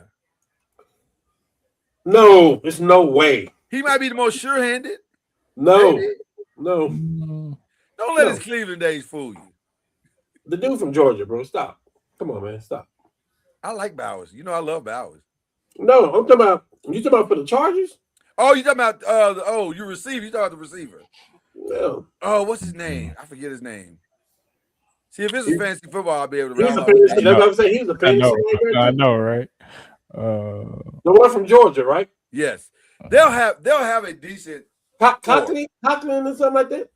No, there's no way. He might be the most sure-handed. No. Maybe. No. Don't let his Cleveland days fool you. The dude from Georgia, bro. Stop. Come on, man. Stop. I like Bowers. You know I love Bowers. No, I'm talking about. You talking about for the Chargers? Oh, you talking about you receiver. You talking about the receiver. No. Oh, what's his name? I forget his name. See, if it's a fantasy football, I'll be able to He was rattle a off the fantasy. names. That's what I'm saying. He was a I fantasy. know. Right I there. know, right? The one from Georgia, right? Yes, they'll have a decent. Conklin or something like that.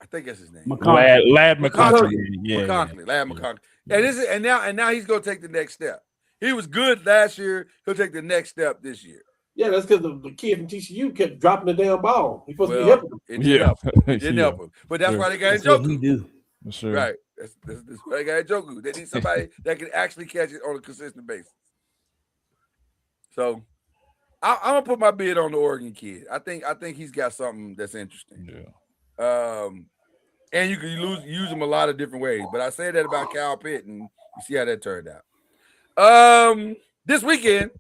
I think that's his name. Lad McConkey. Yeah, McConkey, Lad McConkey. And now he's gonna take the next step. He was good last year. He'll take the next step this year. Yeah, that's because the kid from TCU kept dropping the damn ball. He's supposed to be helping him. It didn't help him. It didn't help him. But that's why they got That's what he Njoku. do. Sure. Right. That's why they got Njoku. They need somebody that can actually catch it on a consistent basis. So I'm gonna put my bid on the Oregon kid. I think he's got something that's interesting. Yeah. And you can use him a lot of different ways. But I said that about Kyle Pitt, and you see how that turned out. This weekend.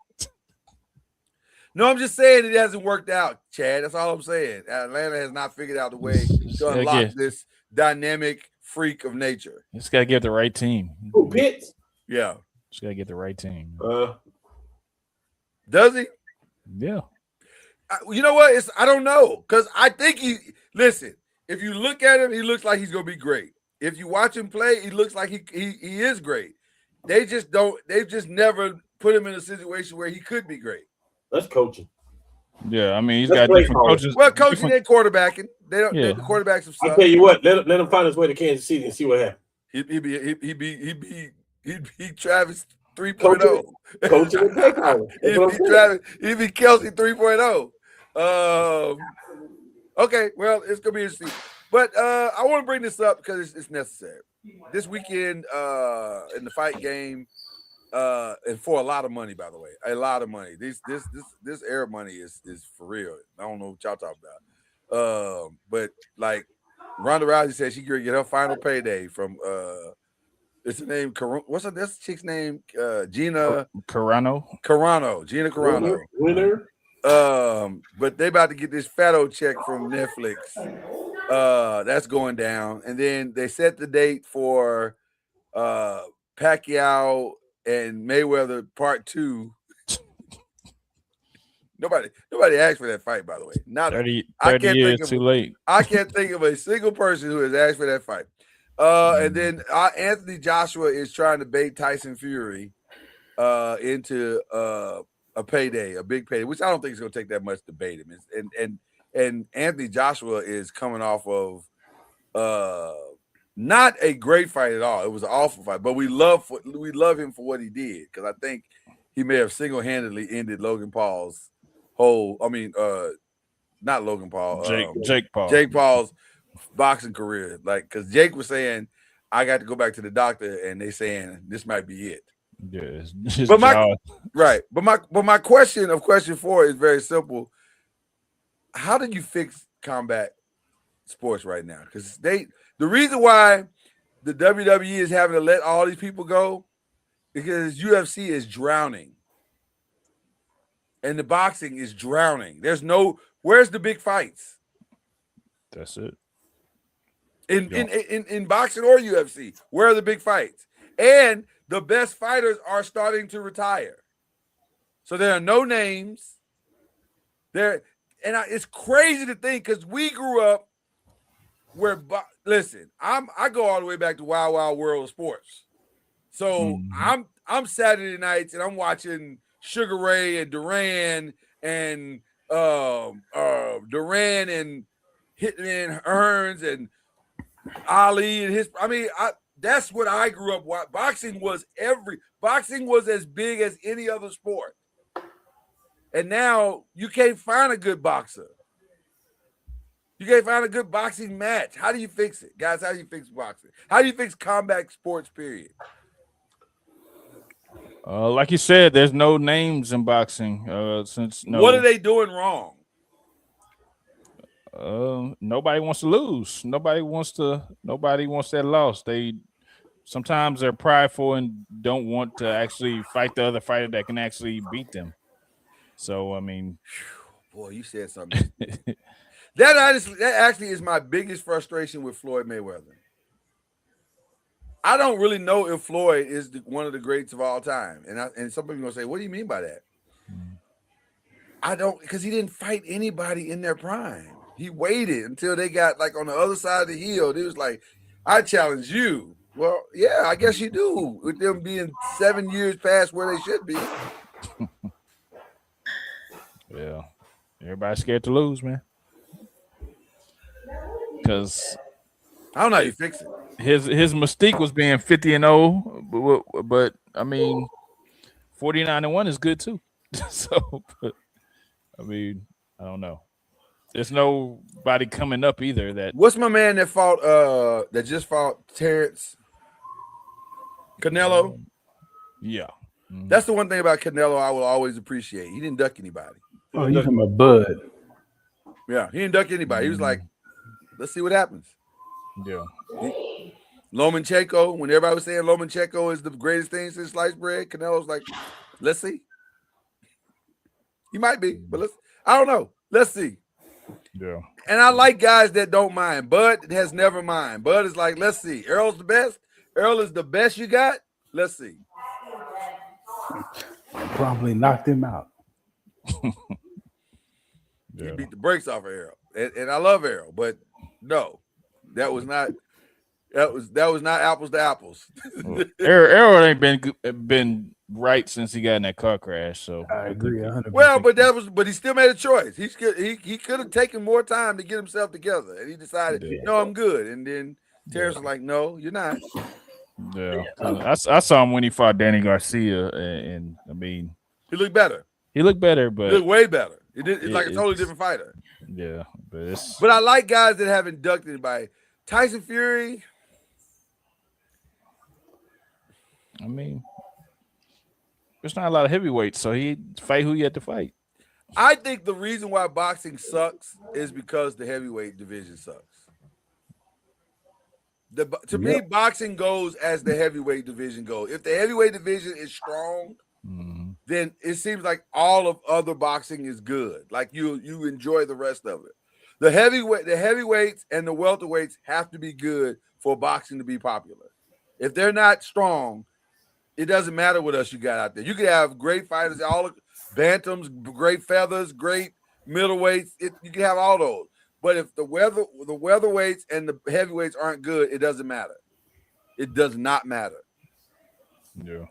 No, I'm just saying it hasn't worked out, Chad. That's all I'm saying. Atlanta has not figured out the way to unlock this dynamic freak of nature. Just gotta get the right team. Who, Pitts? Yeah. Just gotta get the right team. Does he? Yeah. You know what? I don't know. Because I think listen, if you look at him, he looks like he's gonna be great. If you watch him play, he looks like he is great. They've just never put him in a situation where he could be great. That's coaching. Yeah, I mean he's got different coaches. Well, coaching and quarterbacking. They don't. Yeah. The quarterbacks have I'll tell you what. Let him find his way to Kansas City and see what happens. He'd be Travis 3.0. Coaching and play calling. He'd be Kelsey 3.0. Okay, well, it's gonna be interesting. But I want to bring this up because it's necessary. This weekend in the fight game, and for a lot of money, by the way, a lot of money. This air money is for real. I don't know what y'all talking about. But like Ronda Rousey said, she gonna get her final payday from it's the name. What's this chick's name? Gina Carano. Gina Carano. Winner. But they about to get this fatto check from Netflix. That's going down, and then they set the date for Pacquiao and Mayweather Part 2. Nobody asked for that fight, by the way. Not 30 years too late. I can't think of a single person who has asked for that fight. And then Anthony Joshua is trying to bait Tyson Fury into a payday, a big payday, which I don't think is going to take that much to bait him. And Anthony Joshua is coming off of not a great fight at all. It was an awful fight, but we love him for what he did because I think he may have single-handedly ended Logan Paul's whole. I mean, not Logan Paul. Jake Paul. Jake Paul's boxing career. Like, because Jake was saying, I got to go back to the doctor, and they saying this might be it. Yeah, but my question 4 is very simple. How do you fix combat sports right now? Because the reason why the WWE is having to let all these people go because UFC is drowning. And the boxing is drowning. Where's the big fights? That's it. In boxing or UFC, where are the big fights? And the best fighters are starting to retire. So there are no names. It's crazy to think because we grew up where listen, I go all the way back to Wild Wild World of Sports. So I'm Saturday nights and I'm watching Sugar Ray and Duran and Hitman Hearns and Ali and that's what I grew up with. Boxing was as big as any other sport. And now you can't find a good boxer. You can't find a good boxing match. How do you fix it? Guys, how do you fix boxing? How do you fix combat sports, period? Like you said, there's no names in boxing. What are they doing wrong? Nobody wants to lose. Nobody wants that loss. Sometimes they're prideful and don't want to actually fight the other fighter that can actually beat them. So I mean, boy, you said something. That actually is my biggest frustration with Floyd Mayweather. I don't really know if Floyd is one of the greats of all time, and some people are gonna say, "What do you mean by that?" I don't, because he didn't fight anybody in their prime. He waited until they got like on the other side of the hill. It was like, I challenge you. Well, yeah, I guess you do. With them being 7 years past where they should be. Yeah, everybody's scared to lose, man. Because I don't know how you fix it. his mystique was being 50-0, but I mean 49-1 is good too. So, but, I mean, I don't know. There's nobody coming up either. That What's my man that just fought Terrence Canelo? yeah. Mhm. That's the one thing about Canelo I will always appreciate. He didn't duck anybody. Oh, you talking about Bud? Yeah, he didn't duck anybody. He was like, let's see what happens. Yeah. Lomachenko, when everybody was saying Lomachenko is the greatest thing since sliced bread, Canelo's like, let's see. He might be, but I don't know. Let's see. Yeah. And I like guys that don't mind. Bud has never mind. Bud is like, let's see. Earl's the best. Earl is the best you got. Let's see. Probably knocked him out. He beat the brakes off of Earl. And I love Earl, but no, that was not apples to apples. Arrow ain't been right since he got in that car crash. So I agree 100%. Well, but he still made a choice. He could have taken more time to get himself together, and he decided, no, I'm good. And then Terrence was like, no, you're not. Yeah, I saw him when he fought Danny Garcia, and I mean, he looked better. He looked better, but he looked way better. It's like a totally different fighter. Yeah, but I like guys that haven't ducked anybody. Tyson Fury. I mean, there's not a lot of heavyweights, so he fight who he had to fight. I think the reason why boxing sucks is because the heavyweight division sucks. To me, boxing goes as the heavyweight division goes. If the heavyweight division is strong, then it seems like all of other boxing is good. Like you enjoy the rest of it. The heavyweights and the welterweights have to be good for boxing to be popular. If they're not strong, it doesn't matter what else you got out there. You can have great fighters, all the bantams, great feathers, great middleweights. You can have all those. But if the welterweights and the heavyweights aren't good, it doesn't matter. It does not matter. Yeah.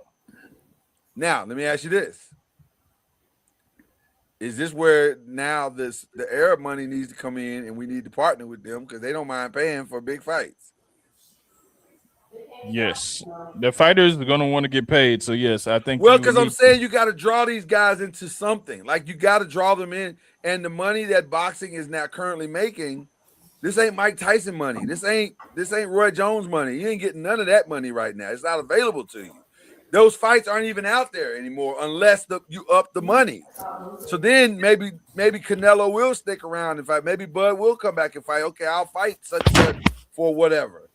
Now, let me ask you this. Is this where now the Arab money needs to come in and we need to partner with them because they don't mind paying for big fights? Yes. The fighters are going to want to get paid. So, yes, I think. Well, because I'm saying you got to draw these guys into something. Like you got to draw them in. And the money that boxing is now currently making, this ain't Mike Tyson money. This ain't Roy Jones money. You ain't getting none of that money right now. It's not available to you. Those fights aren't even out there anymore unless you up the money. So then maybe Canelo will stick around and fight. Maybe Bud will come back and fight. Okay, I'll fight such for whatever.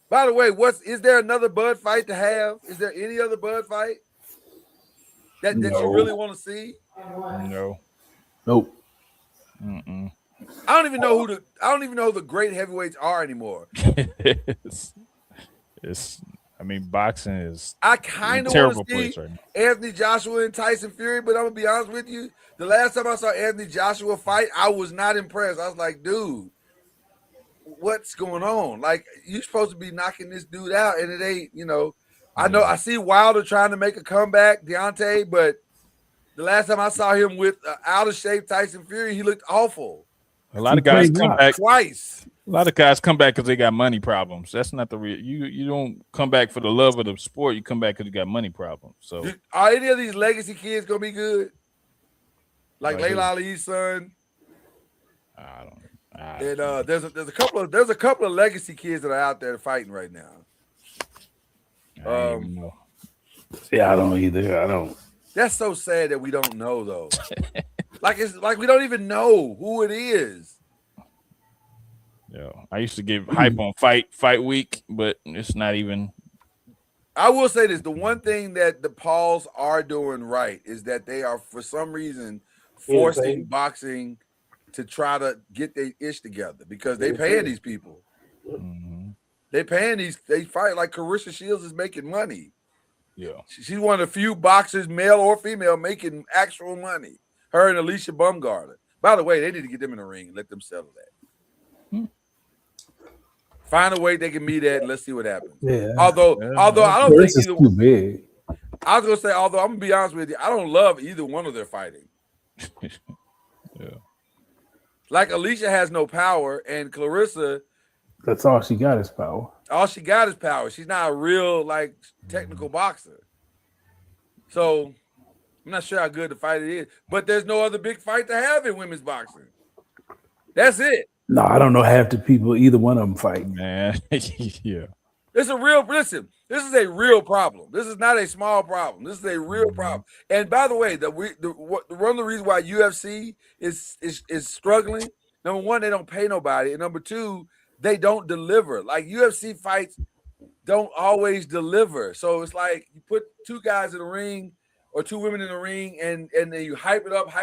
By the way, is there another Bud fight to have? Is there any other Bud fight that you really want to see? No. Nope. Mm-mm. I don't even know who the great heavyweights are anymore. I mean, boxing is I kind of want to see Anthony Joshua and Tyson Fury, but I'm gonna be honest with you. The last time I saw Anthony Joshua fight, I was not impressed. I was like, dude, what's going on? Like, you're supposed to be knocking this dude out, and it ain't, I know I see Wilder trying to make a comeback, Deontay, but the last time I saw him with out of shape Tyson Fury, he looked awful. A lot of guys come back twice. A lot of guys come back because they got money problems. That's not the real. You don't come back for the love of the sport. You come back because you got money problems. So, are any of these legacy kids gonna be good? Like Layla Ali's son. I don't. And there's a couple of legacy kids that are out there fighting right now. Yeah, I don't either. I don't. That's so sad that we don't know though. It's like we don't even know who it is. Yeah, I used to give hype on fight week, but it's not even. I will say this: the one thing that the Pauls are doing right is that they are, for some reason, forcing boxing to try to get their ish together because they paying these people. Mm-hmm. They paying they fight like Carissa Shields is making money. Yeah, she's one of the few boxers, male or female, making actual money. Her and Alicia Bumgarner. By the way, they need to get them in the ring and let them settle that. Find a weight they can meet at, and let's see what happens. Yeah. Although I don't This think is either. too big. I was gonna say, although I'm gonna be honest with you, I don't love either one of their fighting. Yeah. Like Alicia has no power, and Clarissa, That's all she got is power. all she got is power. She's not a real like technical boxer. So I'm not sure how good the fight it is. But there's no other big fight to have in women's boxing. That's it. No, I don't know half the people either one of them fight. Man. Yeah. It's a real listen. This is a real problem. This is not a small problem. This is a real problem. And by the way, one of the reasons why UFC is struggling. Number one, they don't pay nobody, and number two, they don't deliver. Like UFC fights don't always deliver. So it's like you put two guys in the ring or two women in the ring, and then you hype it up,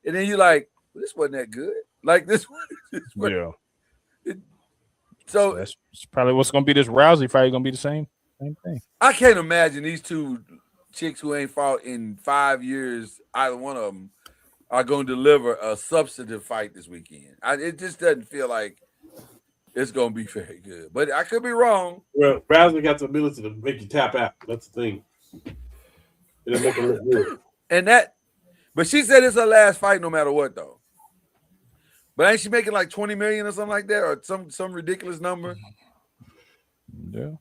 and then you're like, well, this wasn't that good. Like this. Yeah. So That's probably what's going to be this Rousey fight. Going to be the same thing. I can't imagine these two chicks who ain't fought in 5 years, either one of them, are going to deliver a substantive fight this weekend. It just doesn't feel like it's going to be very good. But I could be wrong. Well, Rousey got the ability to make you tap out. That's the thing. It'll make it look good. But she said it's her last fight no matter what, though. But ain't she making like 20 million or something like that, or some ridiculous number? Yeah.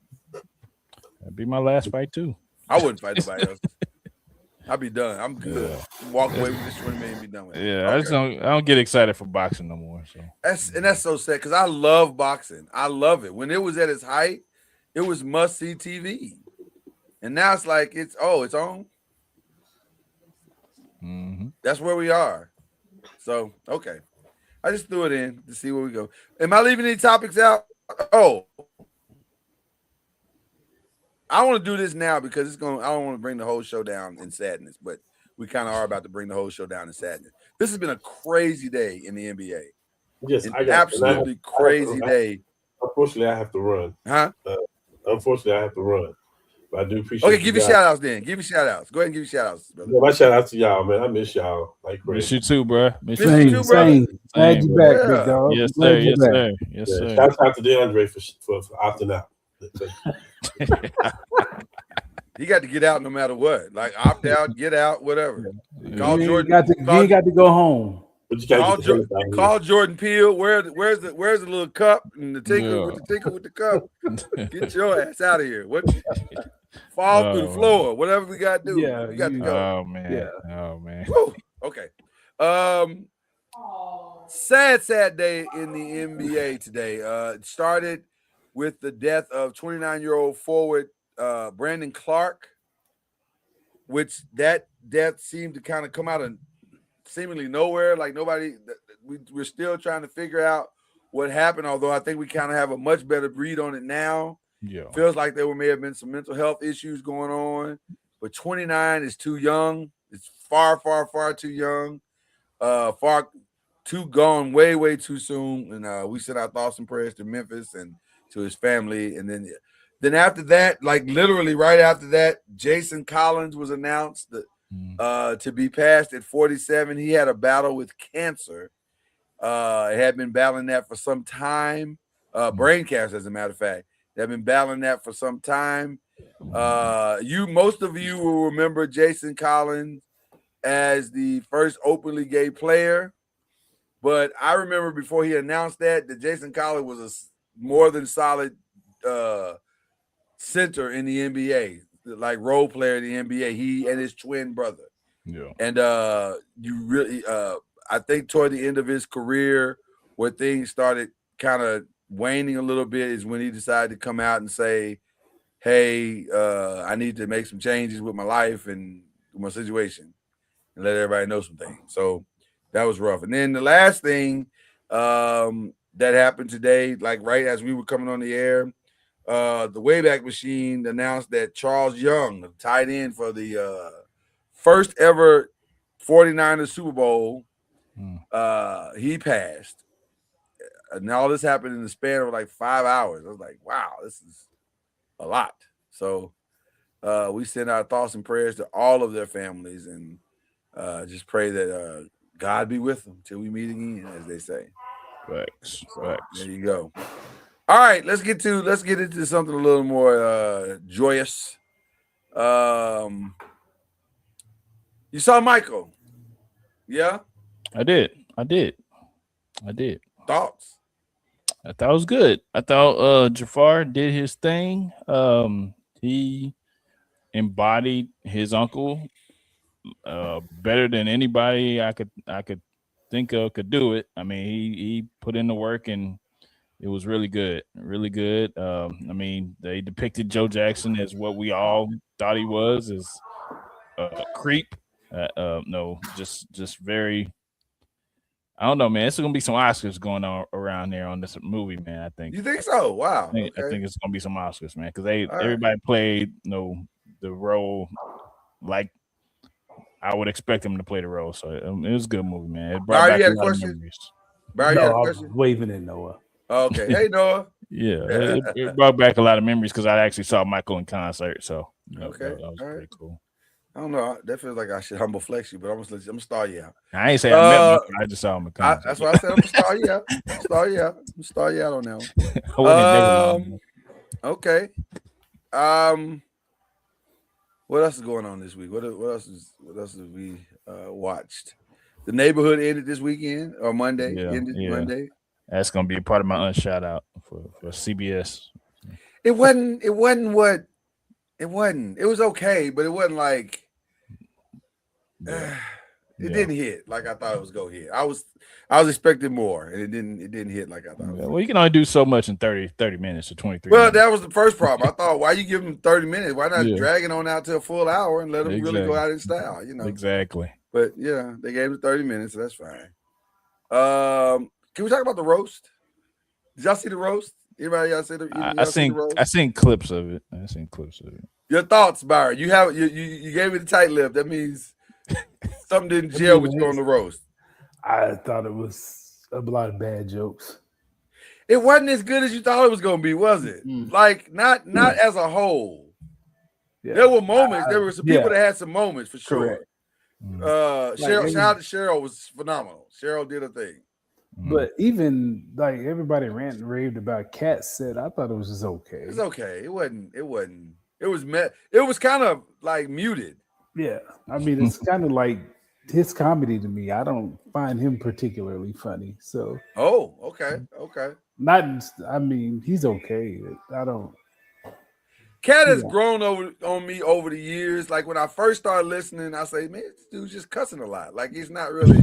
That'd be my last fight, too. I wouldn't fight nobody else. I'll be done. I'm good. Walk away with this 20 million and be done with it. Yeah, okay. I don't get excited for boxing no more. So that's so sad because I love boxing. I love it. When it was at its height, it was must-see TV. And now it's like it's on. Mm-hmm. That's where we are. So, okay. I just threw it in to see where we go. Am I leaving any topics out? Oh. I want to do this now because I don't want to bring the whole show down in sadness, but we kind of are about to bring the whole show down in sadness. This has been a crazy day in the NBA. Yes, Absolutely crazy day. Unfortunately, I have to run. Huh? Unfortunately, I have to run. But I do appreciate Okay, give your shout outs then. Give your shout outs. Go ahead and give your shout outs, brother. Yeah, my shout out to y'all, man. I miss y'all like crazy. Miss you too, bro. Miss you too, brother. Glad you back, big dog. Yes, sir. Yes, back. sir. Yes, sir. Shout out to DeAndre for opting out. He got to get out no matter what. Like opt out, get out, whatever. Call You Jordan. ain't got to go home. But you gotta Call Jordan Peele. Where's the little cup and the tinkle with the cup? Get your ass out of here. What? Fall through the floor. Whatever we got to do. Yeah, we got to go. Oh man. Yeah. Oh man. Woo. Okay. Sad day in the NBA today. It started with the death of 29-year-old forward Brandon Clark, which that death seemed to kind of come out of seemingly nowhere. Like we're still trying to figure out what happened, although I think we kind of have a much better read on it now. Yeah. Feels like there may have been some mental health issues going on, but 29 is too young. It's far, far, far too young. Far too gone, way, way too soon. And we send our thoughts and prayers to Memphis and to his family. And then after that, like literally right after that, Jason Collins was announced to be passed at 47. He had a battle with cancer. Had been battling that for some time. Brain cancer, as a matter of fact. They've been battling that for some time. Most of you will remember Jason Collins as the first openly gay player. But I remember before he announced that Jason Collins was a more than solid center in the NBA, like role player in the NBA. He and his twin brother. Yeah. And I think toward the end of his career, where things started kind of waning a little bit, is when he decided to come out and say, hey, I need to make some changes with my life and my situation and let everybody know some things. So that was rough. And then the last thing that happened today, like right as we were coming on the air, the Wayback Machine announced that Charles Young, the tight end for the first ever 49ers Super Bowl, he passed. And all this happened in the span of like 5 hours. I was like, wow, this is a lot. So we send our thoughts and prayers to all of their families and just pray that God be with them till we meet again, as they say. Facts. So, there you go. All right, let's get into something a little more joyous. You saw Michael, yeah? I did. Thoughts? I thought it was good. I thought Jafar did his thing. He embodied his uncle better than anybody I could think of could do it. I mean, he put in the work and it was really good, really good. I mean, they depicted Joe Jackson as what we all thought he was, as a creep. No, just very. I don't know, man. It's gonna be some Oscars going on around there on this movie, man. I think. You think so? Wow. I Okay. think it's gonna be some Oscars, man, because right. everybody played the role like I would expect them to play the role. So it was a good movie, man. It brought Barry, back you a had a lot of question? memories. Barry, you had a I'm question? waving at Noah. Okay. Hey, Noah. Yeah, it brought back a lot of memories because I actually saw Michael in concert. So Okay. that was All right. pretty cool. I don't know. That feels like I should humble flex you, but I'm gonna star you out. I ain't say I met Michael. I just saw him in concert. That's why I said I'm gonna star you out. Star you out. I'm star you out on that one. I wasn't never Okay. What else is going on this week? What else have we watched? The Neighborhood ended this weekend or Monday. Monday. That's gonna be a part of my unshout out for CBS. It wasn't what it wasn't. It was okay, but it wasn't like it didn't hit like I thought it was gonna hit. I was expecting more, and it didn't hit like I thought. Well, you can only do so much in 30 minutes or 23 Well, minutes. that was the first problem. I thought, why you give them 30 minutes? Why not drag it on out to a full hour and let them really go out in style, Exactly. But yeah, they gave them 30 minutes, so that's fine. Can we talk about the roast? Did y'all see the roast? Anybody y'all see the roast? I seen clips of it. Your thoughts, Byron. You gave me the tight lip. That means something didn't gel with you on the roast. I thought it was a lot of bad jokes. It wasn't as good as you thought it was gonna be, was it? Like not as a whole. Yeah. There were moments. There were some people that had some moments for sure. Shout out to Cheryl, was phenomenal. Cheryl did a thing. But even like everybody ranted and raved about Cat said, I thought it was just okay. It's okay. It wasn't. It was kind of like muted. Yeah. I mean, it's kind of like his comedy to me. I don't find him particularly funny. So okay. He's okay. I don't. Cat has grown on me over the years. Like when I first started listening, I say, man, this dude's just cussing a lot. Like he's not really.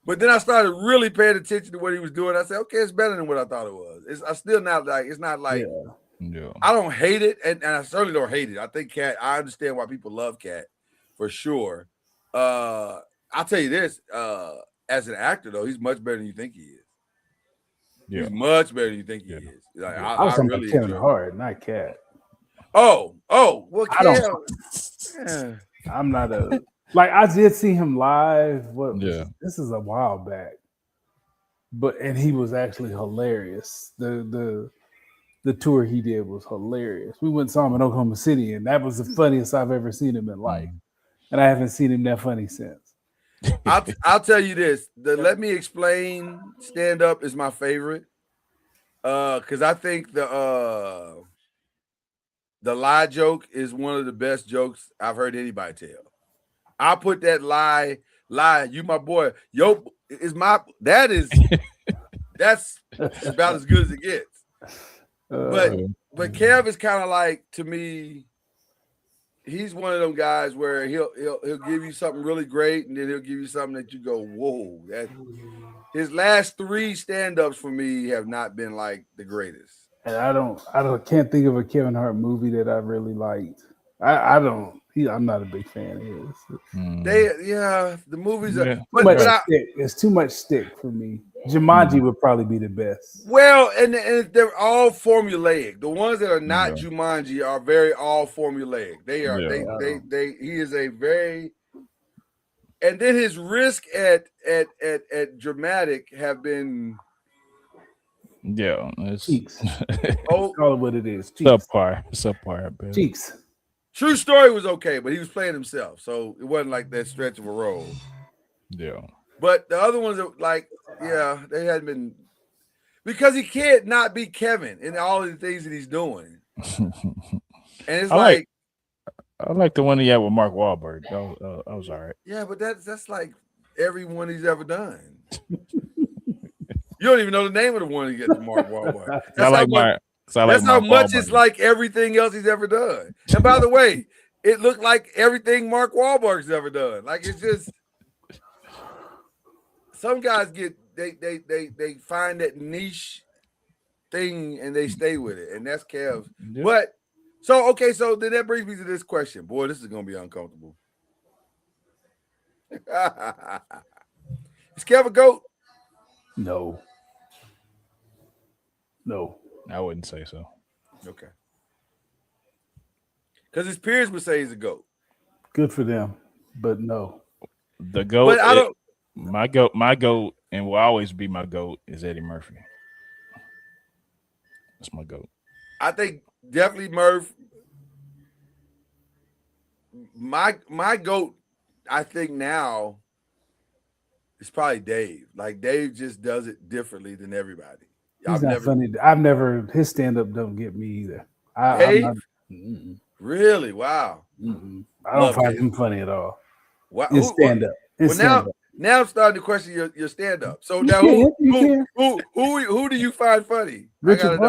But then I started really paying attention to what he was doing. I said, okay, it's better than what I thought it was. It's not like I don't hate it, and I certainly don't hate it. I think Cat, I understand why people love Cat for sure. I'll tell you this, as an actor, though, he's much better than you think he is. Yeah. He's much better than you think he is. Like, I was talking about Kevin Hart, not Cat. Oh, well, I'm not a. Like I did see him live. This is a while back, and he was actually hilarious. The tour he did was hilarious. We went and saw him in Oklahoma City, and that was the funniest I've ever seen him in life. And I haven't seen him that funny since. I'll tell you this: the Let Me Explain stand up is my favorite because I think the lie joke is one of the best jokes I've heard anybody tell. I put that lie, you my boy. That's about as good as it gets. But Kev is kind of like, to me, he's one of them guys where he'll give you something really great, and then he'll give you something that you go, whoa. His last 3 stand-ups for me have not been like the greatest. And I can't think of a Kevin Hart movie that I really liked. I'm not a big fan of his. The movies are it's too much stick for me. Jumanji would probably be the best. Well, and they're all formulaic. The ones that are not Jumanji are very all formulaic. They are he is a very, and then his risk at dramatic have been cheeks. Call it what it is. Cheeks. Subpar. Cheeks. True Story was okay, but he was playing himself, so it wasn't like that stretch of a role. Yeah. But the other ones, they hadn't been. because he can't not be Kevin in all of the things that he's doing. And it's I like the one he had with Mark Wahlberg. That was all right. Yeah, but that's like every one he's ever done. You don't even know the name of the one he got to Mark Wahlberg. That's how much it's like everything else he's ever done. And by the way, it looked like everything Mark Wahlberg's ever done. Like it's just some guys they find that niche thing and they stay with it, and that's Kev's. Yeah. But so then that brings me to this question. Boy, this is gonna be uncomfortable. Is Kev a GOAT? No. I wouldn't say so. Okay. Because his peers would say he's a GOAT. Good for them, but no. The GOAT. But I don't. My GOAT, and will always be my GOAT, is Eddie Murphy. That's my GOAT. I think definitely Murph. My GOAT, I think now, is probably Dave. Like Dave just does it differently than everybody. He's not funny. His stand-up don't get me either. Dave? I'm not, really? Wow. I don't find him funny at all. Wow. His stand-up. Now I'm starting to question your stand-up. So now who do you find funny? Richard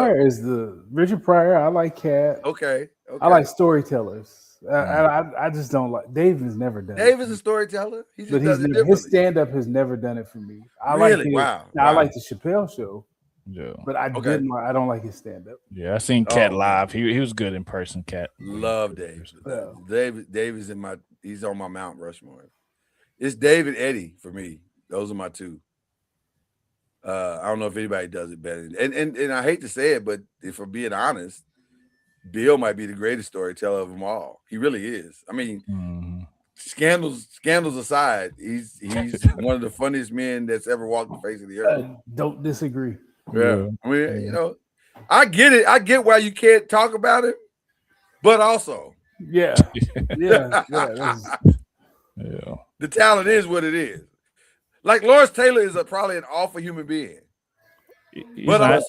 Pryor. I like Cat. Okay. I like storytellers. I just don't like. Dave has never done. Dave is a storyteller. He just does it differently. His stand-up has never done it for me. I like the Chappelle Show. Yeah, but I don't like his stand-up. Yeah, I seen Cat live. He was good in person. Cat. Love Dave. Dave is he's on my Mount Rushmore. It's Dave and Eddie for me. Those are my two. I don't know if anybody does it better. And I hate to say it, but if I'm being honest, Bill might be the greatest storyteller of them all. He really is. I mean, scandals aside, he's one of the funniest men that's ever walked the face of the earth. Don't disagree. Yeah. I mean, I get it. I get why you can't talk about it, but also, yeah. The talent is what it is. Like Lawrence Taylor is probably an awful human being, he's not.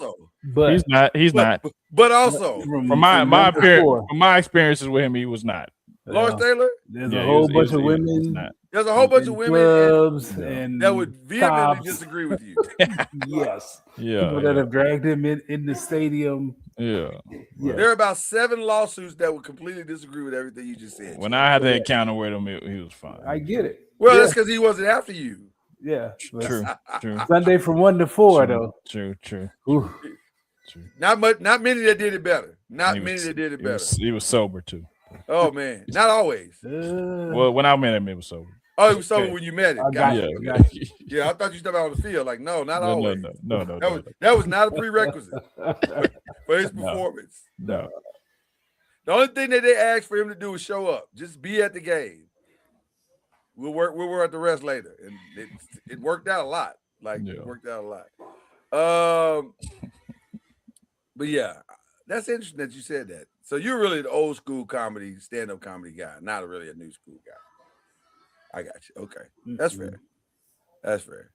But also, from my experiences with him, he was not. Lawrence Taylor. There's a whole bunch of women. There's a whole bunch of women and that would vehemently disagree with you. Yes. Yeah. People that have dragged him in the stadium. Yeah. There are about 7 lawsuits that would completely disagree with everything you just said. When I had the encounter with him, he was fine. I get it. Well, that's because he wasn't after you. Yeah. True. Sunday from 1 to 4, though. True. Not many that did it better. He was sober too. Oh man, not always. Well, when I met him, it was sober. Oh, it was sober when you met him. Yeah, I thought you stepped out on the field. Like, no, not always. No. That was not a prerequisite for his performance. No. The only thing that they asked for him to do was show up. Just be at the game. We'll work at the rest later, and it worked out a lot. It worked out a lot. But yeah, that's interesting that you said that. So you're really the old school comedy, stand-up comedy guy, not really a new school guy. I got you. Okay. That's fair. That's fair.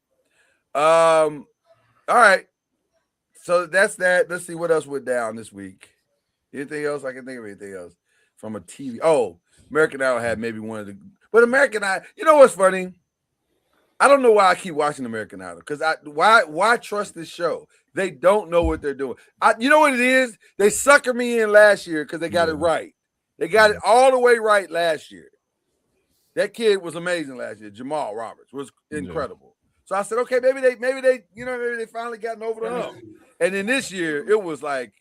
All right. So that's that. Let's see what else went down this week. Anything else? I can think of anything else from a TV. Oh, American Idol had maybe one of the, but American Idol, you know what's funny? I don't know why I keep watching American Idol because why trust this show? They don't know what they're doing. You know what it is? They suckered me in last year because they got it right. They got it all the way right last year. That kid was amazing last year. Jamal Roberts was incredible. So I said, okay, maybe they finally gotten over the hump. And then this year, it was like,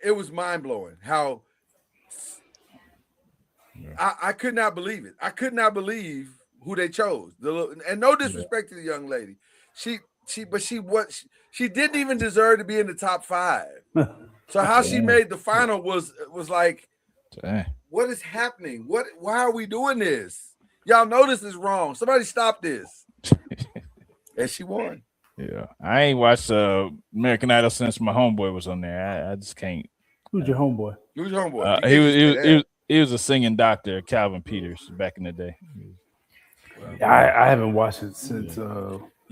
it was mind blowing how I could not believe it. I could not believe who they chose. And no disrespect to the young lady, she didn't even deserve to be in the top 5. So how she made the final was like, what is happening? Why are we doing this? Y'all know this is wrong. Somebody stop this. And she won. Yeah, I ain't watched American Idol since my homeboy was on there. I just can't. Who's your homeboy? Who's your homeboy? He was a singing doctor, Calvin Peters, back in the day. I haven't watched it since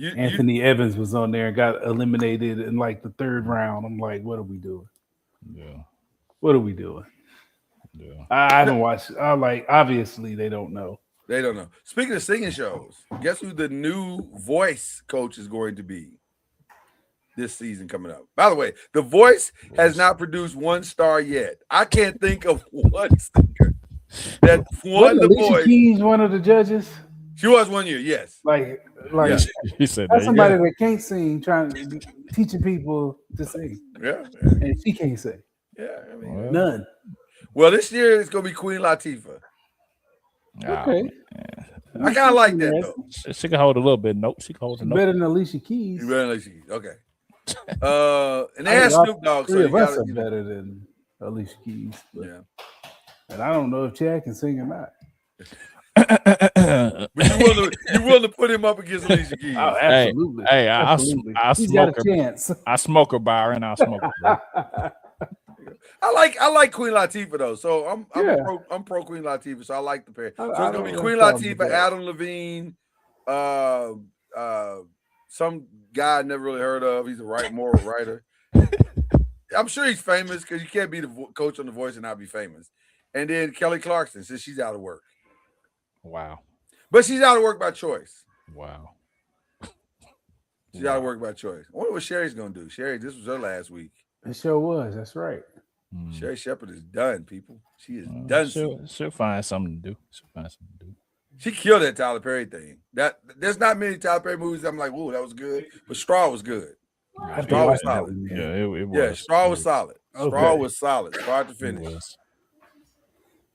Anthony Evans was on there and got eliminated in like the third round. I'm like, what are we doing? Yeah. What are we doing? Yeah. I haven't watched. Obviously they don't know. They don't know. Speaking of singing shows, guess who the new voice coach is going to be this season coming up? By the way, The Voice has not produced one star yet. I can't think of one singer that won Wasn't The Alicia Voice. Keys one of the judges? She was 1 year, yes. Like Yeah. He said that's that. somebody that can't sing, teaching people to sing, Yeah. and she can't sing. Yeah. I mean, Well, None. well, this year it's gonna be Queen Latifah. Okay. I kind of like that though. She can hold a little bit. Nope. She can hold a note. Better than Alicia Keys. You better like okay. And they had Snoop Dogg, so Three you of us gotta, are better than Alicia Keys. But, yeah. and I don't know if Chad can sing or not. But you willing to put him up against Alicia Keys? Oh, absolutely. Hey, Absolutely. I He's smoke got a chance. I smoke her bar and I'll smoke her. I like Queen Latifah though, so Yeah. I'm pro Queen Latifah, so I like the pair. So it's I gonna don't be have Queen problems with Latifah, that. Adam Levine, some guy I never really heard of. He's a moral writer. I'm sure he's famous because you can't be the coach on The Voice and not be famous. And then Kelly Clarkson, since she's out of work, Wow. but she's out of work by choice. Wow. She's out of work by choice. I wonder what Sherry's gonna do. Sherry, this was her last week. It sure was. That's right. Sherry Shepherd is done, people. She is done. She'll find something to do. She killed that Tyler Perry thing. There's not many Tyler Perry movies I'm like, "Ooh, that was good," but Straw was good. I have to Straw watch was that solid. one, man. Yeah, it was. Yeah, Straw was solid. Okay. Straw was solid, start to finish.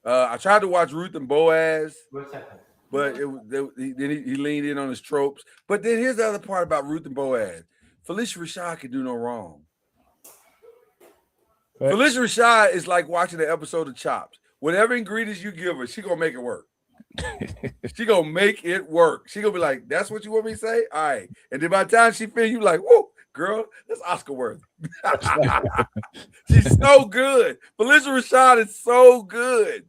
I tried to watch Ruth and Boaz, but he leaned in on his tropes. But then here's the other part about Ruth and Boaz: Felicia Rashad could do no wrong. Facts. Felicia Rashad is like watching an episode of Chopped. Whatever ingredients you give her, she gonna make it work. She gonna make it work. She gonna be like, "That's what you want me to say, all right." And then by the time she finish, you like, "Whoa, girl, that's Oscar worthy." She's so good. Felicia Rashad is so good.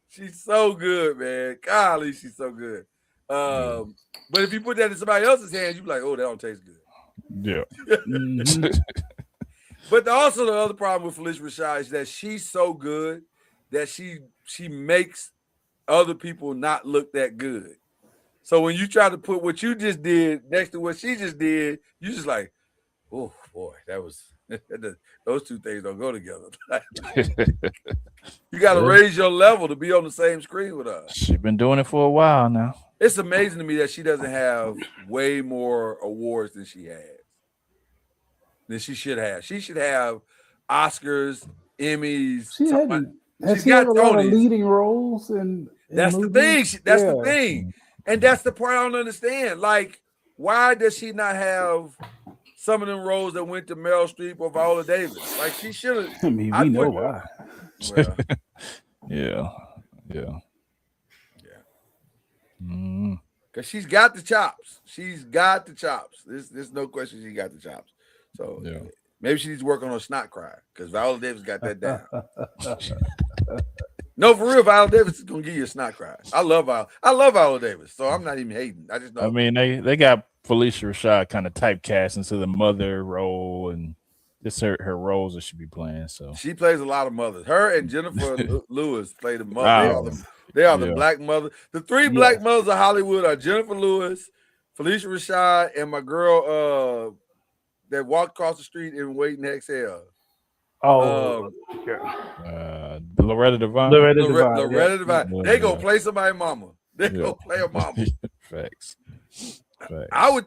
She's so good, man. Golly, she's so good. But if you put that in somebody else's hands, you be like, "Oh, that don't taste good." Yeah. Mhm. But also the other problem with Felicia Rashad is that she's so good that she makes other people not look that good. So when you try to put what you just did next to what she just did, you just like, oh boy, that was those two things don't go together. You got to raise your level to be on the same screen with us. She's been doing it for a while now. It's amazing to me that she doesn't have way more awards than she has. Than she should have. She should have Oscars, Emmys. Has she had a lot of leading roles in That's the movies? thing. That's the thing. And that's the part I don't understand. Like, why does she not have some of them roles that went to Meryl Streep or Viola Davis? Like, she should have. I mean, we know why. Well, Yeah. because she's got the chops. She's got the chops. There's no question she got the chops. So maybe she needs to work on her snot cry because Viola Davis got that down. No, for real, Viola Davis is gonna give you a snot cry. I love Viola Davis, so I'm not even hating. I just know. I mean, they got Felicia Rashad kind of typecast into the mother role, and just her roles that she be playing. So she plays a lot of mothers. Her and Jennifer Lewis play the mother. Wow. They are the black mother. The three black mothers of Hollywood are Jennifer Lewis, Felicia Rashad, and my girl that walked across the street in Wait and Exhale. Loretta Devine. Loretta Devine. They gonna play somebody's mama. They gonna play a mama. Facts. I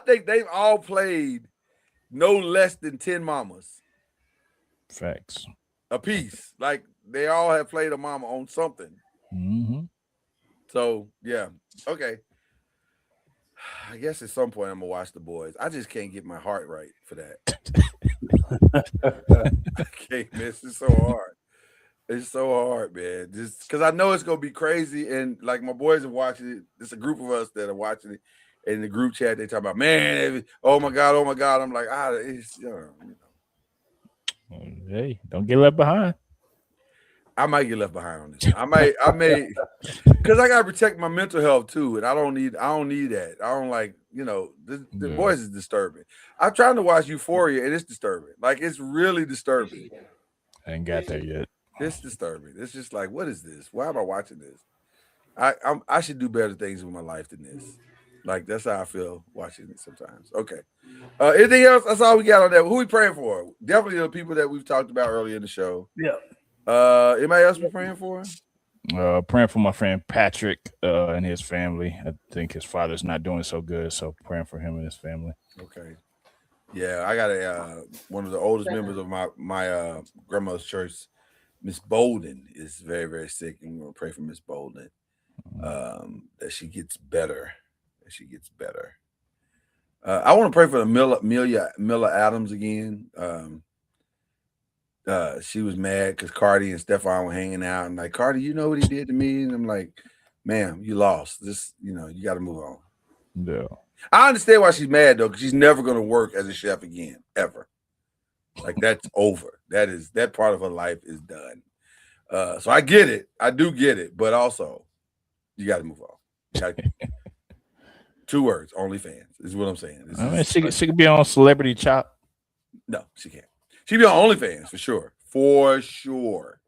think they've all played no less than 10 mamas. Facts. A piece. Like they all have played a mama on something. Mm-hmm. So yeah. Okay. I guess at some point I'm gonna watch The Boys. I just can't get my heart right for that. I can't, man. It's so hard. It's so hard, man. Just because I know it's gonna be crazy, and like my boys are watching it. There's a group of us that are watching it, and in the group chat they talk about, man, oh my god. I'm like, it's Hey, don't get left behind. I might get left behind on this. I may, because I gotta protect my mental health too, and I don't need that. I don't like, the voice is disturbing. I'm trying to watch Euphoria, and it's disturbing. Like it's really disturbing. I ain't got there yet. It's disturbing. It's just like, what is this? Why am I watching this? I should do better things with my life than this. Like that's how I feel watching it sometimes. Okay. Anything else? That's all we got on that. Who we praying for? Definitely the people that we've talked about earlier in the show. Yeah. Anybody else be praying for? Praying for my friend Patrick and his family. I think his father's not doing so good, so praying for him and his family. Okay. Yeah, I got one of the oldest members of my grandmother's church, Miss Bolden, is very, very sick, and we're gonna pray for Miss Bolden that she gets better. I want to pray for the Miller Adams again. She was mad because Cardi and Stefan were hanging out, and like, Cardi, you know what he did to me? And I'm like, ma'am, you lost. This, you got to move on. Yeah. I understand why she's mad though, because she's never going to work as a chef again, ever. Like that's over. That part of her life is done. So I get it. I do get it, but also you got to move on. 2 words, OnlyFans is what I'm saying. She could be on Celebrity Chop. No, she can't. She'd be on OnlyFans for sure. For sure.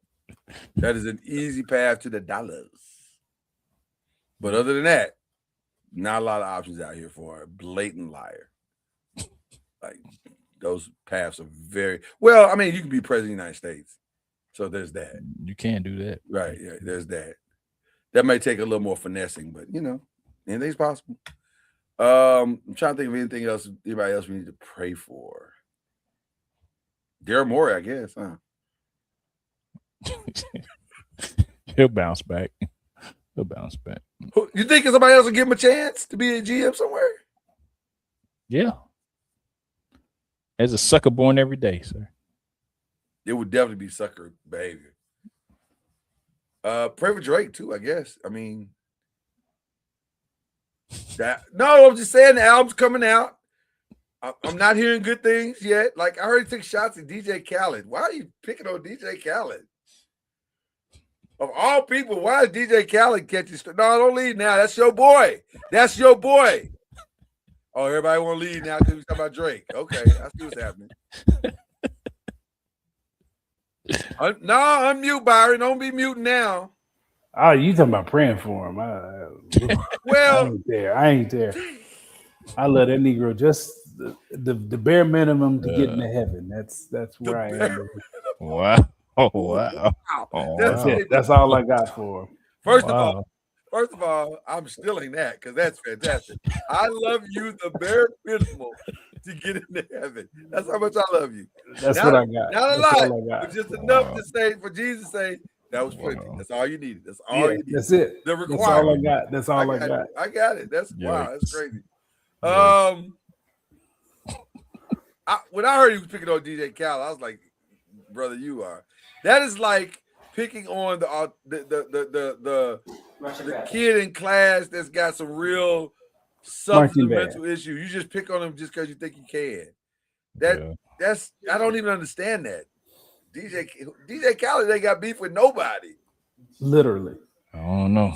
That is an easy path to the dollars. But other than that, not a lot of options out here for a blatant liar. Like those paths are very well. I mean, you can be president of the United States. So there's that. You can't do that. Right. Yeah, there's that. That may take a little more finessing, but anything's possible. I'm trying to think of anything else, anybody else we need to pray for. Daryl Morey, I guess, huh? He'll bounce back. You think somebody else will give him a chance to be a GM somewhere? Yeah. There's a sucker born every day, sir. It would definitely be sucker behavior. Pray for Drake too, I guess. I mean, I'm just saying the album's coming out. I'm not hearing good things yet. Like I heard he took shots at DJ Khaled. Why are you picking on DJ Khaled? Of all people, why is DJ Khaled catching? No, don't leave now. That's your boy. Oh, everybody want to leave now because we talking about Drake. Okay, I see what's happening. No, unmute Byron. Don't be muting now. Oh, you talking about praying for him? Well, I ain't there. I love that Negro just the bare minimum to get into heaven. That's where I am. Wow. Oh wow. That's it. That's all I got for him. First of all, I'm stealing that because that's fantastic. I love you the bare minimum to get into heaven. That's how much I love you. That's what I got. Not a lot, but just enough to say for Jesus to say that was plenty. That's all you needed. That's all you needed. That's it. The requirement. That's all I got. I got it. That's wow. That's crazy. When I heard he was picking on DJ Khaled, I was like, brother, you are. That is like picking on the kid in class that's got some real substantive mental issue. You just pick on him just because you think you can. That's I don't even understand that. DJ Khaled ain't got beef with nobody. Literally. I don't know.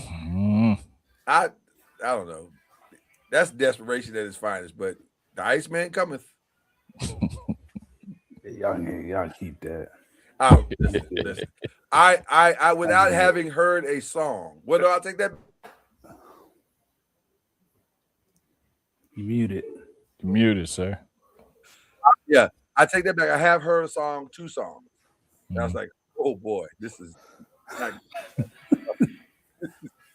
I don't know. That's desperation at its finest, but the Iceman cometh. Y'all keep that. Listen. I without having heard a song. What do I take that? You muted. You muted, sir. Yeah, I take that back. I have heard a song, 2 songs. And I was like, oh boy, this is not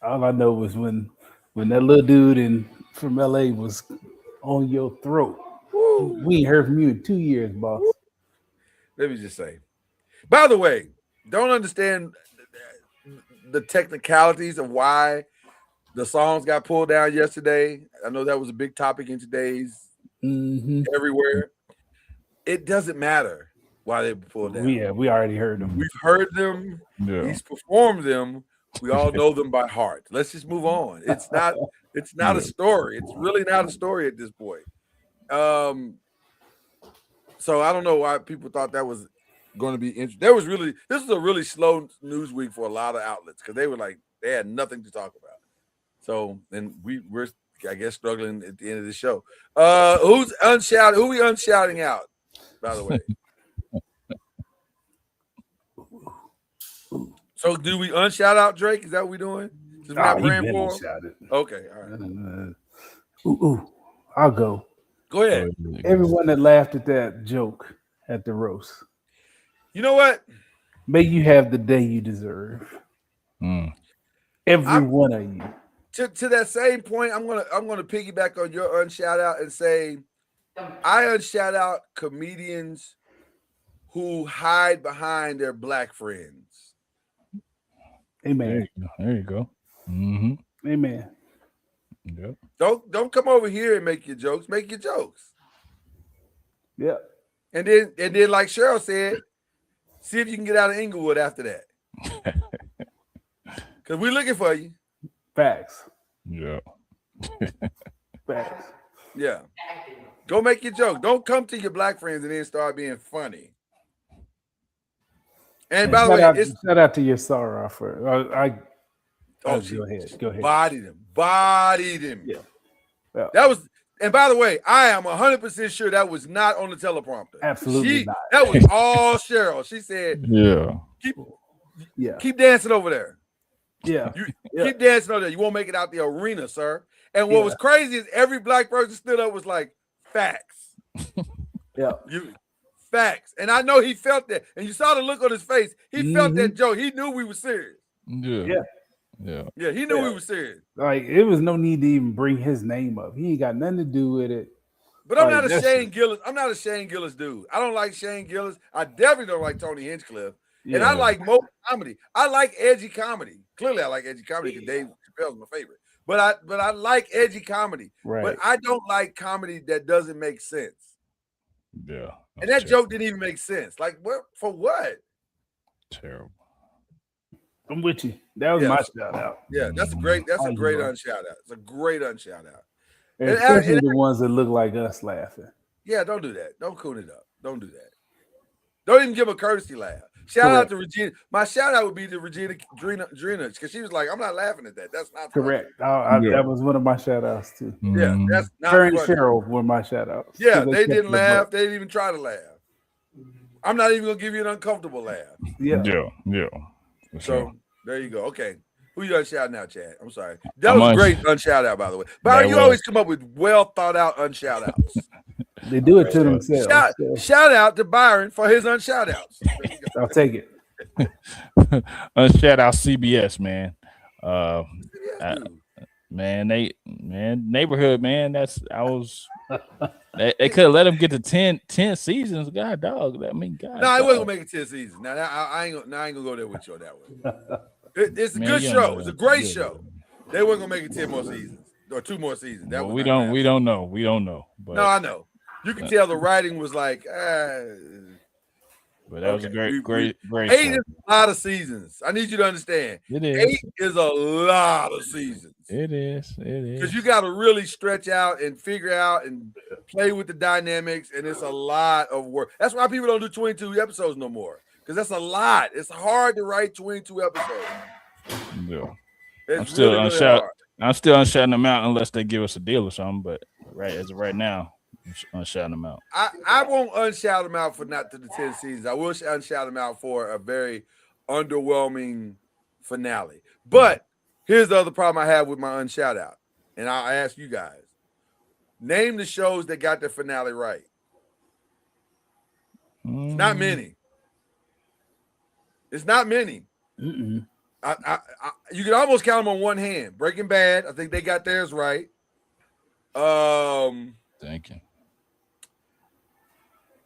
all I know was when that little dude from LA was on your throat. Woo. We ain't heard from you in 2 years, boss. Let me just say. By the way, don't understand the technicalities of why the songs got pulled down yesterday. I know that was a big topic in today's everywhere. It doesn't matter why they were pulled down. Yeah, we already heard them. We've heard them. Yeah. He's performed them. We all know them by heart. Let's just move on. It's not a story. It's really not a story at this point. So I don't know why people thought that was going to be interesting. This is a really slow news week for a lot of outlets because they had nothing to talk about. So, and we're I guess struggling at the end of the show. Who's unshouted? Who we unshouting out? By the way. So, do we unshout out Drake? Is that what we're doing? Since we're not praying for him? Okay, all right. I'll go. Go ahead. Everyone that laughed at that joke at the roast. You know what? May you have the day you deserve. Every one of you. To that same point, I'm gonna piggyback on your unshout out and say I unshout out comedians who hide behind their black friends. Amen. There you go. Mm-hmm. Amen. Yep. Don't come over here and make your jokes. Make your jokes. Yeah. And then like Cheryl said, see if you can get out of Inglewood after that. Because we're looking for you. Facts. Yeah. Facts. Yeah. Go make your joke. Don't come to your black friends and then start being funny. And by the way, shout out to your sorrow for go ahead. Bodied him. Yeah. That was, and by the way, I am 100% sure that was not on the teleprompter. Absolutely not. That was all Cheryl. She said, keep dancing over there. Yeah. Keep dancing over there. You won't make it out the arena, sir. And what was crazy is every black person stood up was like, facts. Yeah. Facts. And I know he felt that. And you saw the look on his face. He felt that joke. He knew we were serious. Yeah, he knew we were serious. Like, it was no need to even bring his name up. He ain't got nothing to do with it. But I'm not a Shane Gillis. I'm not a Shane Gillis dude. I don't like Shane Gillis. I definitely don't like Tony Hinchcliffe. Yeah. And I like most comedy. I like edgy comedy. Clearly, I like edgy comedy because Dave Chappelle's my favorite. But I like edgy comedy. Right. But I don't like comedy that doesn't make sense. Yeah. And that joke didn't even make sense. Like, what for what? Terrible. I'm with you. That was my shout out. Yeah, that's a great unshout out. It's a great unshout out. Especially the ones that look like us laughing. Yeah, don't do that. Don't coon it up. Don't do that. Don't even give a courtesy laugh. Shout out to Regina. My shout out would be to Regina Drenich because she was like, I'm not laughing at that. That's not correct. That was one of my shout outs too. Yeah, that's not her and Cheryl were my shout outs. Yeah, they didn't laugh. They didn't even try to laugh. I'm not even gonna give you an uncomfortable laugh. Yeah. So there you go. Okay. Who you unshouting out, Chad? I'm sorry. That was a great unshout out, by the way. Byron, you always come up with well thought out unshout outs. They do it to themselves. Shout out to Byron for his unshout outs. I'll take it. Unshout out CBS, man. Neighborhood, man. They could have let him get to 10 seasons. God, dog. I mean, God. No, it wasn't gonna make it 10 seasons. Now I ain't gonna go there with you on that one. It's a good show. It's a great show. They weren't gonna make it 10 more seasons or 2 more seasons. That we don't know. But no, I know. You can tell the writing was like, but that was a great 8 show. is a lot of seasons. I need you to understand. It is. 8 is a lot of seasons. It is. Because you got to really stretch out and figure out and play with the dynamics, and it's a lot of work. That's why people don't do 22 episodes no more. Because that's a lot. It's hard to write 22 episodes. Yeah. It's I'm still really unshouting them out unless they give us a deal or something. But as of right now, I'm unshouting them out. I won't unshout them out for not to the 10 seasons. I will unshout them out for a very underwhelming finale. But here's the other problem I have with my unshout out. And I'll ask you guys. Name the shows that got the finale right. It's not many. It's not many. You can almost count them on one hand. Breaking Bad, I think they got theirs right. Thank you.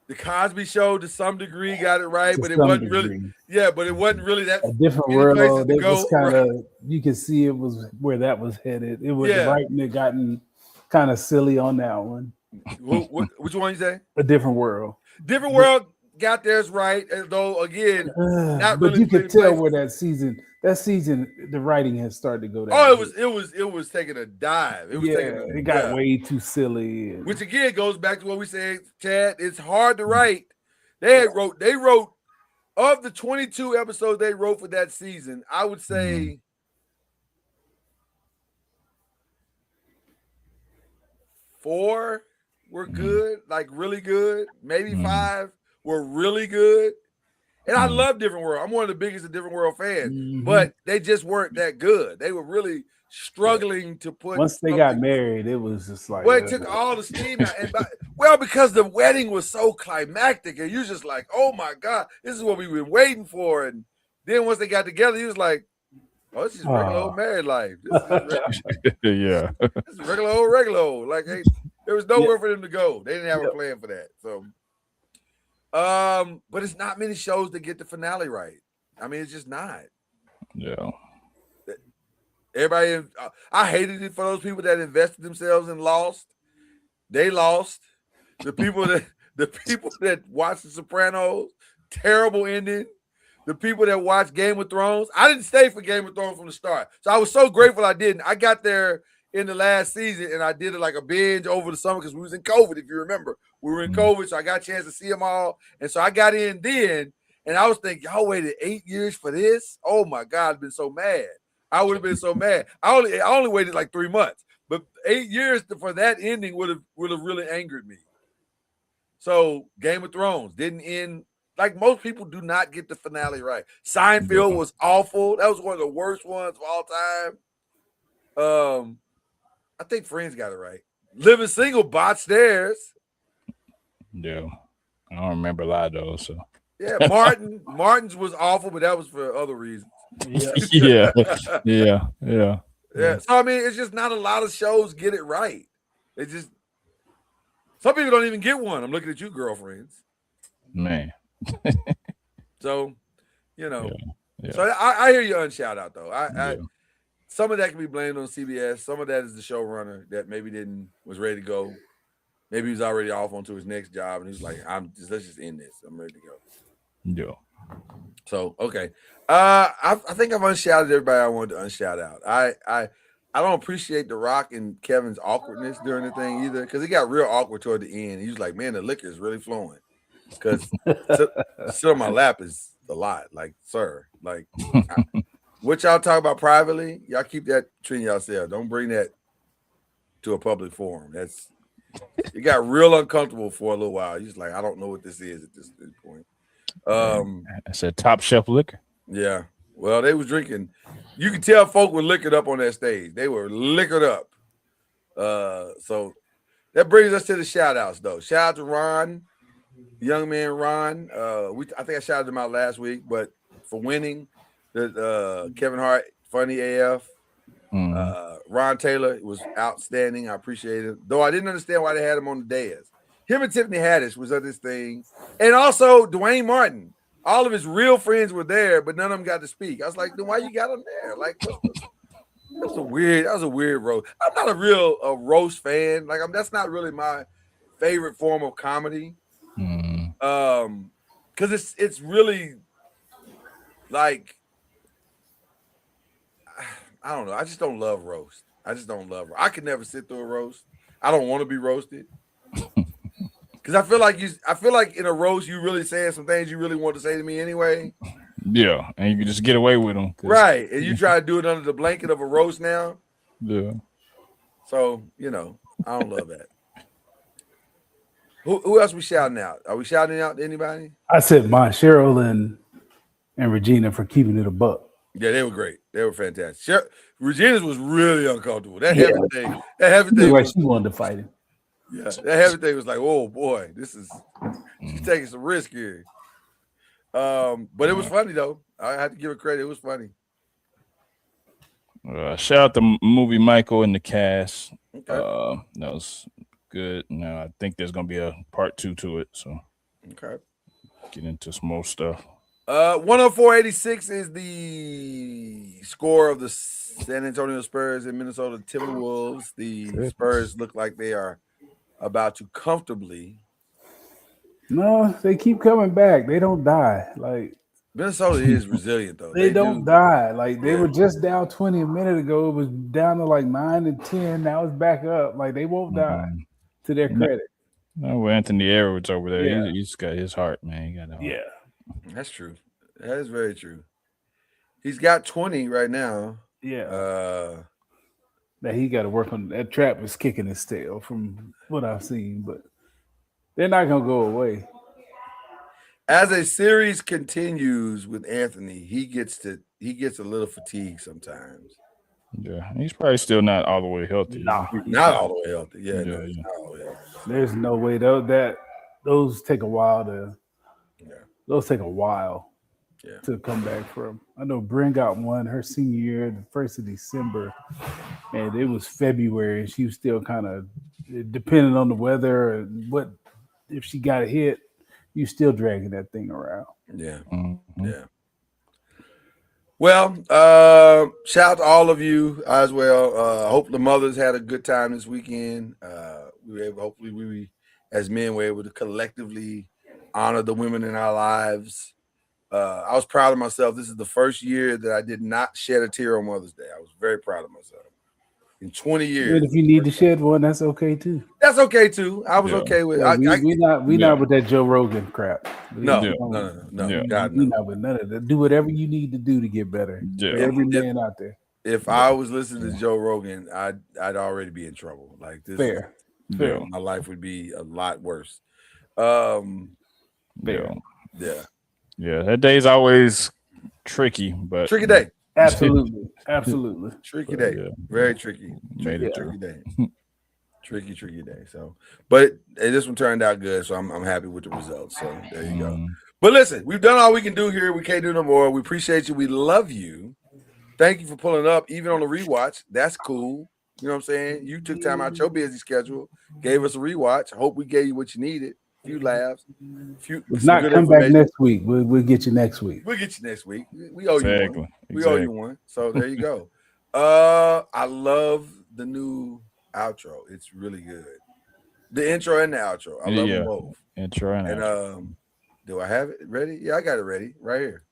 The Cosby Show, to some degree, got it right, but it wasn't really. Yeah, but it wasn't really that. A different world. It was kind of. You could see it was where that was headed. It was right, and it gotten kind of silly on that one. Which one you say? A Different World. Different World got theirs right, though. Again, not but really. You could tell where that season, the writing has started to go down. Oh, it was taking a dive. It got way too silly. Which again goes back to what we said, Chad. It's hard to write. They wrote of the 22 episodes they wrote for that season, I would say 4 were good, like really good. Maybe 5 were really good. And I love Different World. I'm one of the biggest of Different World fans, but they just weren't that good. They were really struggling to put. Once they got married, it was just like. Well, it took all the steam out. And because the wedding was so climactic, and you're just like, oh my God, this is what we've been waiting for. And then once they got together, he was like, oh, this is regular old married life. This is this is regular old. Like, hey, there was nowhere for them to go. They didn't have a plan for that. So. But it's not many shows that get the finale right. I mean, it's just not. Yeah. Everybody, I hated it for those people that invested themselves and lost. They lost. The people that watched The Sopranos, terrible ending. The people that watched Game of Thrones, I didn't stay for Game of Thrones from the start. So I was so grateful I didn't. I got there in the last season, and I did it like a binge over the summer because we was in COVID, if you remember. We were in COVID, so I got a chance to see them all. And so I got in then, and I was thinking, y'all waited 8 years for this? Oh, my God, I've been so mad. I would have been so mad. I only waited like 3 months. But 8 years for that ending would have really angered me. So Game of Thrones didn't end. Like most people do not get the finale right. Seinfeld was awful. That was one of the worst ones of all time. I think Friends got it right. Living Single botched theirs. Yeah. I don't remember a lot of those. So yeah, Martin's was awful, but that was for other reasons. Yeah. So I mean, it's just not a lot of shows get it right. It's just some people don't even get one. I'm looking at you, girlfriends. Man. So, So I hear you on shout out though. I some of that can be blamed on CBS. Some of that is the showrunner that maybe was ready to go. Maybe he was already off onto his next job, and he was like, let's just end this. I'm ready to go. Yeah. So okay. I think I've unshouted everybody I wanted to unshout out. I don't appreciate The Rock and Kevin's awkwardness during the thing either, because it got real awkward toward the end. He was like, man, the liquor is really flowing. Because sit on my lap is a lot. Like, sir, like what y'all talk about privately, y'all keep that between yourselves. Don't bring that to a public forum. It got real uncomfortable for a little while. He's like, I don't know what this is at this point. I said top shelf liquor. Yeah. Well, they was drinking. You could tell folk were liquored up on that stage. They were liquored up. So that brings us to the shout outs though. Shout out to Ron, young man Ron. I think I shouted him out last week, but for winning the Kevin Hart funny AF. Ron Taylor was outstanding. I appreciate it. Though I didn't understand why they had him on the dais. Him and Tiffany Haddish was at this thing. And also Dwayne Martin. All of his real friends were there, but none of them got to speak. I was like, then why you got him there? Like, that was a weird roast. I'm not a real roast fan. Like, that's not really my favorite form of comedy. Because it's really like, I don't know. I just don't love roast. I could never sit through a roast. I don't want to be roasted. Because I feel like in a roast, you really saying some things you really want to say to me anyway. Yeah, and you can just get away with them. Right. And you try to do it under the blanket of a roast now. Yeah. So, I don't love that. Who else we shouting out? Are we shouting out to anybody? I said Cheryl and Regina for keeping it a buck. Yeah, they were great. They were fantastic. Regina's was really uncomfortable. That heavy thing. Like she wanted to fight him. Yeah, that heavy thing was like, oh boy, she's taking some risk here. But it was funny though. I had to give her credit. It was funny. Shout out to movie Michael and the cast. Okay. That was good. Now I think there's gonna be a part 2 to it. So okay, get into some more stuff. 104.86 is the score of the San Antonio Spurs and Minnesota Timberwolves. The Spurs look like they are about to comfortably. No, they keep coming back. They don't die. Like Minnesota is resilient though. They don't die. Like they were just down 20 a minute ago. It was down to like 9 and 10. Now it's back up. Like they won't die. To their credit. No, Anthony Edwards over there. He's got his heart, man. That's true. That is very true. He's got 20 right now. Yeah. That he got to work on. That trap is kicking his tail from what I've seen, but they're not gonna go away. As a series continues with Anthony, he gets a little fatigued sometimes. Yeah, he's probably still not all the way healthy. Nah, Not all the way healthy. Yeah, no, Yeah, he's yeah. not all the way healthy. there's no way those take a while to. Yeah. Those take a while Yeah. to come back from. I know Bryn got one her senior year, the 1st of December, and it was February, and she was still kind of depending on the weather and what if she got hit, you still dragging that thing around. Yeah. Mhm. Yeah. Well, shout out to all of you as well. I hope the mothers had a good time this weekend. Hopefully we as men were able to collectively honor the women in our lives. I was proud of myself. This is the first year that I did not shed a tear on Mother's Day. I was very proud of myself. In 20 years. And if you need to shed one, that's okay too. That's okay too. I was okay with it. We not with that Joe Rogan crap. No. Yeah. No. God, We no. not with none of that. Do whatever you need to do to get better. Yeah. For every man out there. If I was listening to Joe Rogan, I'd already be in trouble. Like this, Fair. my life would be a lot worse. Yeah. Yeah. Yeah, that day's always tricky, but Tricky day. Absolutely. Tricky day. yeah. Very tricky. Made it Tricky day. Tricky day. So, but this one turned out good, so I'm happy with the results. So there you go. But listen, we've done all we can do here. We can't do no more. We appreciate you. We love you. Thank you for pulling up, even on the rewatch. That's cool. You know what I'm saying? You took time out your busy schedule, gave us a rewatch. Hope we gave you what you needed. A few laughs. If not, come back next week. We'll get you next week. We'll get you next week. We owe you one. We owe you one. So there you go. I love the new outro. It's really good. The intro and the outro. I love them both. Intro and outro. Do I have it ready? Yeah, I got it ready right here.